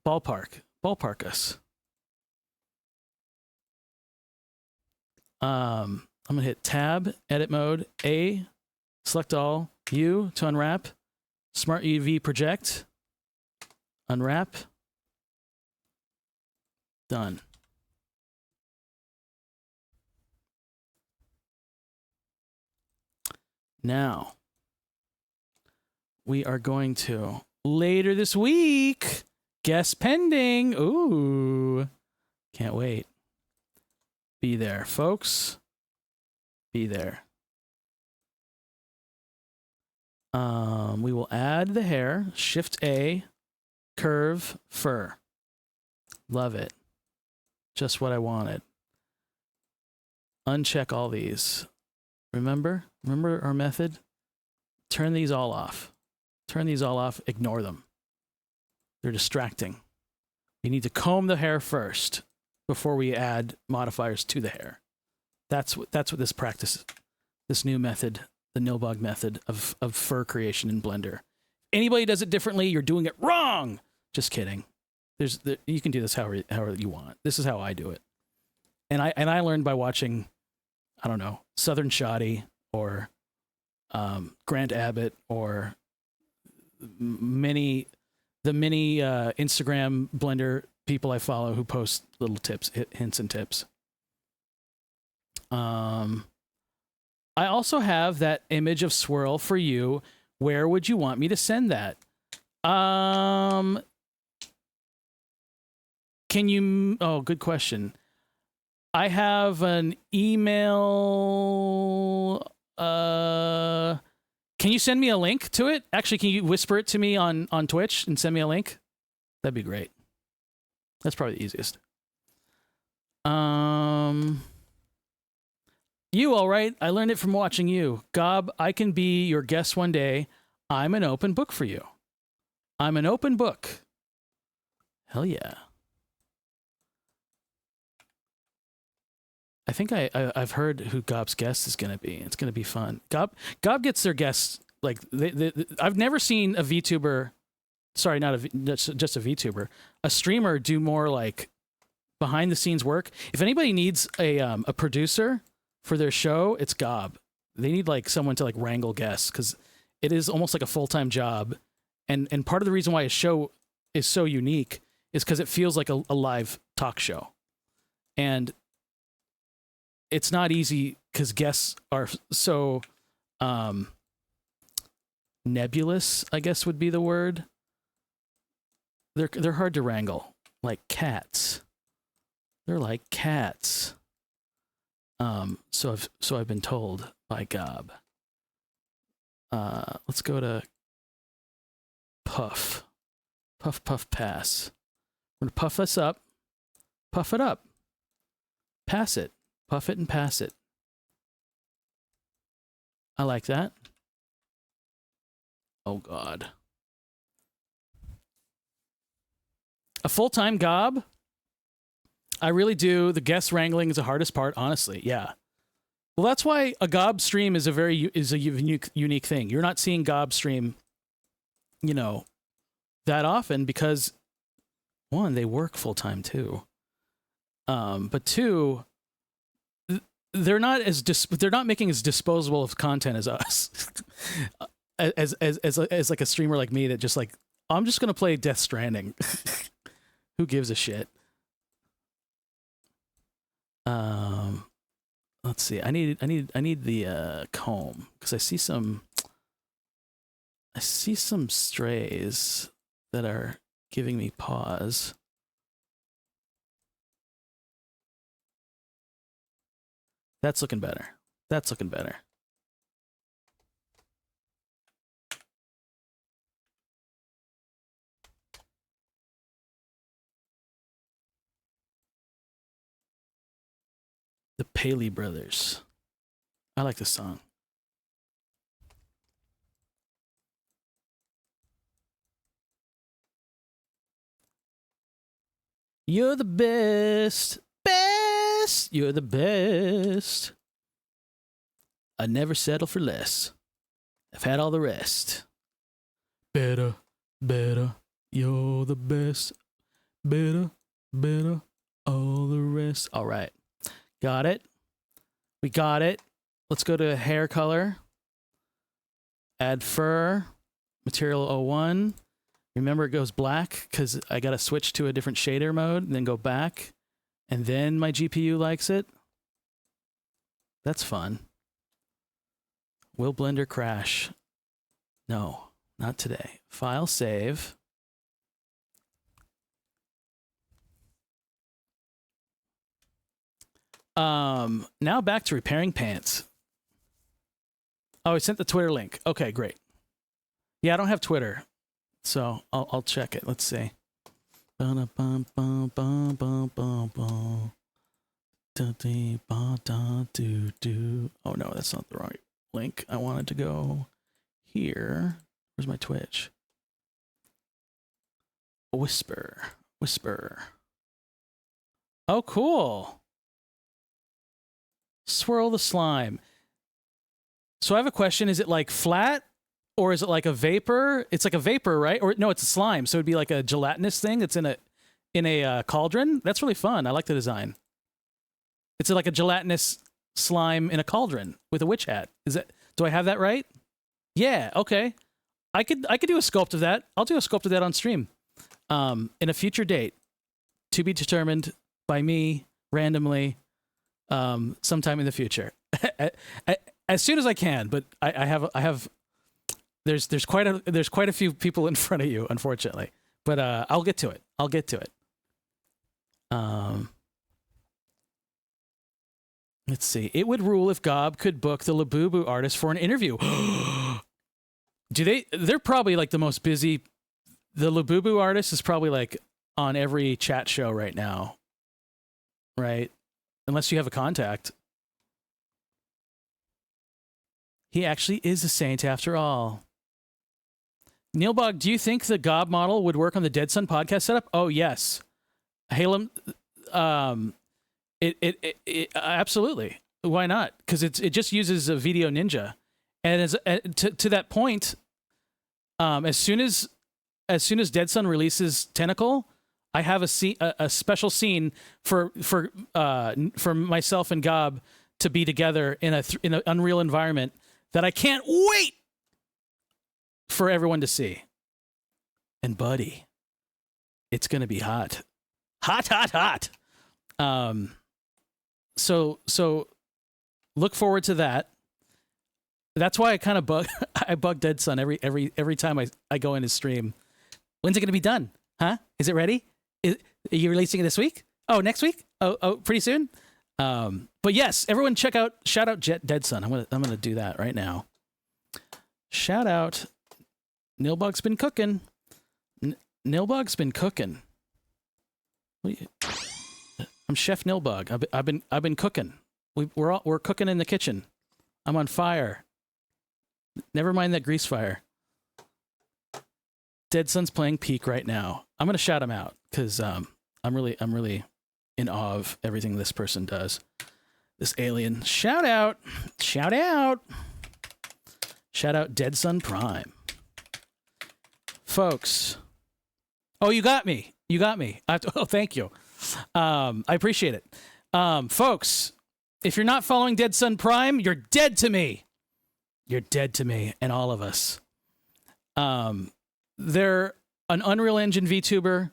Ballpark. Ballpark us. I'm gonna hit Tab, Edit Mode, A, select all, U to unwrap, Smart UV Project, unwrap, done. Now, we are going to, later this week, guest pending. Ooh, can't wait. Be there, folks. Be there. We will add the hair, Shift A, curve, fur. Love it. Just what I wanted. Uncheck all these. Remember our method? Turn these all off. Turn these all off, ignore them. They're distracting. You need to comb the hair first before we add modifiers to the hair. That's what this practice, this new method, the Nilbog method of fur creation in Blender. Anybody does it differently, you're doing it wrong. Just kidding. You can do this however you want. This is how I do it. And I learned by watching, I don't know, Southern Shoddy or Grant Abbott or the many Instagram Blender people I follow who post little tips, hints and tips. I also have that image of Swirl for you. Where would you want me to send that? Can you... Oh, good question. I have an email... Can you send me a link to it? Actually, can you whisper it to me on Twitch and send me a link? That'd be great. That's probably the easiest. You all right? I learned it from watching you. Gob, I can be your guest one day. I'm an open book for you. I'm an open book. Hell yeah. I think I've heard who Gob's guest is going to be. It's going to be fun. Gob gets their guests, like, I've never seen a VTuber, sorry, just a VTuber, a streamer do more, like, behind the scenes work. If anybody needs a producer for their show, it's Gob. They need, like, someone to, like, wrangle guests, because it is almost like a full-time job. And part of the reason why his show is so unique is because it feels like a live talk show. And it's not easy because guests are so nebulous, I guess would be the word. They're hard to wrangle, like cats. They're like cats. So I've been told by Gob. Let's go to Puff. Puff, puff, pass. We're gonna puff this up. Puff it up. Pass it. Puff it and pass it. I like that. Oh, God. A full-time Gob? I really do. The guest wrangling is the hardest part, honestly. Yeah. Well, that's why a Gob stream is a unique thing. You're not seeing Gob stream, that often because one, they work full time too. But two, they're not making as disposable of content as us. as like a streamer like me that just like, I'm just gonna play Death Stranding. Who gives a shit? Let's see. I need the comb because I see some strays that are giving me pause. That's looking better. That's looking better. The Paley Brothers. I like this song. You're the best, best. You're the best. I never settle for less. I've had all the rest. Better, better. You're the best. Better, better. All the rest. All right. Got it. We got it. Let's go to hair color. Add fur. Material 01. Remember it goes black because I got to switch to a different shader mode and then go back. And then my GPU likes it. That's fun. Will Blender crash? No, not today. File save. Now back to repairing pants. Oh, I sent the Twitter link. Okay, great. Yeah, I don't have Twitter, so I'll check it. Let's see. Oh no, that's not the right link. I wanted to go here. Where's my Twitch? Whisper. Oh, cool. Swirl the slime. So I have a question. Is it like flat or is it like a vapor? It's like a vapor, right? Or no, it's a slime. So it'd be like a gelatinous thing that's in a cauldron. That's really fun. I like the design. It's like a gelatinous slime in a cauldron with a witch hat. Do I have that right? Yeah, okay. I could do a sculpt of that. I'll do a sculpt of that on stream. In a future date. To be determined by me randomly sometime in the future. As soon as I can, but I have there's quite a few people in front of you, unfortunately. But I'll get to it. Let's see. It would rule if Gob could book the Labubu artist for an interview. They're probably like the most busy. The Labubu artist is probably like on every chat show right now. Right? Unless you have a contact. He actually is a saint after all. Neilbog, do you think the Gob model would work on the Dead Sun podcast setup? Oh, yes. Halem, it absolutely. Why not? Because it just uses a Video Ninja. And to that point, as soon as Dead Sun releases Tentacle, I have a special scene for myself and Gob to be together in an Unreal environment that I can't wait for everyone to see. And buddy, it's gonna be hot. Hot. So look forward to that. That's why I kind of bug Dead Sun every time I go in his stream. When's it gonna be done? Huh? Is it ready? Are you releasing it this week? Oh, next week? Oh, pretty soon. But yes, everyone shout out Dead Sun. I'm gonna do that right now. Shout out. Nilbug's been cooking. Nilbug's been cooking. I'm Chef Nilbug. I've been cooking. We're cooking in the kitchen. I'm on fire. Never mind that grease fire. Dead Sun's playing Peak right now. I'm gonna shout him out because I'm really in awe of everything this person does. This alien. Shout out Dead Sun Prime. Folks. Oh, you got me. You got me. Oh, thank you. I appreciate it. Folks, if you're not following Dead Sun Prime, you're dead to me. You're dead to me and all of us. They're an Unreal Engine VTuber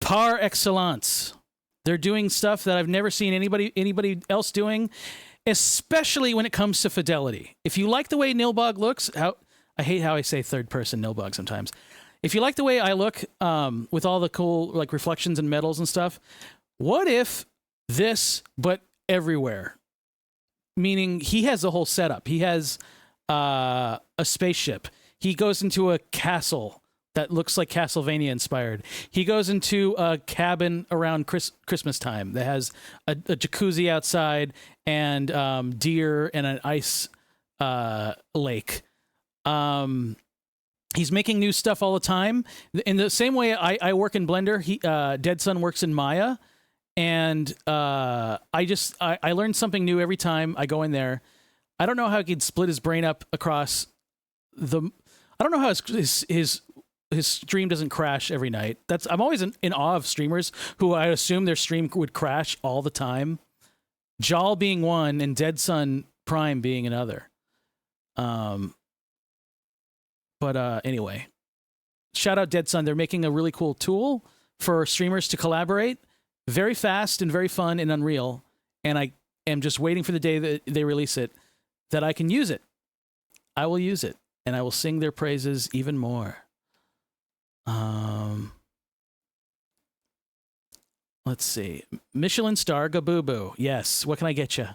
par excellence. They're doing stuff that I've never seen anybody else doing, especially when it comes to fidelity. If you like the way Nilbog looks, I hate how I say third person Nilbog sometimes. If you like the way I look with all the cool like reflections and metals and stuff, what if this but everywhere? Meaning he has the whole setup. He has a spaceship. He goes into a castle that looks like Castlevania inspired. He goes into a cabin around Christmas time that has a jacuzzi outside and deer and an ice lake. He's making new stuff all the time. In the same way I work in Blender, Dead Sun works in Maya. And I learn something new every time I go in there. I don't know how he could split his brain up across I don't know how his stream doesn't crash every night. I'm always in awe of streamers who I assume their stream would crash all the time. Jal being one and Dead Sun Prime being another. Anyway, shout out Dead Sun. They're making a really cool tool for streamers to collaborate. Very fast and very fun in Unreal. And I am just waiting for the day that they release it, that I can use it. I will use it, and I will sing their praises even more. Let's see. Michelin star Labubu. Yes. What can I get you?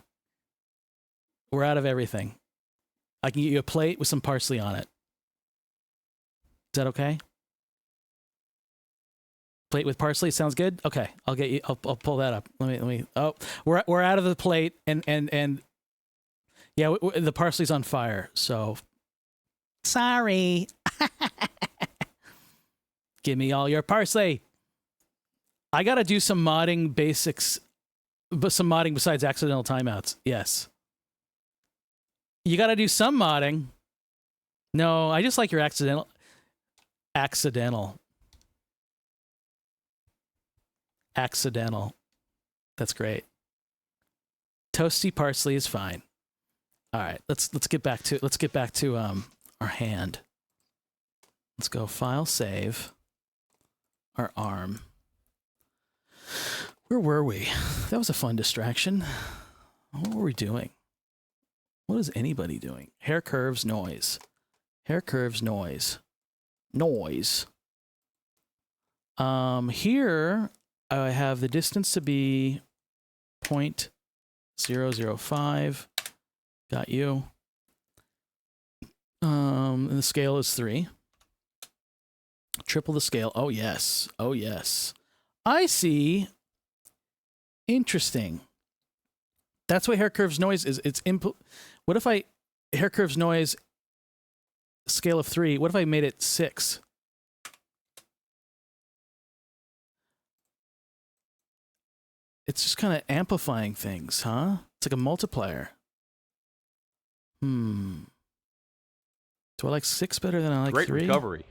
We're out of everything. I can get you a plate with some parsley on it. Is that okay? Plate with parsley sounds good. Okay, I'll get you. I'll pull that up. Let me. Oh, we're out of the plate, and yeah, the parsley's on fire. So sorry. Give me all your parsley. I gotta do some modding basics, but some modding besides accidental timeouts. Yes. You gotta do some modding. No, I just like your accidental. That's great. Toasty parsley is fine. All right, let's get back to our hand. Let's go file save. Our arm. Where were we? That was a fun distraction. What were we doing? What is anybody doing? Hair curves noise. Hair curves noise. Noise. Here I have the distance to be 0.005. Got you. And the scale is 3. Triple the scale. Oh yes. Oh yes. I see. Interesting. That's what hair curves noise is. It's input. What if hair curves noise scale of 3? What if I made it 6? It's just kind of amplifying things, huh? It's like a multiplier. Do I like 6 better than I like 3? Great recovery.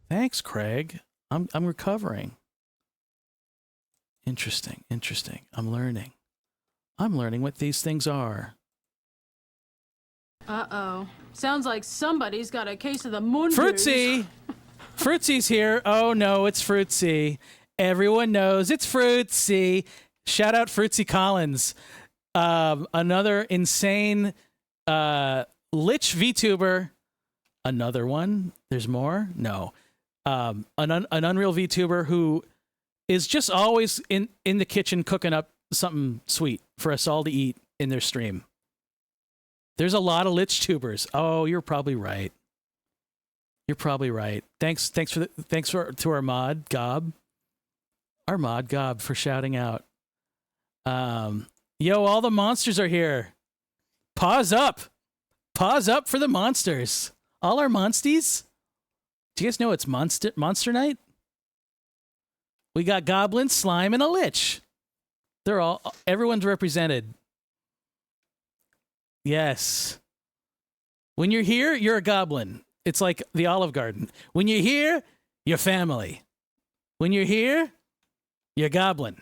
Thanks, Craig. I'm recovering. Interesting. I'm learning what these things are. Uh-oh. Sounds like somebody's got a case of the moon. Fruitsy! Fruitsy's here. Oh no, it's Fruitsy. Everyone knows it's Fruitsy. Shout out Fruitsy Collins. Another insane Lich VTuber. Another one? There's more? No. An Unreal VTuber who is just always in the kitchen cooking up something sweet for us all to eat in their stream. There's a lot of Lich tubers. Oh, you're probably right. You're probably right. Thanks to our mod Gob. Our mod Gob for shouting out. Yo, all the monsters are here. Pause up. Pause up for the monsters. All our monsties. Do you guys know it's Monster Night? We got Goblin, Slime, and a Lich. Everyone's represented. Yes. When you're here, you're a goblin. It's like the Olive Garden. When you're here, you're family. When you're here, you're goblin.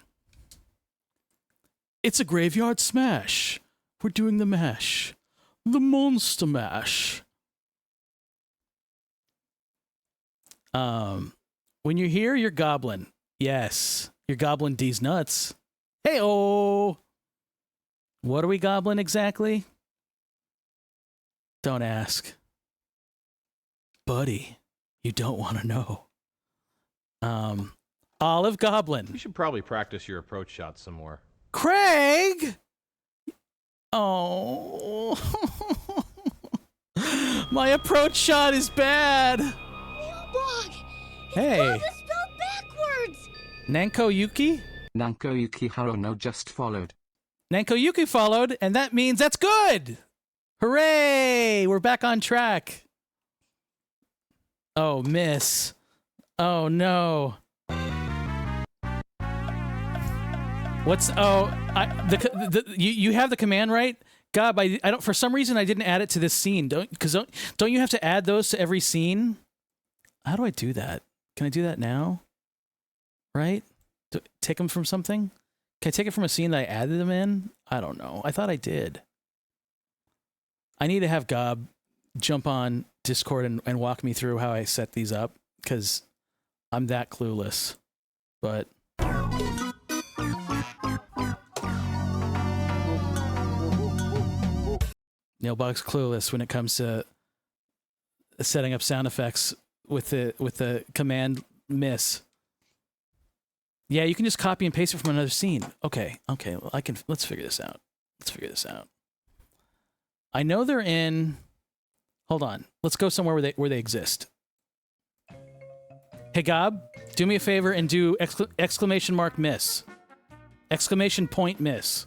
It's a graveyard smash. We're doing the mash. The monster mash. When you're here, you're goblin. Yes. You're goblin D's nuts. Hey-oh! What are we goblin exactly? Don't ask. Buddy, you don't want to know. Olive Goblin. You should probably practice your approach shot some more. Craig! Oh. My approach shot is bad. Mailbog! It's Hey. Gaba spelled backwards! Nanko Yuki? Nanko Yuki Haruno just followed. Nanko Yuki followed, and that means that's good! Hooray! We're back on track. Oh, miss. Oh, no. What's you have the command right? God, I don't, for some reason I didn't add it to this scene. Don't you have to add those to every scene? How do I do that? Can I do that now? Right? Take them from something? Can I take it from a scene that I added them in? I don't know. I thought I did. I need to have Gob jump on Discord and walk me through how I set these up, because I'm that clueless. But Nailbog's clueless when it comes to setting up sound effects with the command miss. Yeah, you can just copy and paste it from another scene. Okay, well, let's figure this out. I know they're in. Hold on. Let's go somewhere where they exist. Hey Gob, do me a favor and do exclamation mark miss. Exclamation point miss.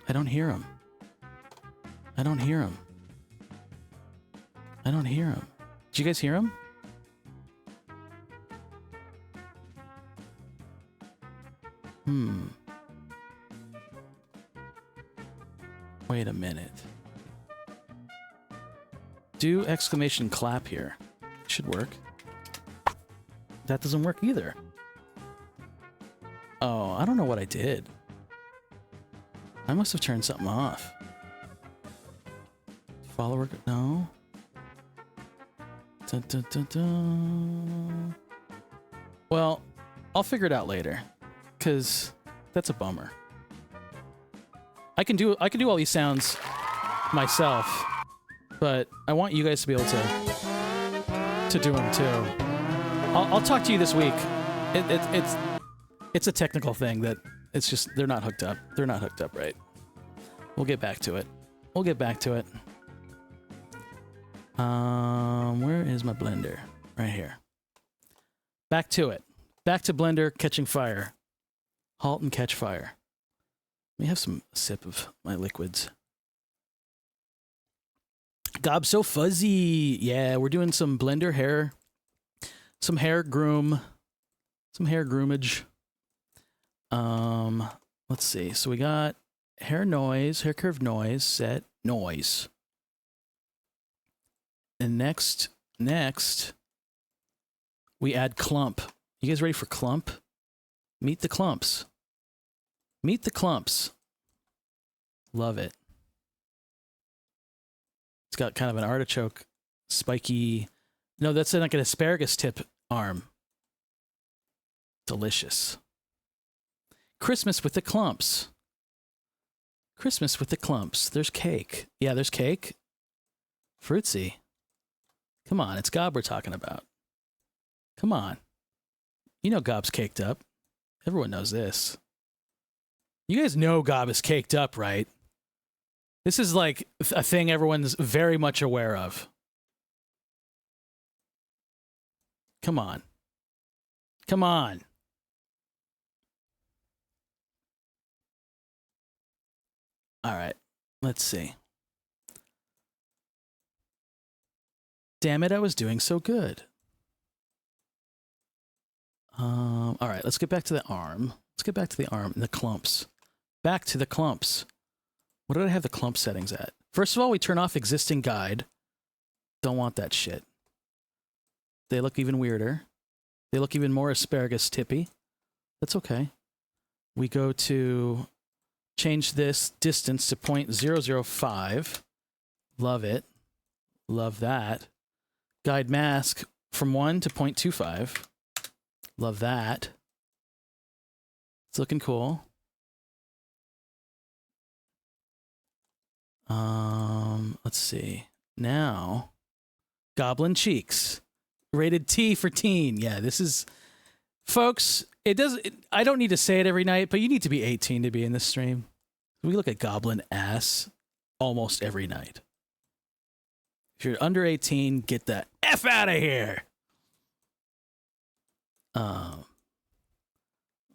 I don't hear him. Did you guys hear him? Wait a minute. Do exclamation clap here. Should work. That doesn't work either. Oh, I don't know what I did. I must have turned something off. Follower, no. Dun, dun, dun, dun. Well, I'll figure it out later, because that's a bummer. I can do all these sounds myself, but I want you guys to be able to do them too. I'll talk to you this week. It's a technical thing that it's just they're not hooked up. They're not hooked up right. We'll get back to it. Where is my blender? Right here. Back to it. Back to blender catching fire. Halt and catch fire. Let me have some sip of my liquids. Gob so fuzzy. Yeah, we're doing some blender hair. Some hair groomage. Let's see. So we got hair curve noise, set noise. And next, we add clump. You guys ready for clump? Meet the clumps. Love it. It's got kind of an artichoke, spiky. No, that's like an asparagus tip arm. Delicious. Christmas with the clumps. There's cake. Yeah, there's cake. Fruitsy. Come on, it's Gob we're talking about. Come on. You know Gob's caked up. Everyone knows this. You guys know Gob is caked up, right? This is like a thing everyone's very much aware of. Come on. All right, let's see. Damn it, I was doing so good. All right, let's get back to the arm. And the clumps. Back to the clumps. What did I have the clump settings at? First of all, we turn off existing guide. Don't want that shit. They look even weirder. They look even more asparagus tippy. That's okay. We go to change this distance to 0.005. Love it. Love that. Guide mask from 1 to 0.25. Love that. It's looking cool. Let's see. Now, Goblin Cheeks. Rated T for teen. Yeah, this is... Folks, I don't need to say it every night, but you need to be 18 to be in this stream. We look at Goblin ass almost every night. If you're under 18, get the F out of here.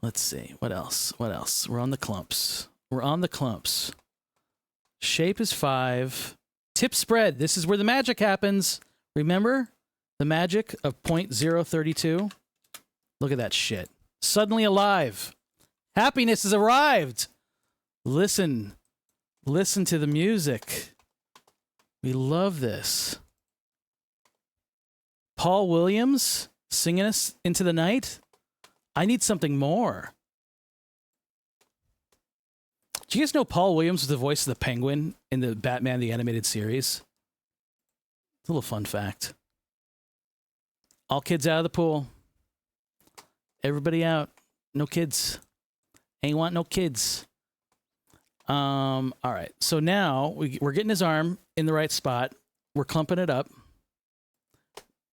Let's see. What else? What else? We're on the clumps. We're on the clumps. Shape is 5. Tip spread. This is where the magic happens. Remember the magic of 0.032? Look at that shit. Suddenly alive. Happiness has arrived. Listen. Listen to the music. We love this. Paul Williams singing us into the night. I need something more. Do you guys know Paul Williams was the voice of the Penguin in the Batman the Animated Series? It's a little fun fact. All kids out of the pool. Everybody out. No kids. Ain't want no kids. All right. So now we're getting his arm in the right spot. We're clumping it up.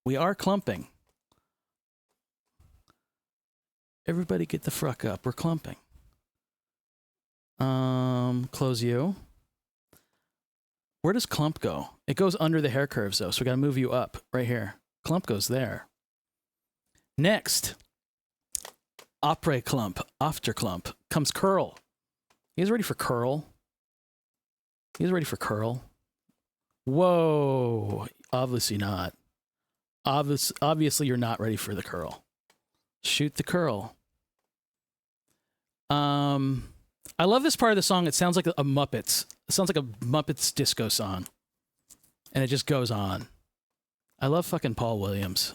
We are clumping. Everybody get the fruck up. We're clumping. Close you. Where does clump go? It goes under the hair curves though, so we gotta move you up right here. Clump goes there. Next, après clump, after clump comes curl. You guys ready for curl? You guys ready for curl? Whoa, obviously not. Obviously you're not ready for the curl. Shoot the curl. I love this part of the song. It sounds like a Muppets. It sounds like a Muppets disco song. And it just goes on. I love fucking Paul Williams.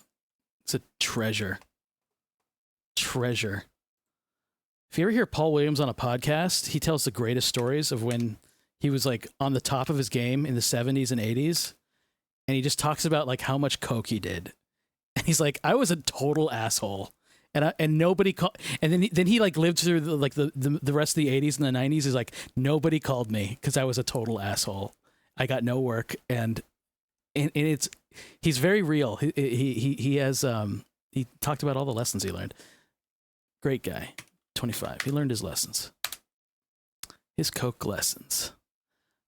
It's a treasure. Treasure. If you ever hear Paul Williams on a podcast, he tells the greatest stories of when he was like on the top of his game in the 70s and 80s. And he just talks about like how much coke he did. And he's like, I was a total asshole. And nobody called, and then he like lived through the rest of the 80s and the 90s. He's like, nobody called me because I was a total asshole. I got no work, and he's very real. He has he talked about all the lessons he learned. Great guy, 25. He learned his lessons, his coke lessons.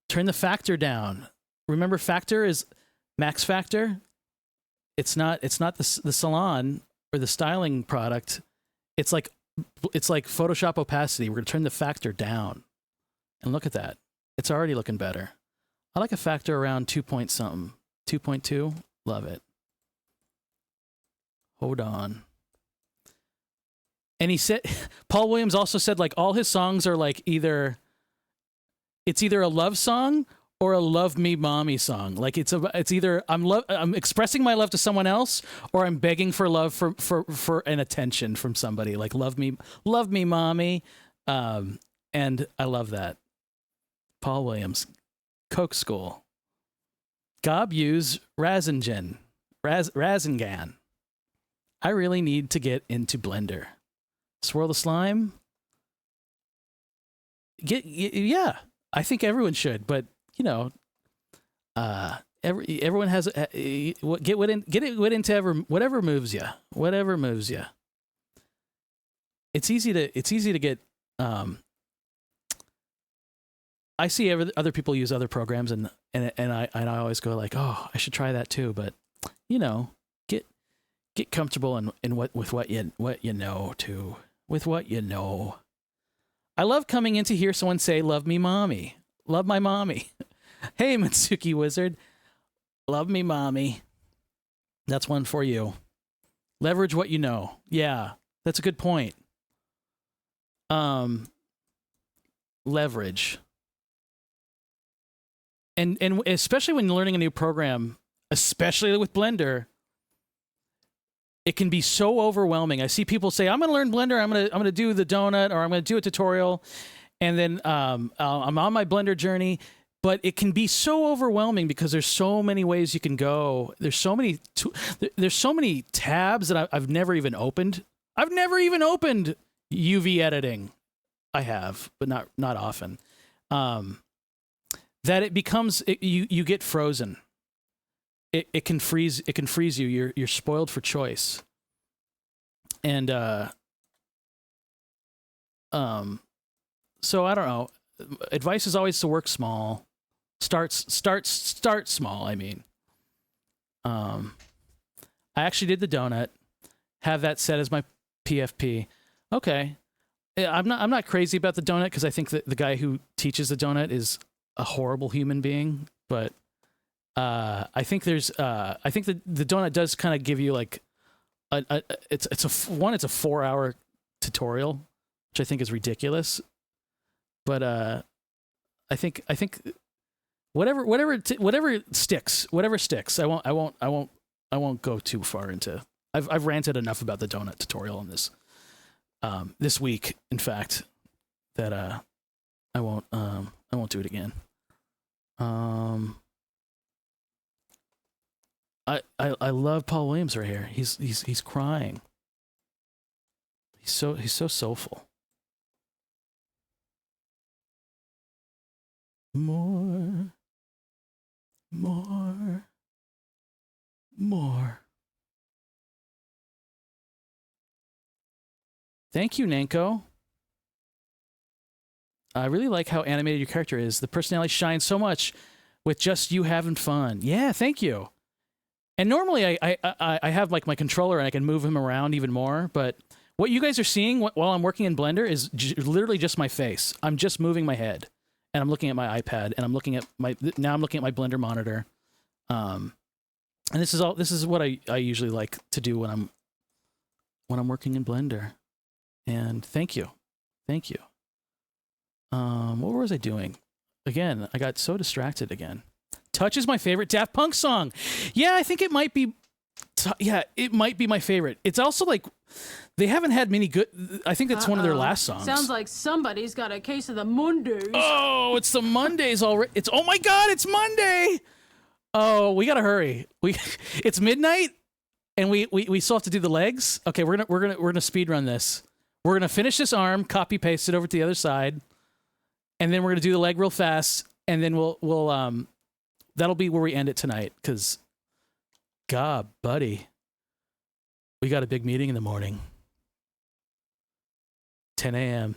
Turn the factor down. Remember, factor is max factor. It's not the salon or the styling product. It's like Photoshop opacity. We're gonna turn the factor down, and look at that. It's already looking better. I like a factor around 2 point something. 2.2. Love it. Hold on. And he said, Paul Williams also said like all his songs are like either a love song or a love me mommy song. Like it's either I'm expressing my love to someone else, or I'm begging for love for an attention from somebody. Like love me mommy. And I love that. Paul Williams, Coke School. Gob use Rasengan. Rasengan. I really need to get into Blender. Swirl the slime. Yeah, I think everyone should, but you know, everyone has get into whatever moves you. Whatever moves you. It's easy to get. I see other people use other programs, and I always go like, oh, I should try that too. But you know, get comfortable with what you know too. With what you know. I love coming in to hear someone say, "Love me, mommy. Love my mommy." Hey, Mitsuki Wizard. Love me, mommy. That's one for you. Leverage what you know. Yeah, that's a good point. Leverage. And especially when you're learning a new program, especially with Blender, it can be so overwhelming. I see people say, "I'm going to learn Blender. I'm going to do the donut, or I'm going to do a tutorial," and then I'm on my Blender journey. But it can be so overwhelming because there's so many ways you can go. There's so many tabs that I've never even opened. I've never even opened UV editing. I have, but not often. That it becomes you get frozen. It can freeze you. You're spoiled for choice. And so I don't know. Advice is always to work small. Start small. I mean, I actually did the donut. Have that set as my PFP. Okay, I'm not crazy about the donut because I think that the guy who teaches the donut is a horrible human being. But I think there's I think the donut does kind of give you like it's a 4-hour tutorial, which I think is ridiculous. But I think whatever sticks. I won't go too far into. I've ranted enough about the donut tutorial in this week. In fact, that I won't do it again. I love Paul Williams right here. He's crying. He's so soulful. More. Thank you, Nanko. I really like how animated your character is. The personality shines so much with just you having fun. Yeah, thank you. And normally I have like my controller and I can move him around even more, but what you guys are seeing while I'm working in Blender is literally just my face. I'm just moving my head. And I'm looking at my iPad, and I'm looking at my Blender monitor, and this is what I usually like to do when I'm working in Blender. And thank you. What was I doing? Again, I got so distracted again. Touch is my favorite Daft Punk song. Yeah, I think it might be. Yeah, it might be my favorite. It's also like they haven't had many good. I think that's one of their last songs. Sounds like somebody's got a case of the Mondays. Oh, it's the Mondays already. Oh my God, it's Monday. Oh, we gotta hurry. It's midnight, and we still have to do the legs. Okay, we're gonna speed run this. We're gonna finish this arm, copy paste it over to the other side, and then we're gonna do the leg real fast, and then we'll that'll be where we end it tonight. Because, God, buddy, we got a big meeting in the morning. 10 a.m.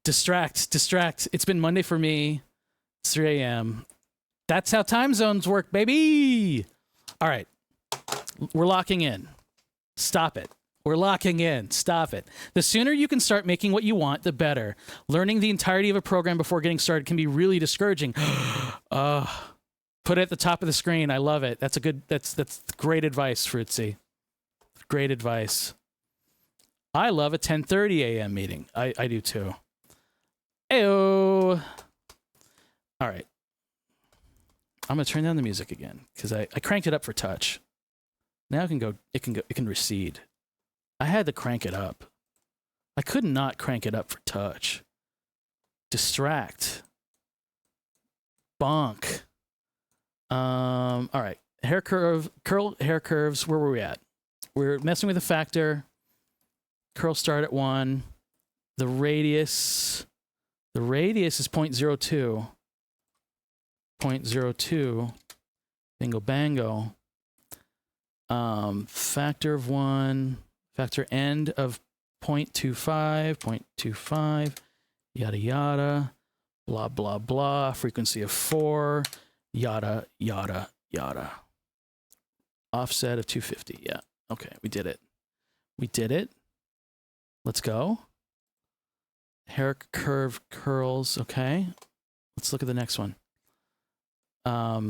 Distract. It's been Monday for me. It's 3 a.m. That's how time zones work, baby. All right. We're locking in. Stop it. We're locking in. Stop it. The sooner you can start making what you want, the better. Learning the entirety of a program before getting started can be really discouraging. Put it at the top of the screen. I love it. That's great advice, Fritzy. Great advice. I love a 10:30 a.m. meeting. I do too. Ayo. All right. I'm gonna turn down the music again because I cranked it up for touch. Now it can recede. I had to crank it up. I could not crank it up for touch. Distract. Bonk. All right. Hair curves. Where were we at? We're messing with the factor. Curl start at 1. The radius is 0.02. 0.02. Bingo bango. Factor of 1. Factor end of 0.25. 0.25. Yada yada. Blah blah blah. Frequency of 4. Yada, yada, yada. Offset of 250. Yeah. Okay, we did it. Let's go. Hair curve curls. Okay. Let's look at the next one.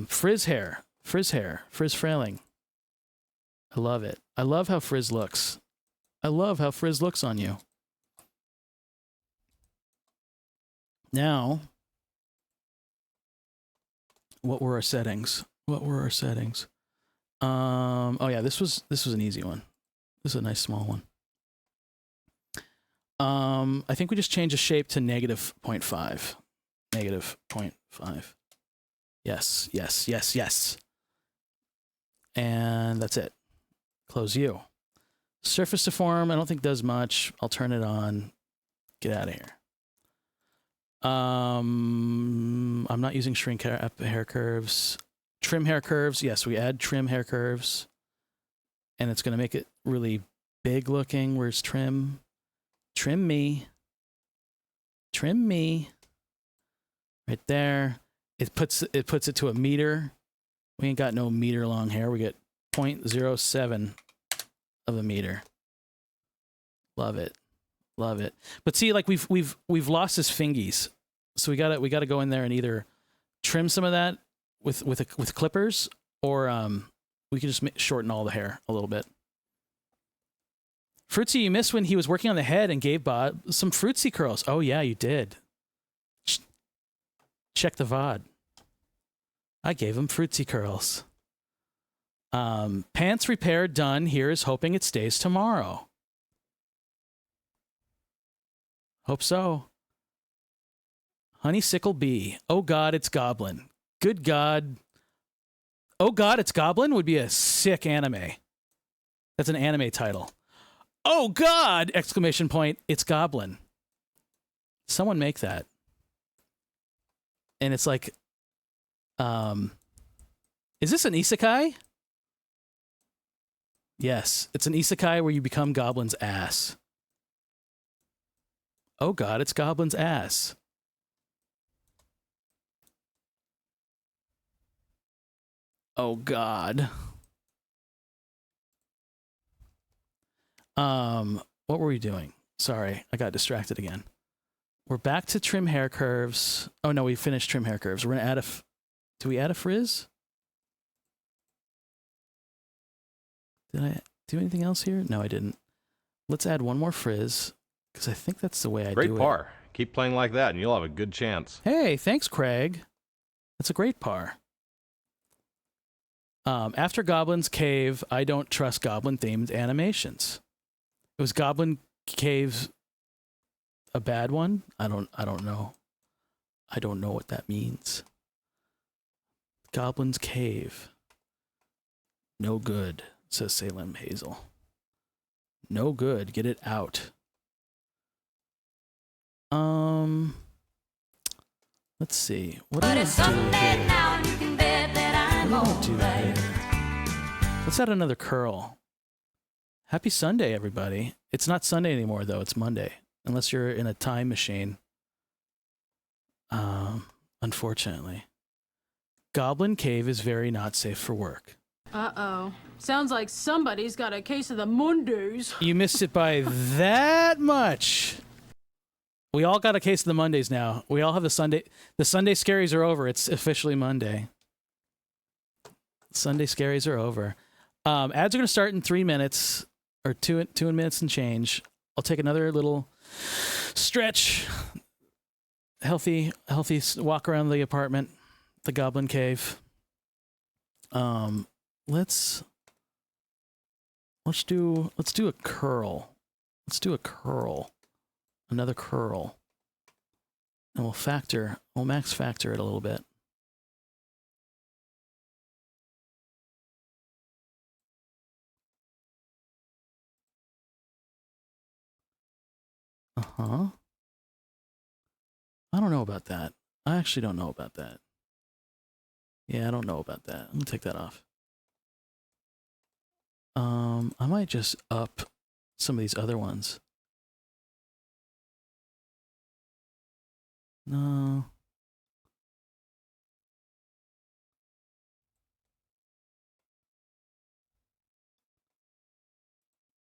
Frizz hair. Frizz frailing. I love it. I love how frizz looks. On you. Now, What were our settings? What were our settings? Oh yeah, this was an easy one. This is a nice small one. I think we just change the shape to -0.5. -0.5. Yes, yes, yes, yes. And that's it. Close U. Surface deform, I don't think does much. I'll turn it on. Get out of here. I'm not using shrink hair curves. Trim hair curves. Yes, we add trim hair curves. And it's going to make it really big looking. Where's trim? Trim me. Trim me. Right there. It puts it to a meter. We ain't got no meter long hair. We get 0.07 of a meter. Love it. Love it. But see, like we've lost his fingies. So we gotta go in there and either trim some of that with clippers, or we could just shorten all the hair a little bit. Fruitsy, you missed when he was working on the head and gave Bob some fruitsy curls. Oh yeah, you did. Check the VOD. I gave him fruitsy curls. Pants repaired done. Here is hoping it stays tomorrow. Hope so. Honeysickle bee. Oh God, it's Goblin. Good God. Oh God, it's Goblin would be a sick anime. That's an anime title. Oh God! Exclamation point. It's Goblin. Someone make that. And it's like, is this an isekai? Yes, it's an isekai where you become Goblin's ass. Oh God, it's Goblin's ass. Oh God. What were we doing? Sorry, I got distracted again. We're back to trim hair curves. Oh no, we finished trim hair curves. We're gonna add do we add a frizz? Did I do anything else here? No, I didn't. Let's add one more frizz, because I think that's the way I do it. Great par. Keep playing like that, and you'll have a good chance. Hey, thanks, Craig. That's a great par. After Goblin's Cave, I don't trust Goblin-themed animations. It was Goblin Cave a bad one? I don't know. I don't know what that means. Goblin's Cave. No good, says Salem Hazel. No good. Get it out. Let's see. What do I do here? Now you can bet that I'm What do I alright. do here? Let's add another curl. Happy Sunday, everybody. It's not Sunday anymore, though. It's Monday. Unless you're in a time machine. Unfortunately. Goblin Cave is very not safe for work. Uh-oh. Sounds like somebody's got a case of the Mondays. You missed it by that much. We all got a case of the Mondays now. We all have the Sunday scaries are over. It's officially Monday. Sunday scaries are over. Ads are going to start in 3 minutes, or two minutes and change. I'll take another little stretch. Healthy walk around the apartment, the Goblin Cave. Let's do a curl. Let's do a curl. Another curl. And we'll max factor it a little bit. Uh-huh. I don't know about that. I actually don't know about that. Yeah, I don't know about that. I'm gonna take that off. I might just up some of these other ones. No.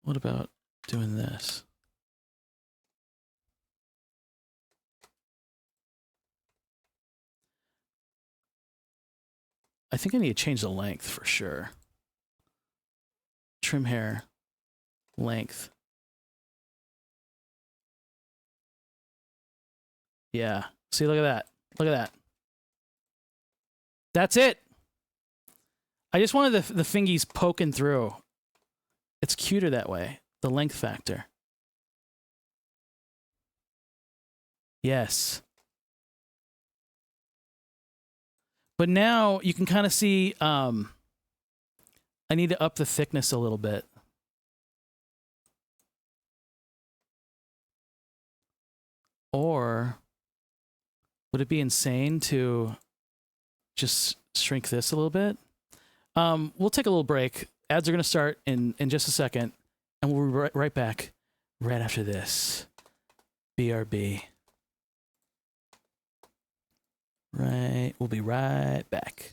What about doing this? I think I need to change the length for sure. Trim hair, length. Yeah. See, look at that. Look at that. That's it. I just wanted the fingies poking through. It's cuter that way. The length factor. Yes. But now you can kind of see, I need to up the thickness a little bit. Or would it be insane to just shrink this a little bit? We'll take a little break. Ads are going to start in just a second, and we'll be right back right after this. BRB. Right, we'll be right back.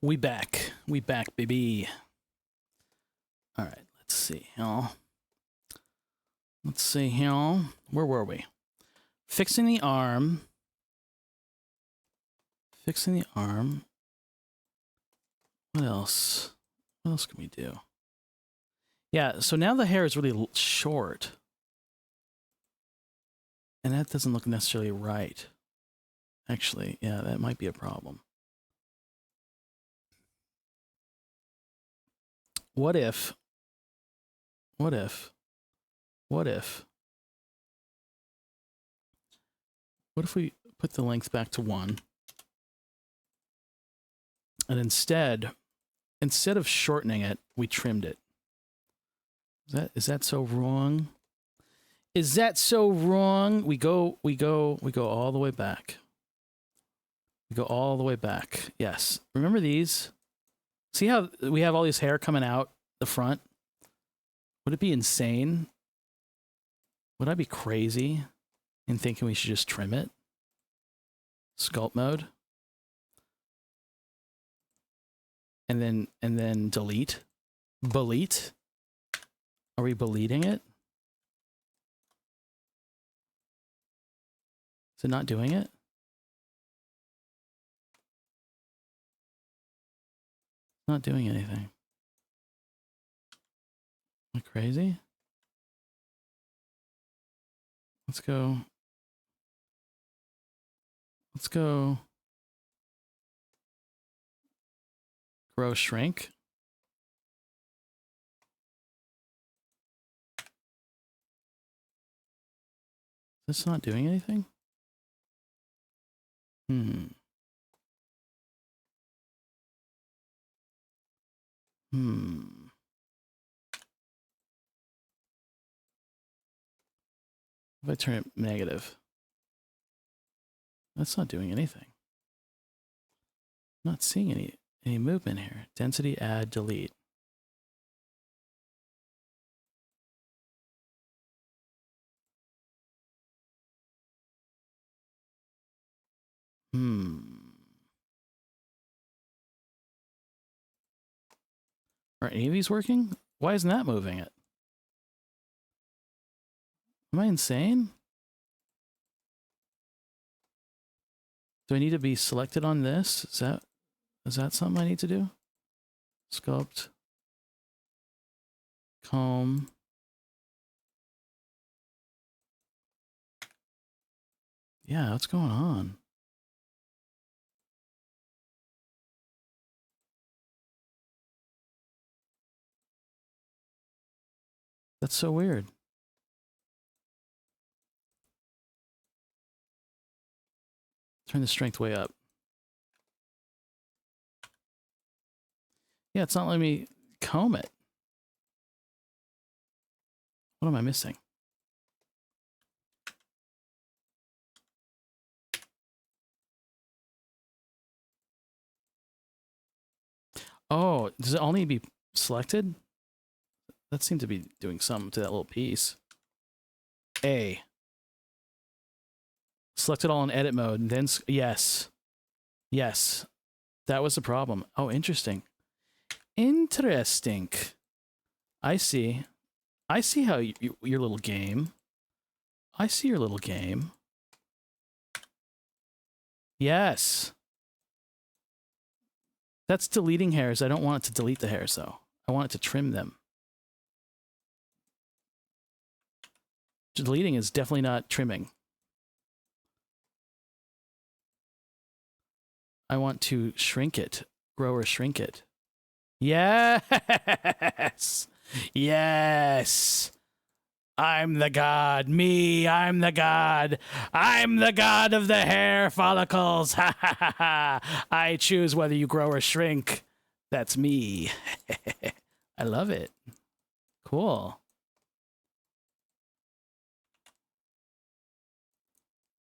We back, baby. All right, let's see here. Let's see here. Where were we? Fixing the arm. Fixing the arm. What else? What else can we do? Yeah, so now the hair is really short. And that doesn't look necessarily right. Actually, yeah, that might be a problem. What if we put the length back to 1 and instead of shortening it, we trimmed it. Is that so wrong? Is that so wrong? We go all the way back. We go all the way back. Yes. Remember these? See how we have all this hair coming out the front? Would it be insane? Would I be crazy in thinking we should just trim it? Sculpt mode. And then delete. Delete. Are we deleting it? Is it not doing it? Not doing anything. Am I crazy? Let's go. Let's go. Grow, shrink. Is this not doing anything? If I turn it negative, that's not doing anything. I'm not seeing any movement here. Density, add, delete. Are any of these working? Why isn't that moving it? Am I insane? Do I need to be selected on this? Is that something I need to do? Sculpt. Comb. Yeah, what's going on? That's so weird. Turn the strength way up. Yeah, it's not letting me comb it. What am I missing? Oh, does it only be selected? That seemed to be doing something to that little piece. A. Select it all in edit mode, and then yes. Yes. That was the problem. Oh, interesting. Interesting. I see. I see how your little game. I see your little game. Yes. That's deleting hairs. I don't want it to delete the hairs, though. I want it to trim them. Deleting is definitely not trimming. I want to shrink it. Grow or shrink it. Yes! Yes! I'm the god. Me, I'm the god. I'm the god of the hair follicles. Ha ha ha ha. I choose whether you grow or shrink. That's me. I love it. Cool.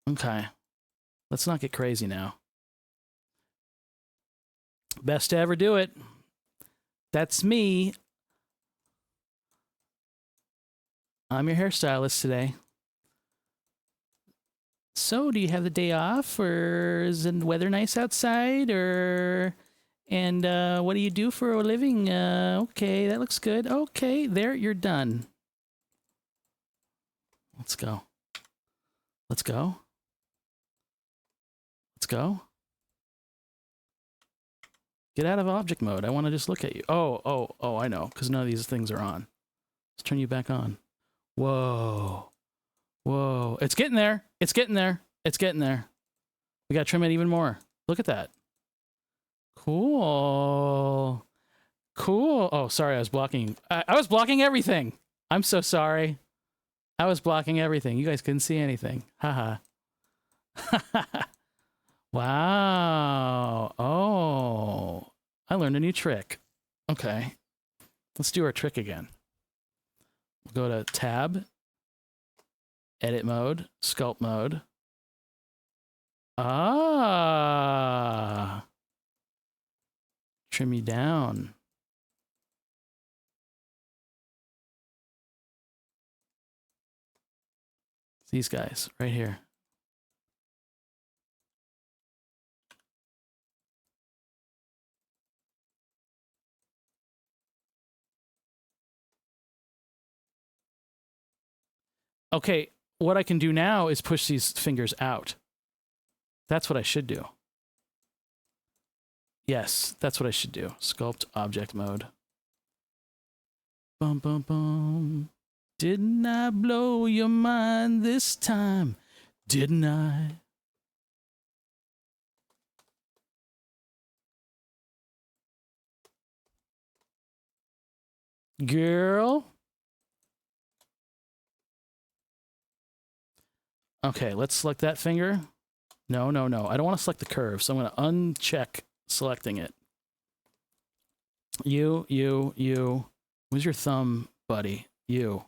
Okay. Let's not get crazy now. Best to ever do it. That's me. I'm your hairstylist today. So, do you have the day off, or is the weather nice outside, or and what do you do for a living? Okay, that looks good. Okay, there, you're done. Let's go. Let's go. Let's go. Get out of object mode. I want to just look at you. Oh, I know, because none of these things are on. Let's turn you back on. Whoa. Whoa. It's getting there. It's getting there. It's getting there. We gotta trim it even more. Look at that. Cool. Cool. Oh, sorry, I was blocking. I was blocking everything. I'm so sorry. I was blocking everything. You guys couldn't see anything. Haha. Wow. Oh. I learned a new trick. Okay. Let's do our trick again. We'll go to tab, edit mode, sculpt mode. Ah. Trim you down. These guys right here. Okay, what I can do now is push these fingers out. That's what I should do. Yes, that's what I should do. Sculpt object mode. Bum, bum, bum. Didn't I blow your mind this time? Didn't I? Girl. Okay, let's select that finger. No, no, no. I don't want to select the curve, so I'm going to uncheck selecting it. You. Where's your thumb, buddy? You.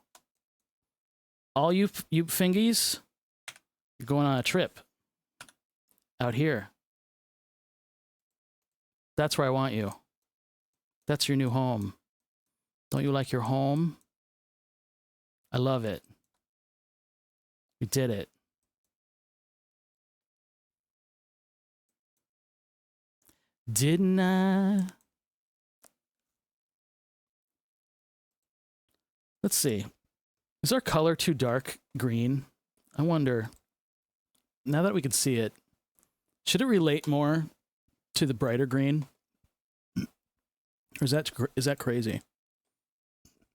All you fingies, you're going on a trip. Out here. That's where I want you. That's your new home. Don't you like your home? I love it. We did it. Didn't I? Let's see. Is our color too dark green? I wonder. Now that we can see it, should it relate more to the brighter green? Or is that crazy?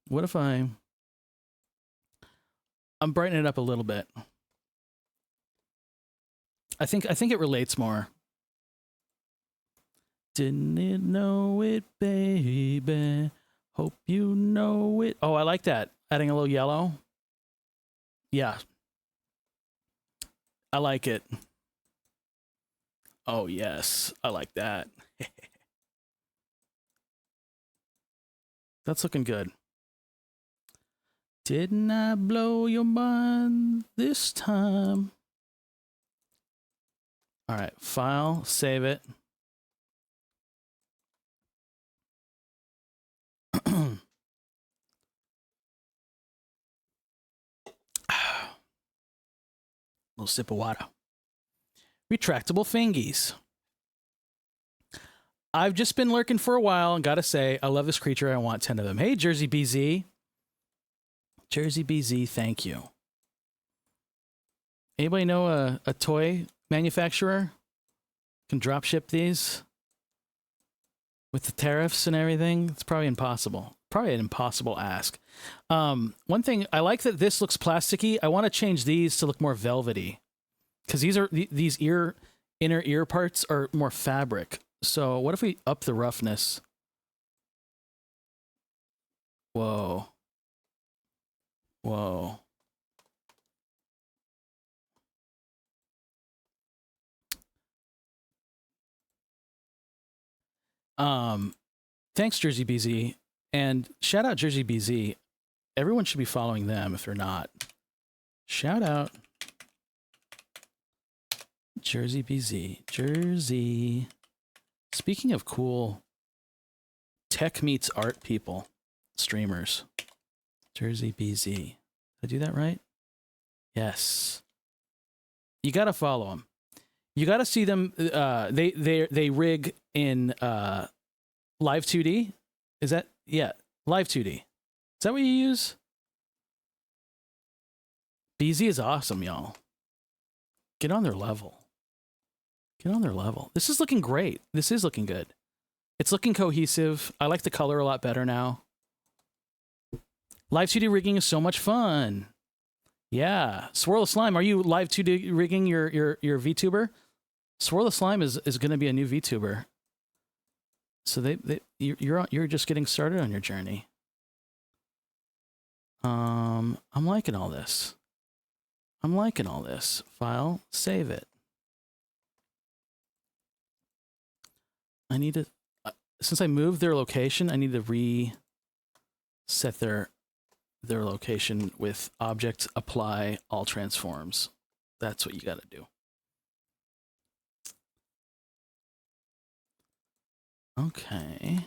What if I'm brightening it up a little bit. I think it relates more. Didn't it know it, baby? Hope you know it. Oh, I like that. Adding a little yellow. Yeah. I like it. Oh, yes. I like that. That's looking good. Didn't I blow your mind this time? All right. File. Save it. Little sip of water. Retractable fingies. I've just been lurking for a while and gotta say, I love this creature. I want 10 of them. Hey, Jersey BZ. Jersey BZ, thank you. Anybody know a toy manufacturer can drop ship these with the tariffs and everything? It's probably impossible. Probably an impossible ask. One thing, I like that this looks plasticky. I want to change these to look more velvety because these inner ear parts are more fabric. So what if we up the roughness? Whoa. Whoa. Thanks, Jersey BZ. And shout out Jersey BZ. Everyone should be following them if they're not. Shout out Jersey BZ. Jersey. Speaking of cool tech meets art people, streamers. Jersey BZ. Did I do that right? Yes. You got to follow them. You got to see them. They rig in Live 2D. Is that? Yeah, Live 2D. Is that what you use? BZ is awesome, y'all. Get on their level. Get on their level. This is looking great. This is looking good. It's looking cohesive. I like the color a lot better now. Live 2D rigging is so much fun. Yeah. Swirl of Slime, are you live 2D rigging your VTuber? Swirl of Slime is going to be a new VTuber. So you're just getting started on your journey. I'm liking all this. I'm liking all this. File, save it. I need to, since I moved their location, I need to reset their location with object apply all transforms. That's what you got to do. Okay.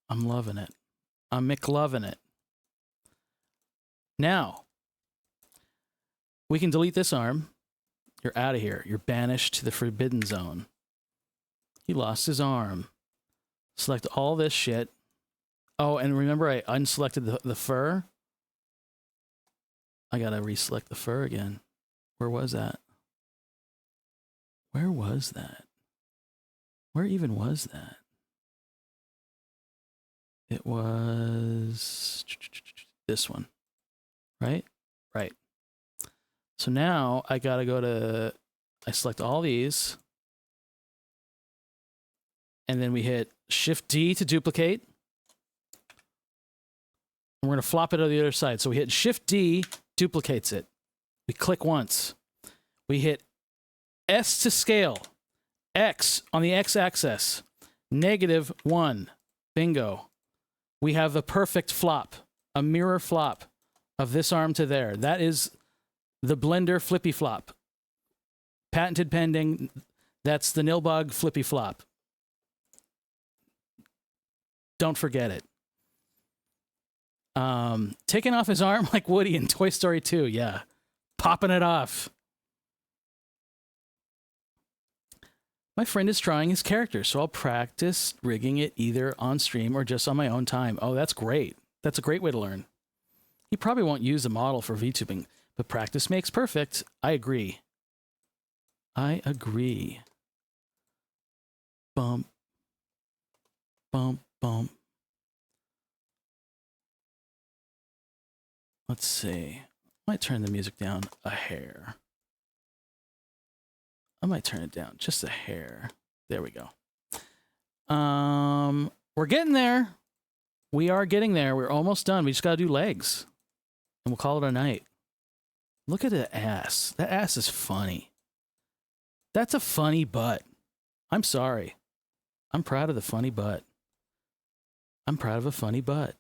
I'm loving it. I'm McLovin' it. Now, we can delete this arm. You're out of here. You're banished to the forbidden zone. He lost his arm. Select all this shit. Oh, and remember I unselected the fur? I gotta reselect the fur again. Where was that? Where was that? Where even was that? It was this one, right? Right. So now I gotta go to, I select all these, and then we hit Shift D to duplicate. And we're gonna flop it to the other side. So we hit Shift D, duplicates it. We click once. We hit S to scale. X on the X-axis. -1. Bingo. We have a perfect flop, a mirror flop of this arm to there. That is the Blender flippy flop. Patented pending. That's the Nilbog flippy flop. Don't forget it. Taking off his arm like Woody in Toy Story 2. Yeah. Popping it off. My friend is trying his character, so I'll practice rigging it either on stream or just on my own time. Oh, that's great. That's a great way to learn. He probably won't use a model for VTubing, but practice makes perfect. I agree. I agree. Bump. Bump, bump. Let's see. I might turn the music down a hair. I might turn it down just a hair. There we go. We're getting there. We are getting there. We're almost done. We just got to do legs. And we'll call it a night. Look at the ass. That ass is funny. That's a funny butt. I'm sorry. I'm proud of the funny butt. I'm proud of a funny butt.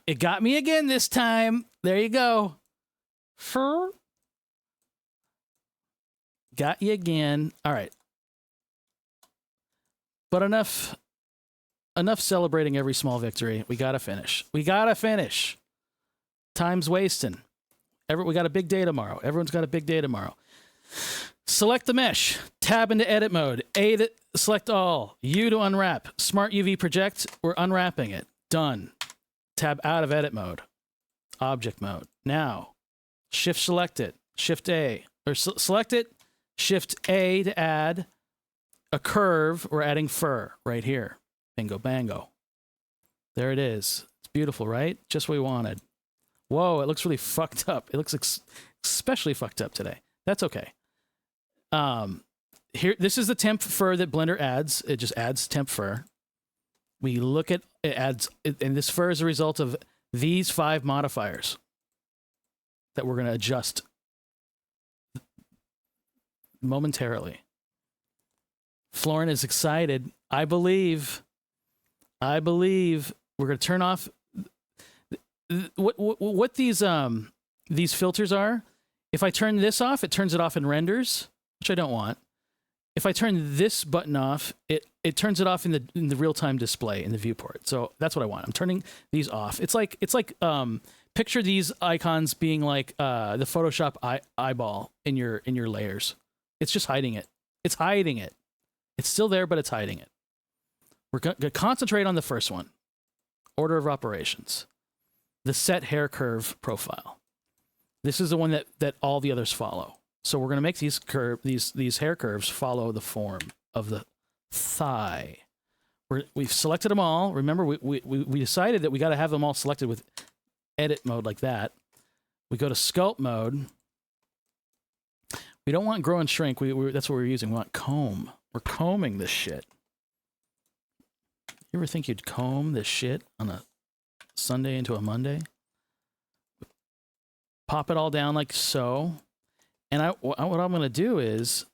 It got me again this time. There you go. Fur. Got you again. All right. But enough celebrating every small victory. We got to finish. We got to finish. Time's wasting. We got a big day tomorrow. Everyone's got a big day tomorrow. Select the mesh. Tab into edit mode. A to select all. U to unwrap. Smart UV project. We're unwrapping it. Done. Tab out of edit mode. Object mode. Now, shift select it. Shift A. Or select it. Shift A to add a curve. We're adding fur right here. Bingo bango. There it is. It's beautiful, right? Just what we wanted. Whoa, it looks really fucked up. It looks especially fucked up today. That's okay. Here, this is the temp fur that Blender adds. It just adds temp fur. We look at it adds, and this fur is a result of these 5 modifiers that we're going to adjust momentarily. Florin is excited. I believe we're going to turn off what these filters are. If I turn this off, it turns it off in renders, which I don't want. If I turn this button off, it turns it off in the real-time display in the viewport. So that's what I want. I'm turning these off. It's like picture these icons being like the Photoshop eyeball in your layers. It's just hiding it. It's hiding it. It's still there, but it's hiding it. We're going to concentrate on the first one. Order of operations. The set hair curve profile. This is the one that all the others follow. So we're gonna make these hair curves follow the form of the thigh. We've selected them all. Remember, we decided that we got to have them all selected with edit mode like that. We go to sculpt mode. We don't want grow and shrink. That's what we're using. We want comb. We're combing this shit. You ever think you'd comb this shit on a Sunday into a Monday? Pop it all down like so. And what I'm going to do is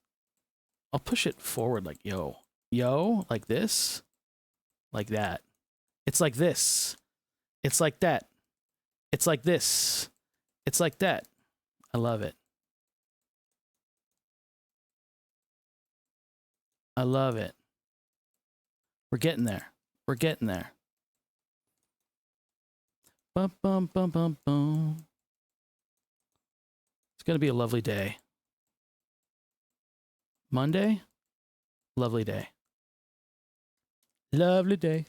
I'll push it forward like yo, like this, like that. It's like this. It's like that. It's like this. It's like that. I love it. I love it. We're getting there. We're getting there. Bum, bum, bum, bum, bum. It's going to be a lovely day. Monday? Lovely day. Lovely day.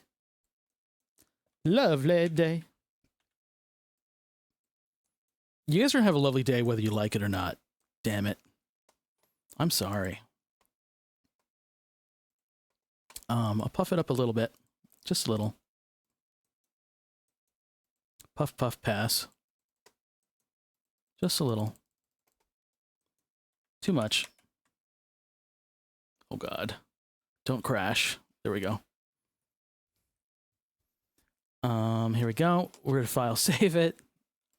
Lovely day. You guys are going to have a lovely day whether you like it or not. Damn it. I'm sorry. I'll puff it up a little bit. Just a little. Puff, puff, pass. Just a little. Too much. Oh, God. Don't crash. There we go. Here we go. We're going to file save it.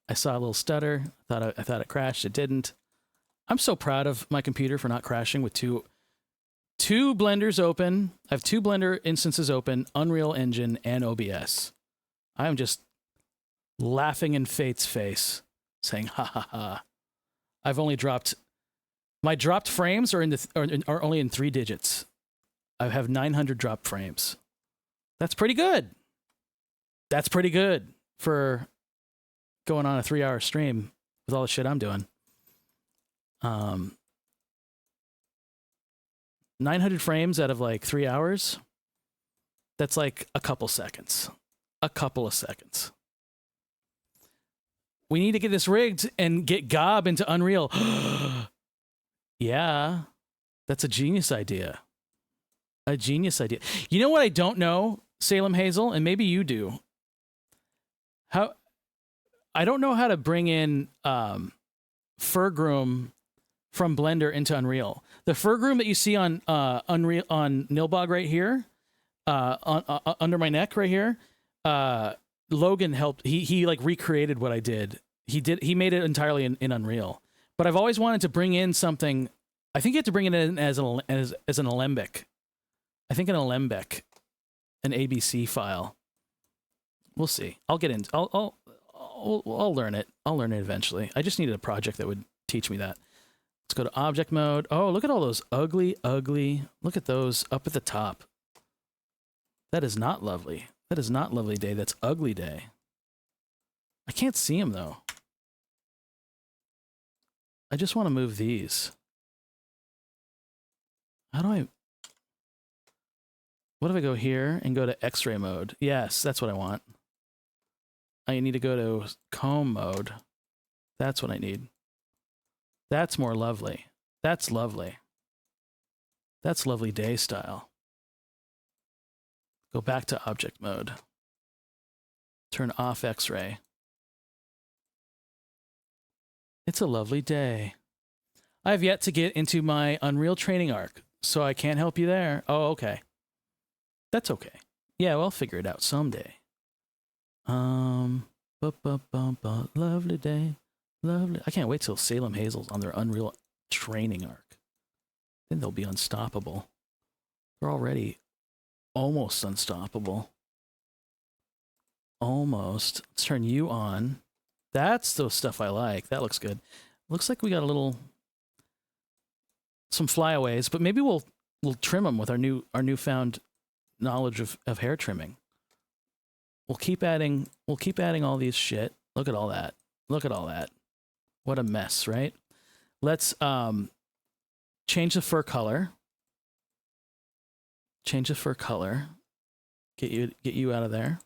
I saw a little stutter. I thought it crashed. It didn't. I'm so proud of my computer for not crashing with two blenders open. I have 2 Blender instances open, Unreal Engine and OBS. I'm just laughing in fate's face, saying, ha ha ha. I've only dropped, my dropped frames are are only in 3 digits. I have 900 dropped frames. That's pretty good. That's pretty good for going on a 3-hour stream with all the shit I'm doing. 900 frames out of like 3 hours. That's like a couple seconds. A couple of seconds. We need to get this rigged and get Gob into Unreal. Yeah, that's a genius idea. A genius idea. You know what I don't know, Salem Hazel, and maybe you do. I don't know how to bring in Furgroom from Blender into Unreal. The Furgroom that you see on Unreal on Nilbog right here, under my neck right here, Logan helped. He like recreated what I did. He made it entirely in Unreal. But I've always wanted to bring in something. I think you have to bring it in as an alembic. I think an alembic, an ABC file. We'll see. I'll get into. I'll learn it. I'll learn it eventually. I just needed a project that would teach me that. Let's go to object mode. Oh, look at all those ugly. Look at those up at the top. That is not lovely. That is not lovely day. That's ugly day. I can't see them though. I just want to move these. How do I... What if I go here and go to X-ray mode? Yes, that's what I want. I need to go to comb mode. That's what I need. That's more lovely. That's lovely. That's lovely day style. Go back to object mode. Turn off X-ray. It's a lovely day. I have yet to get into my Unreal training arc, so I can't help you there. Oh, okay. That's okay. Yeah, we'll figure it out someday. Lovely day. Lovely. I can't wait till Salem Hazel's on their Unreal training arc. Then they'll be unstoppable. They're already almost unstoppable. Almost. Let's turn you on. That's the stuff I like. That looks good. Looks like we got some flyaways, but maybe we'll trim them with our newfound knowledge of hair trimming. We'll keep adding all these shit. Look at all that. Look at all that. What a mess, right? Let's change the fur color. Change the fur color. Get you out of there.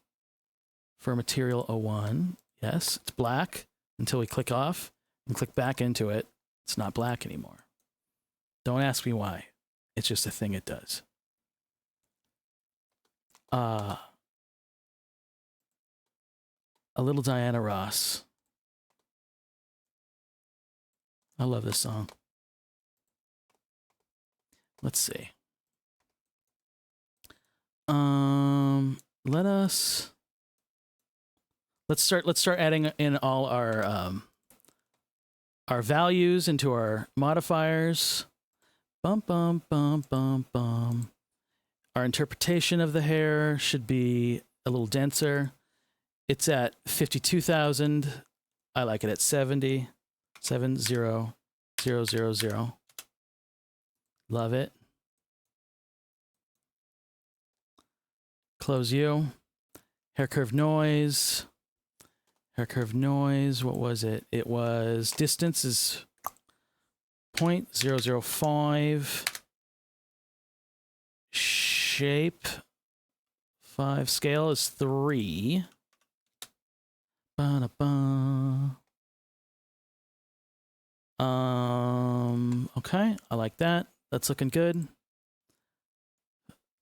Fur material 01. Yes, it's black until we click off and click back into it. It's not black anymore. Don't ask me why. It's just a thing it does. A little Diana Ross. I love this song. Let's see. Let's start adding in all our values into our modifiers. Bum bum bum bum bum. Our interpretation of the hair should be a little denser. It's at 52,000. I like it at 70. 70000. Love it. Close you. Hair curve noise. Hair curve noise. What was it? It was distance is 0.005. Shape 5. Scale is 3. Ba-da-ba. Okay, I like that. That's looking good.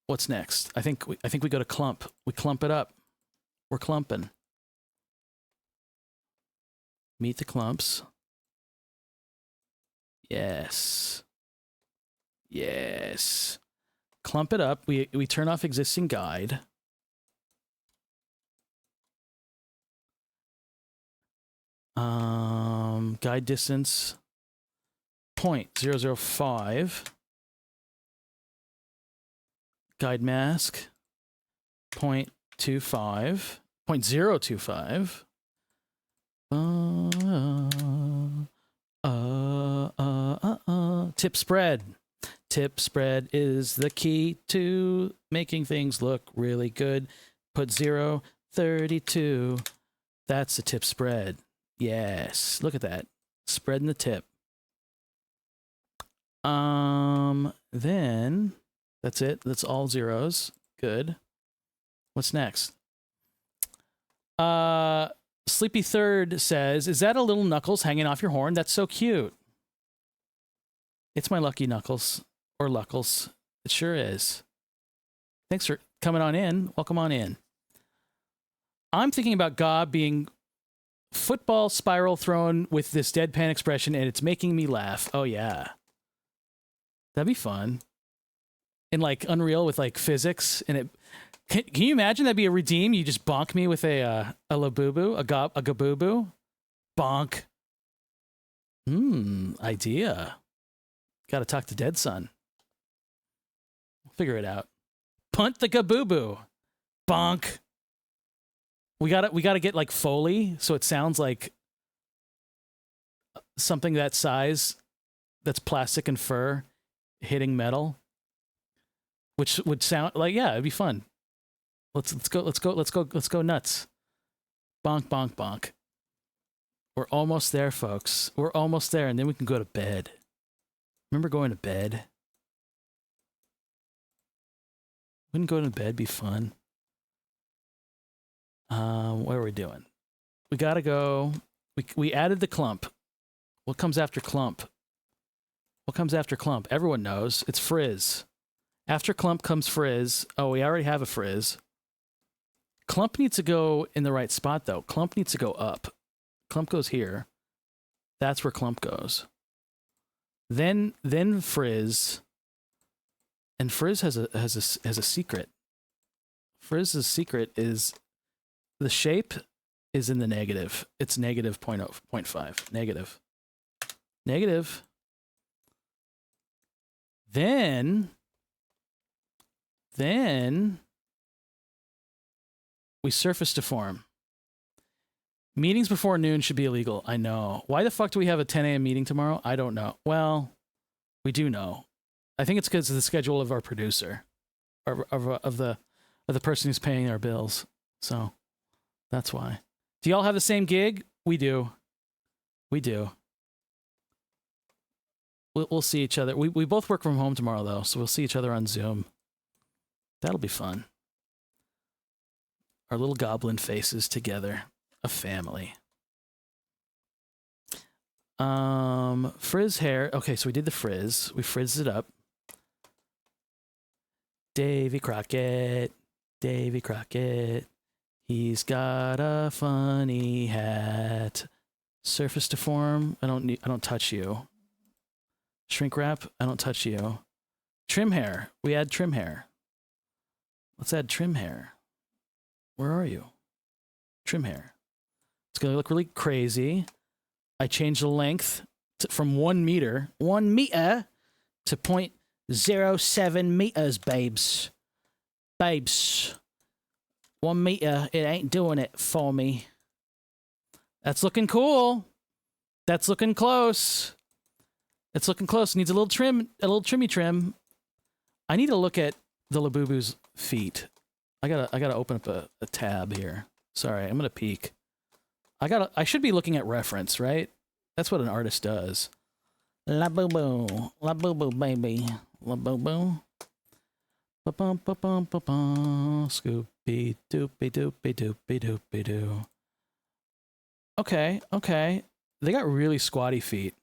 What's next? I think we go to clump. We clump it up. We're clumping. Meet the clumps. Yes. Yes. Clump it up. We turn off existing guide. Guide distance 0.005. Guide mask 0.25. 0.025. Tip spread. Tip spread is the key to making things look really good. Put 0.32. That's the tip spread. Yes, look at that. Spreading the tip. Then that's it. That's all zeros. Good. What's next? Sleepy Third says, "Is that a little Knuckles hanging off your horn? That's so cute." It's my lucky Knuckles or Luckles. It sure is. Thanks for coming on in. Welcome on in. I'm thinking about Gob being football spiral thrown with this deadpan expression, and it's making me laugh. Oh yeah, that'd be fun. In like Unreal with like physics, and it can you imagine that'd be a redeem? You just bonk me with a Labubu, a Gabubu, bonk. Idea. Got to talk to Dead Son. We'll figure it out. Punt the Gabubu, bonk. We gotta get like Foley, so it sounds like something that size, that's plastic and fur, hitting metal, which would sound like, yeah, it'd be fun. Let's go nuts. Bonk bonk bonk. We're almost there, folks. We're almost there, and then we can go to bed. Remember going to bed? Wouldn't going to bed be fun? What are we doing? We gotta go. We added the clump. What comes after clump? What comes after clump? Everyone knows. It's frizz. After clump comes frizz. Oh, we already have a frizz. Clump needs to go in the right spot, though. Clump needs to go up. Clump goes here. That's where clump goes. Then frizz. And frizz has a secret. Frizz's secret is the shape is in the negative. It's negative 0.5. Negative. Negative. Then we surface deform. Meetings before noon should be illegal. I know. Why the fuck do we have a 10 a.m. meeting tomorrow? I don't know. Well, we do know. I think it's because of the schedule of our producer, of the person who's paying our bills. So that's why. Do y'all have the same gig? We do. We do. We'll see each other. We both work from home tomorrow, though, so we'll see each other on Zoom. That'll be fun. Our little goblin faces together. A family. Frizz hair. Okay, so we did the frizz. We frizzed it up. Davy Crockett. Davy Crockett. He's got a funny hat. Surface deform. I don't touch you. Shrink wrap. I don't touch you. Trim hair. We add trim hair. Let's add trim hair. Where are you? Trim hair. It's gonna look really crazy. I changed the length from 1 meter, to 0.07 meters, babes. Babes. 1 meter, it ain't doing it for me. That's looking cool. That's looking close. It's looking close. Needs a little trim, a little trimmy trim. I need to look at the Labubu's feet. I gotta open up a tab here. Sorry, I'm gonna peek. I should be looking at reference, right? That's what an artist does. Labubu. Labubu, baby. Labubu. Ba-bum, ba-bum, ba-bum. Scoopy doopy doopy doopy doopy doo. Okay, okay. They got really squatty feet.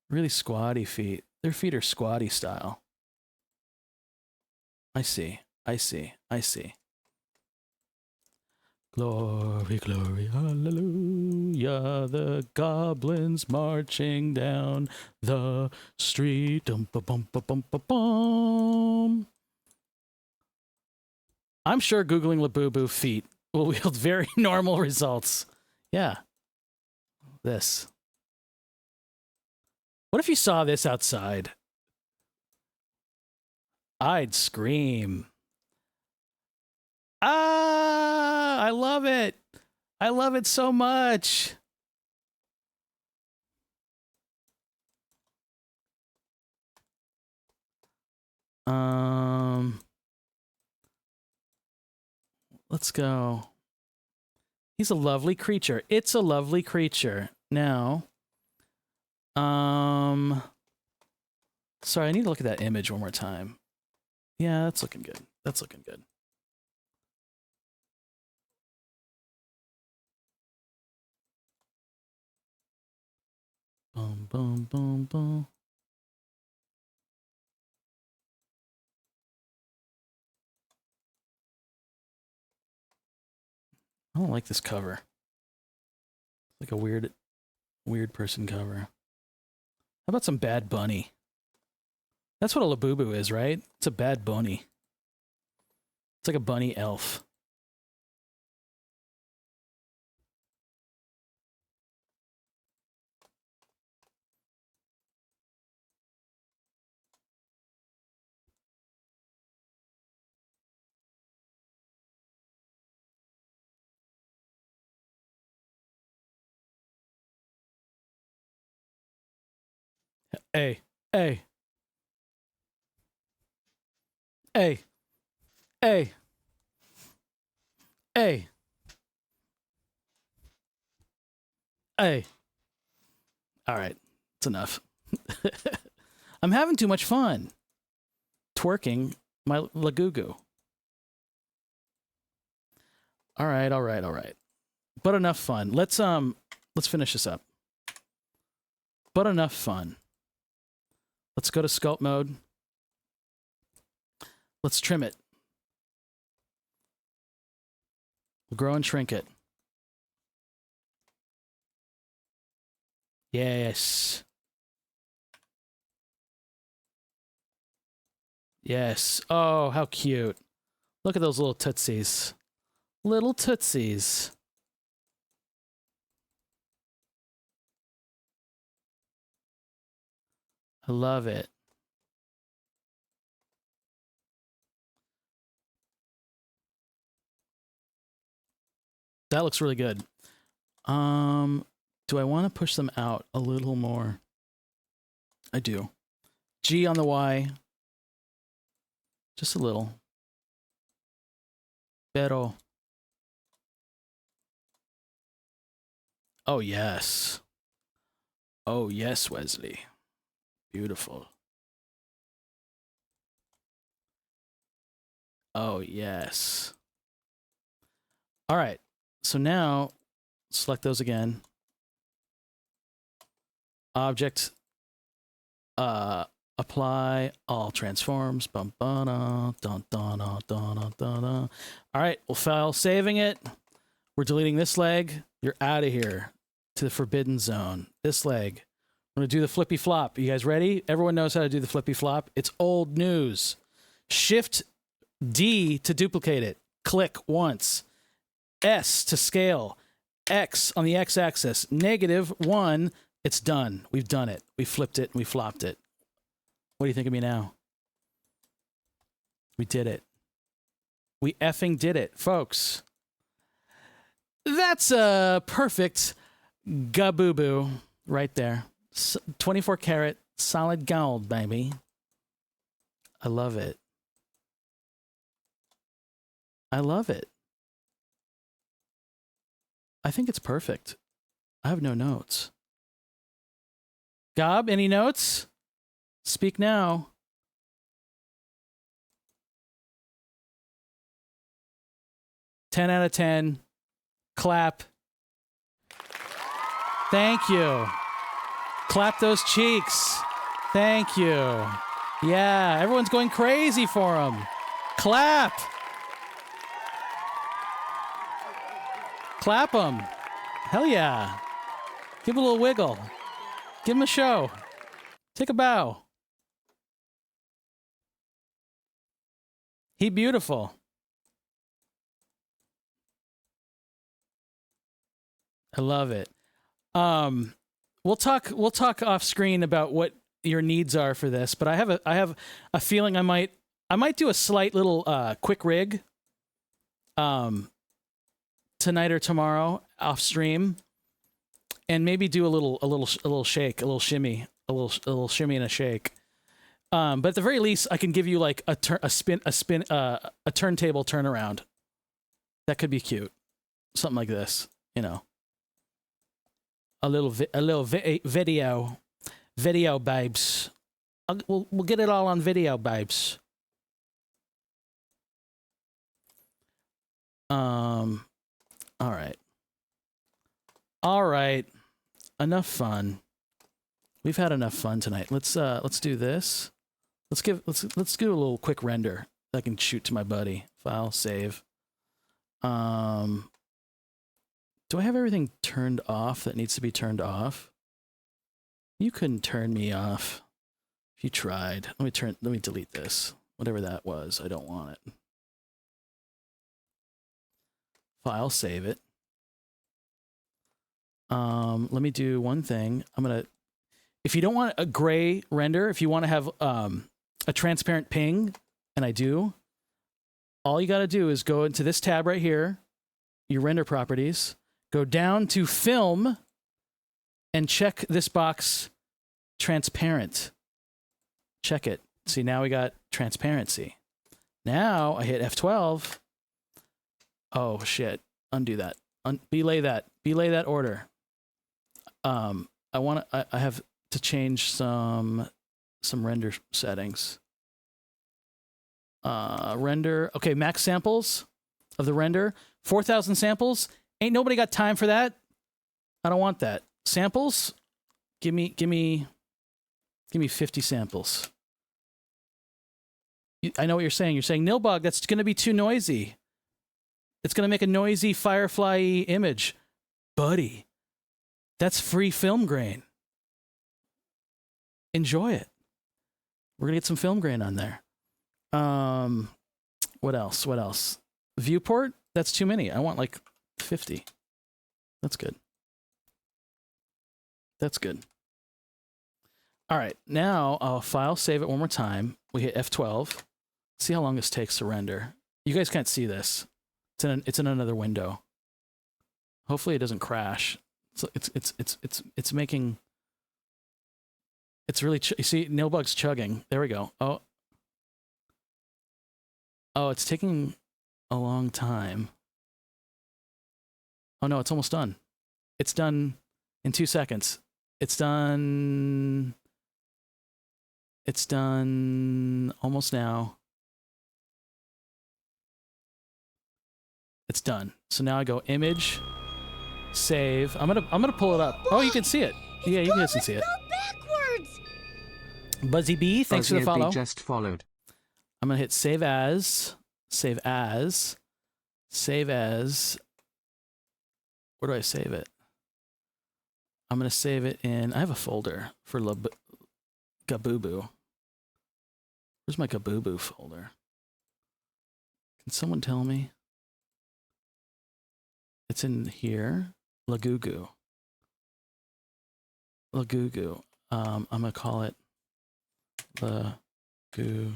Really squatty feet. Their feet are squatty style. I see. I see. I see. Glory, glory, hallelujah, the goblins marching down the street. Dum-ba-bum-ba-bum-ba-bum. I'm sure Googling Labubu feet will yield very normal results. Yeah. This. What if you saw this outside? I'd scream. Ah, I love it. I love it so much. Let's go. He's a lovely creature. It's a lovely creature. Now, sorry, I need to look at that image one more time. Yeah, that's looking good. That's looking good. Boom, boom, boom, boom. I don't like this cover. Like a weird person cover. How about some Bad Bunny? That's what a Labubu is, right? It's a bad bunny. It's like a bunny elf. Hey, hey, hey, hey, hey, hey. All right, it's enough. I'm having too much fun twerking my Lagugu. All right, all right, all right. But enough fun. Let's finish this up. But enough fun. Let's go to sculpt mode. Let's trim it. We'll grow and shrink it. Yes. Yes. Oh, how cute. Look at those little tootsies. Little tootsies. I love it. That looks really good. Do I want to push them out a little more? I do. G on the Y. Just a little. Pero. Oh, yes. Oh, yes, Wesley. Beautiful. Oh, yes. All right. So now, select those again. Object. Apply all transforms. Bum, ba-da, dun, dun, dun, dun, dun, dun, dun. All right, we'll file saving it. We're deleting this leg. You're out of here to the forbidden zone. This leg. I'm going to do the flippy flop. You guys ready? Everyone knows how to do the flippy flop. It's old news. Shift D to duplicate it. Click once. S to scale. X on the x-axis. -1. It's done. We've done it. We flipped it and we flopped it. What do you think of me now? We did it. We effing did it, folks. That's a perfect Labubu right there. 24 karat solid gold, baby. I love it. I love it. I think it's perfect. I have no notes. Gob, any notes? Speak now. Ten out of 10. Clap. Thank you. Clap those cheeks. Thank you. Yeah, everyone's going crazy for him. Clap. Clap them. Hell yeah. Give a little wiggle. Give him a show. Take a bow. He beautiful. I love it. We'll talk off screen about what your needs are for this, but I have a feeling I might do a slight little quick rig tonight or tomorrow off stream, and maybe do a little shake, a little shimmy, a little shimmy and a shake. But at the very least, I can give you like a turntable turnaround. That could be cute, something like this, you know. A little video, babes. We'll get it all on video, babes. All right. Enough fun. We've had enough fun tonight. Let's do this. Let's do a little quick render that I can shoot to my buddy. File, save. Do I have everything turned off that needs to be turned off? You couldn't turn me off if you tried. Let me delete this. Whatever that was, I don't want it. File, save it. Let me do one thing. If you don't want a gray render, if you want to have a transparent ping, and I do, all you got to do is go into this tab right here, your render properties, go down to film, and check this box, transparent. Check it. See, now we got transparency. Now I hit F12. Oh shit! Undo that. Belay that. Belay that order. I have to change some render settings. Render. Okay, max samples of the render. 4,000 samples. Ain't nobody got time for that. I don't want that. Samples. Give me 50 samples. I know what you're saying. You're saying, Nilbog, that's going to be too noisy. It's going to make a noisy Firefly image. Buddy, that's free film grain. Enjoy it. We're going to get some film grain on there. What else? Viewport? That's too many. I want like 50. That's good. All right, now I'll file save it one more time. We hit F12. See how long this takes to render. You guys can't see this. It's in another window. Hopefully it doesn't crash. It's making. It's really. You see, Nilbug's chugging. There we go. Oh, it's taking a long time. Oh no, it's almost done. It's done in 2 seconds. It's done almost now. It's done. So now I go image, save. I'm gonna pull it up. Oh, you can see it. Yeah, you guys can see it. Buzzy B, thanks for the Buzzy follow. B just followed. I'm going to hit save as. Save as. Save as. Where do I save it? I'm going to save it in... I have a folder for Labubu. Where's my Labubu folder? Can someone tell me? It's in here. Lagugu. Lagugu. I'm going to call it Lagugu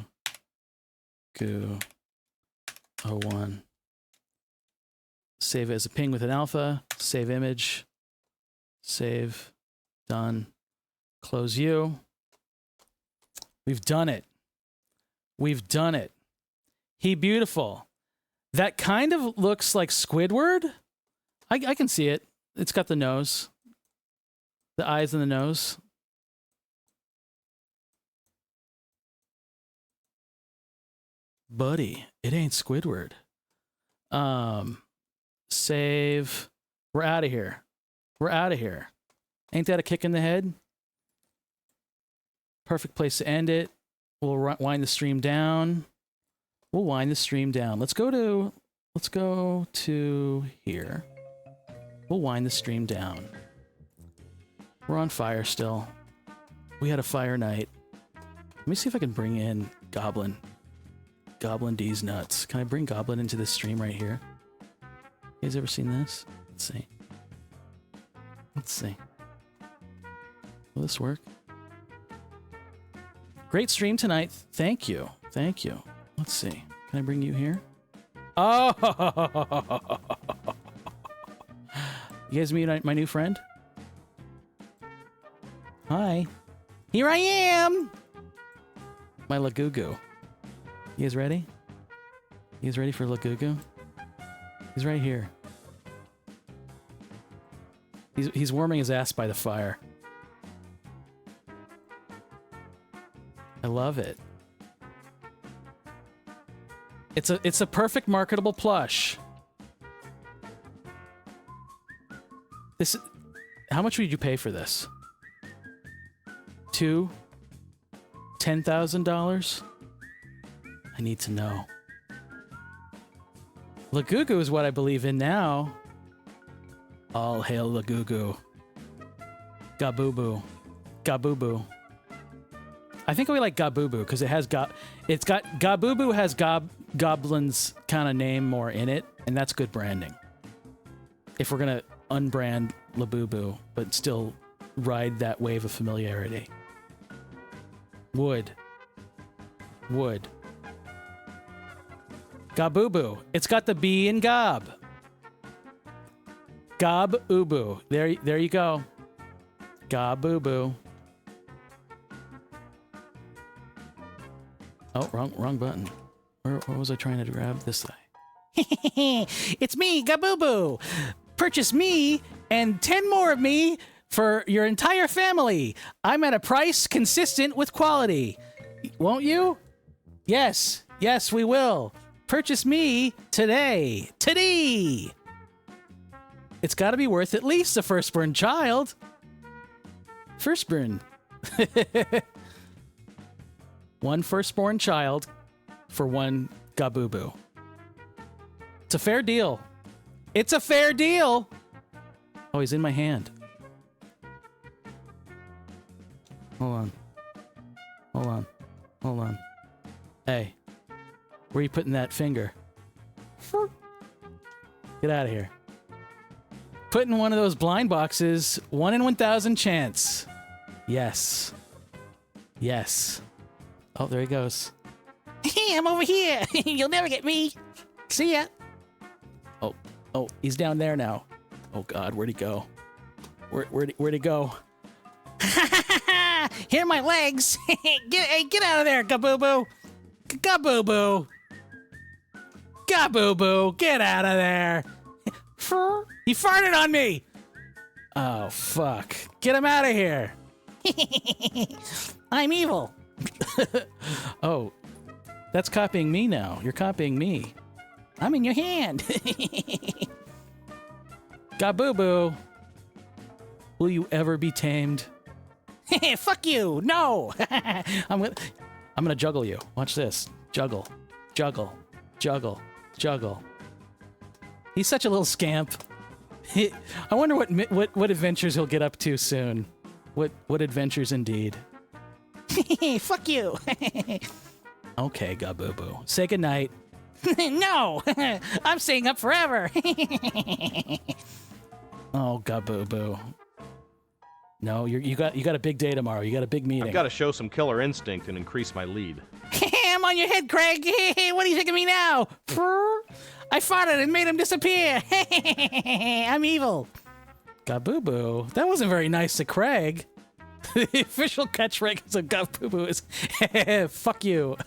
01. Save as a ping with an alpha. Save image. Save. Done. Close you. We've done it. We've done it. He beautiful. That kind of looks like Squidward. I can see it. It's got the nose. The eyes and the nose. Buddy, it ain't Squidward. Save. We're out of here. We're out of here. Ain't that a kick in the head? Perfect place to end it. We'll wind the stream down. We'll wind the stream down. Let's go to here. We'll wind the stream down. We're on fire still. We had a fire night. Let me see if I can bring in Goblin. Goblin D's nuts. Can I bring Goblin into this stream right here? You guys ever seen this? Let's see. Let's see. Will this work? Great stream tonight. Thank you. Thank you. Let's see. Can I bring you here? Oh! You guys meet my new friend? Hi. Here I am! My Lagugu. You guys ready? You guys ready for Lagugu? He's right here. He's warming his ass by the fire. I love it. It's a perfect marketable plush. This, how much would you pay for this? $10,000? I need to know. Lagugu is what I believe in now. All hail Lagugu. Gabubu. Gabubu. I think we like Gabubu because Gabubu has Goblin's kind of name more in it, and that's good branding. If we're gonna unbrand Labubu, but still ride that wave of familiarity. Wood. Gabubu. It's got the B in Gob. Gob-ubu. There you go. Gabubu. Oh, wrong button. Where was I trying to grab this guy? It's me, Gabubu. Purchase me and 10 more of me for your entire family. I'm at a price consistent with quality. Won't you? Yes, we will. Purchase me today. Today. It's got to be worth at least a firstborn child. Firstborn. One firstborn child for one Gabubu. It's a fair deal. It's a fair deal. Oh, he's in my hand. Hold on. Hey, where are you putting that finger? Get out of here. Put in one of those blind boxes. 1 in 1,000 chance. Yes. Oh, there he goes. Hey, I'm over here. You'll never get me. See ya. Oh, he's down there now. Oh God, where'd he go? Where'd he go? Here are my legs. Get out of there, Gabubu. Gabubu. Get out of there. He farted on me. Oh, fuck. Get him out of here. I'm evil. Oh, that's copying me now. You're copying me. I'm in your hand. Gabubu. Will you ever be tamed? Fuck you! No! I'm gonna juggle you. Watch this. Juggle. Juggle. Juggle. Juggle. He's such a little scamp. I wonder what adventures he'll get up to soon. What adventures indeed. Fuck you! Okay, Labubu. Say goodnight. No! I'm staying up forever! Oh, Labubu. No, you got a big day tomorrow. You got a big meeting. I've got to show some killer instinct and increase my lead. I'm on your head, Craig. What do you think of me now? I farted and made him disappear. I'm evil. Labubu. That wasn't very nice to Craig. The official catchphrase of Labubu is fuck you.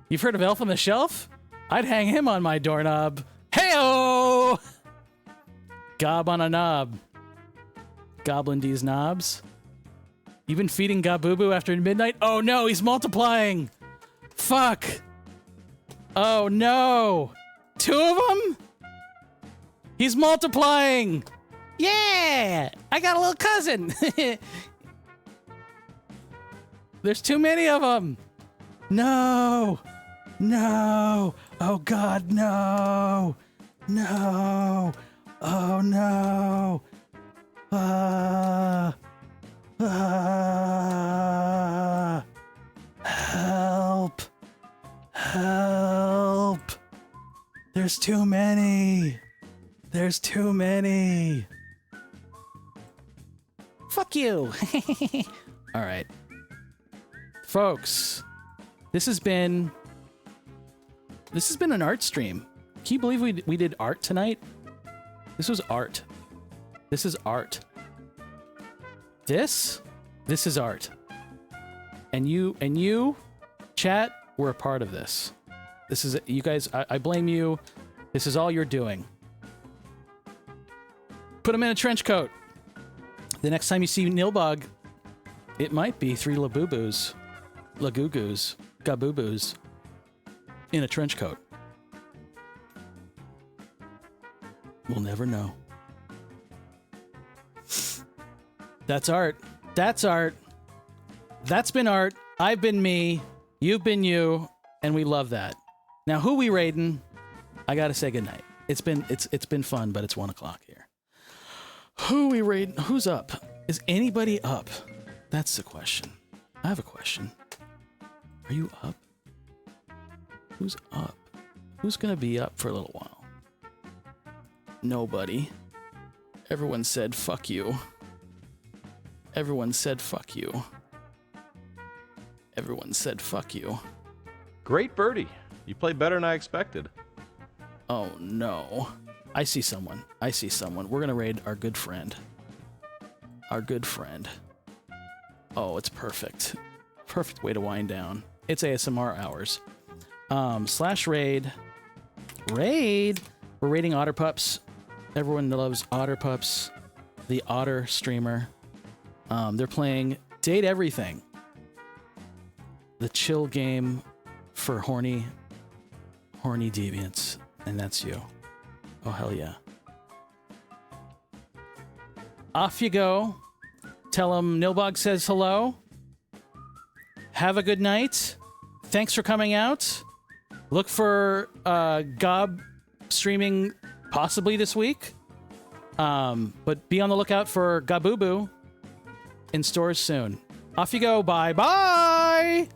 You've heard of Elf on the Shelf? I'd hang him on my doorknob. Hey-o! Gob on a knob. Goblin D's knobs. You've been feeding Labubu after midnight? Oh no, he's multiplying! Fuck! Oh no! 2 of them? He's multiplying! Yeah! I got a little cousin! There's too many of them! No! No! Oh god, no! No! Oh no! Help! Help! There's too many! There's too many! Fuck you! Alright. Folks, this has been an art stream. Can you believe we did art tonight? This was art. This is art. This is art. And you, chat, were a part of this. This is, you guys, I blame you. This is all you're doing. Put him in a trench coat. The next time you see Nilbog, it might be 3 Labubus, Lagugus, Gabubus in a trench coat. We'll never know. That's art. That's art. That's been art. I've been me. You've been you. And we love that. Now, who we raiding? I gotta say goodnight. It's been fun, but it's 1 o'clock here. Who we raiding? Who's up? Is anybody up? That's the question. I have a question. Are you up? Who's up? Who's gonna be up for a little while? Nobody. Everyone said fuck you. Everyone said fuck you. Everyone said fuck you. Great birdie. You played better than I expected. Oh no. I see someone. I see someone. We're gonna raid our good friend. Our good friend. Oh, it's perfect. Perfect way to wind down. It's ASMR hours. / raid. Raid! We're raiding Otter Pups. Everyone loves Otter Pups. The Otter streamer. They're playing Date Everything. The chill game for horny deviants. And that's you. Oh, hell yeah. Off you go. Tell them Nilbog says hello. Have a good night. Thanks for coming out. Look for Gob streaming possibly this week. But be on the lookout for Labubu in stores soon. Off you go. Bye-bye.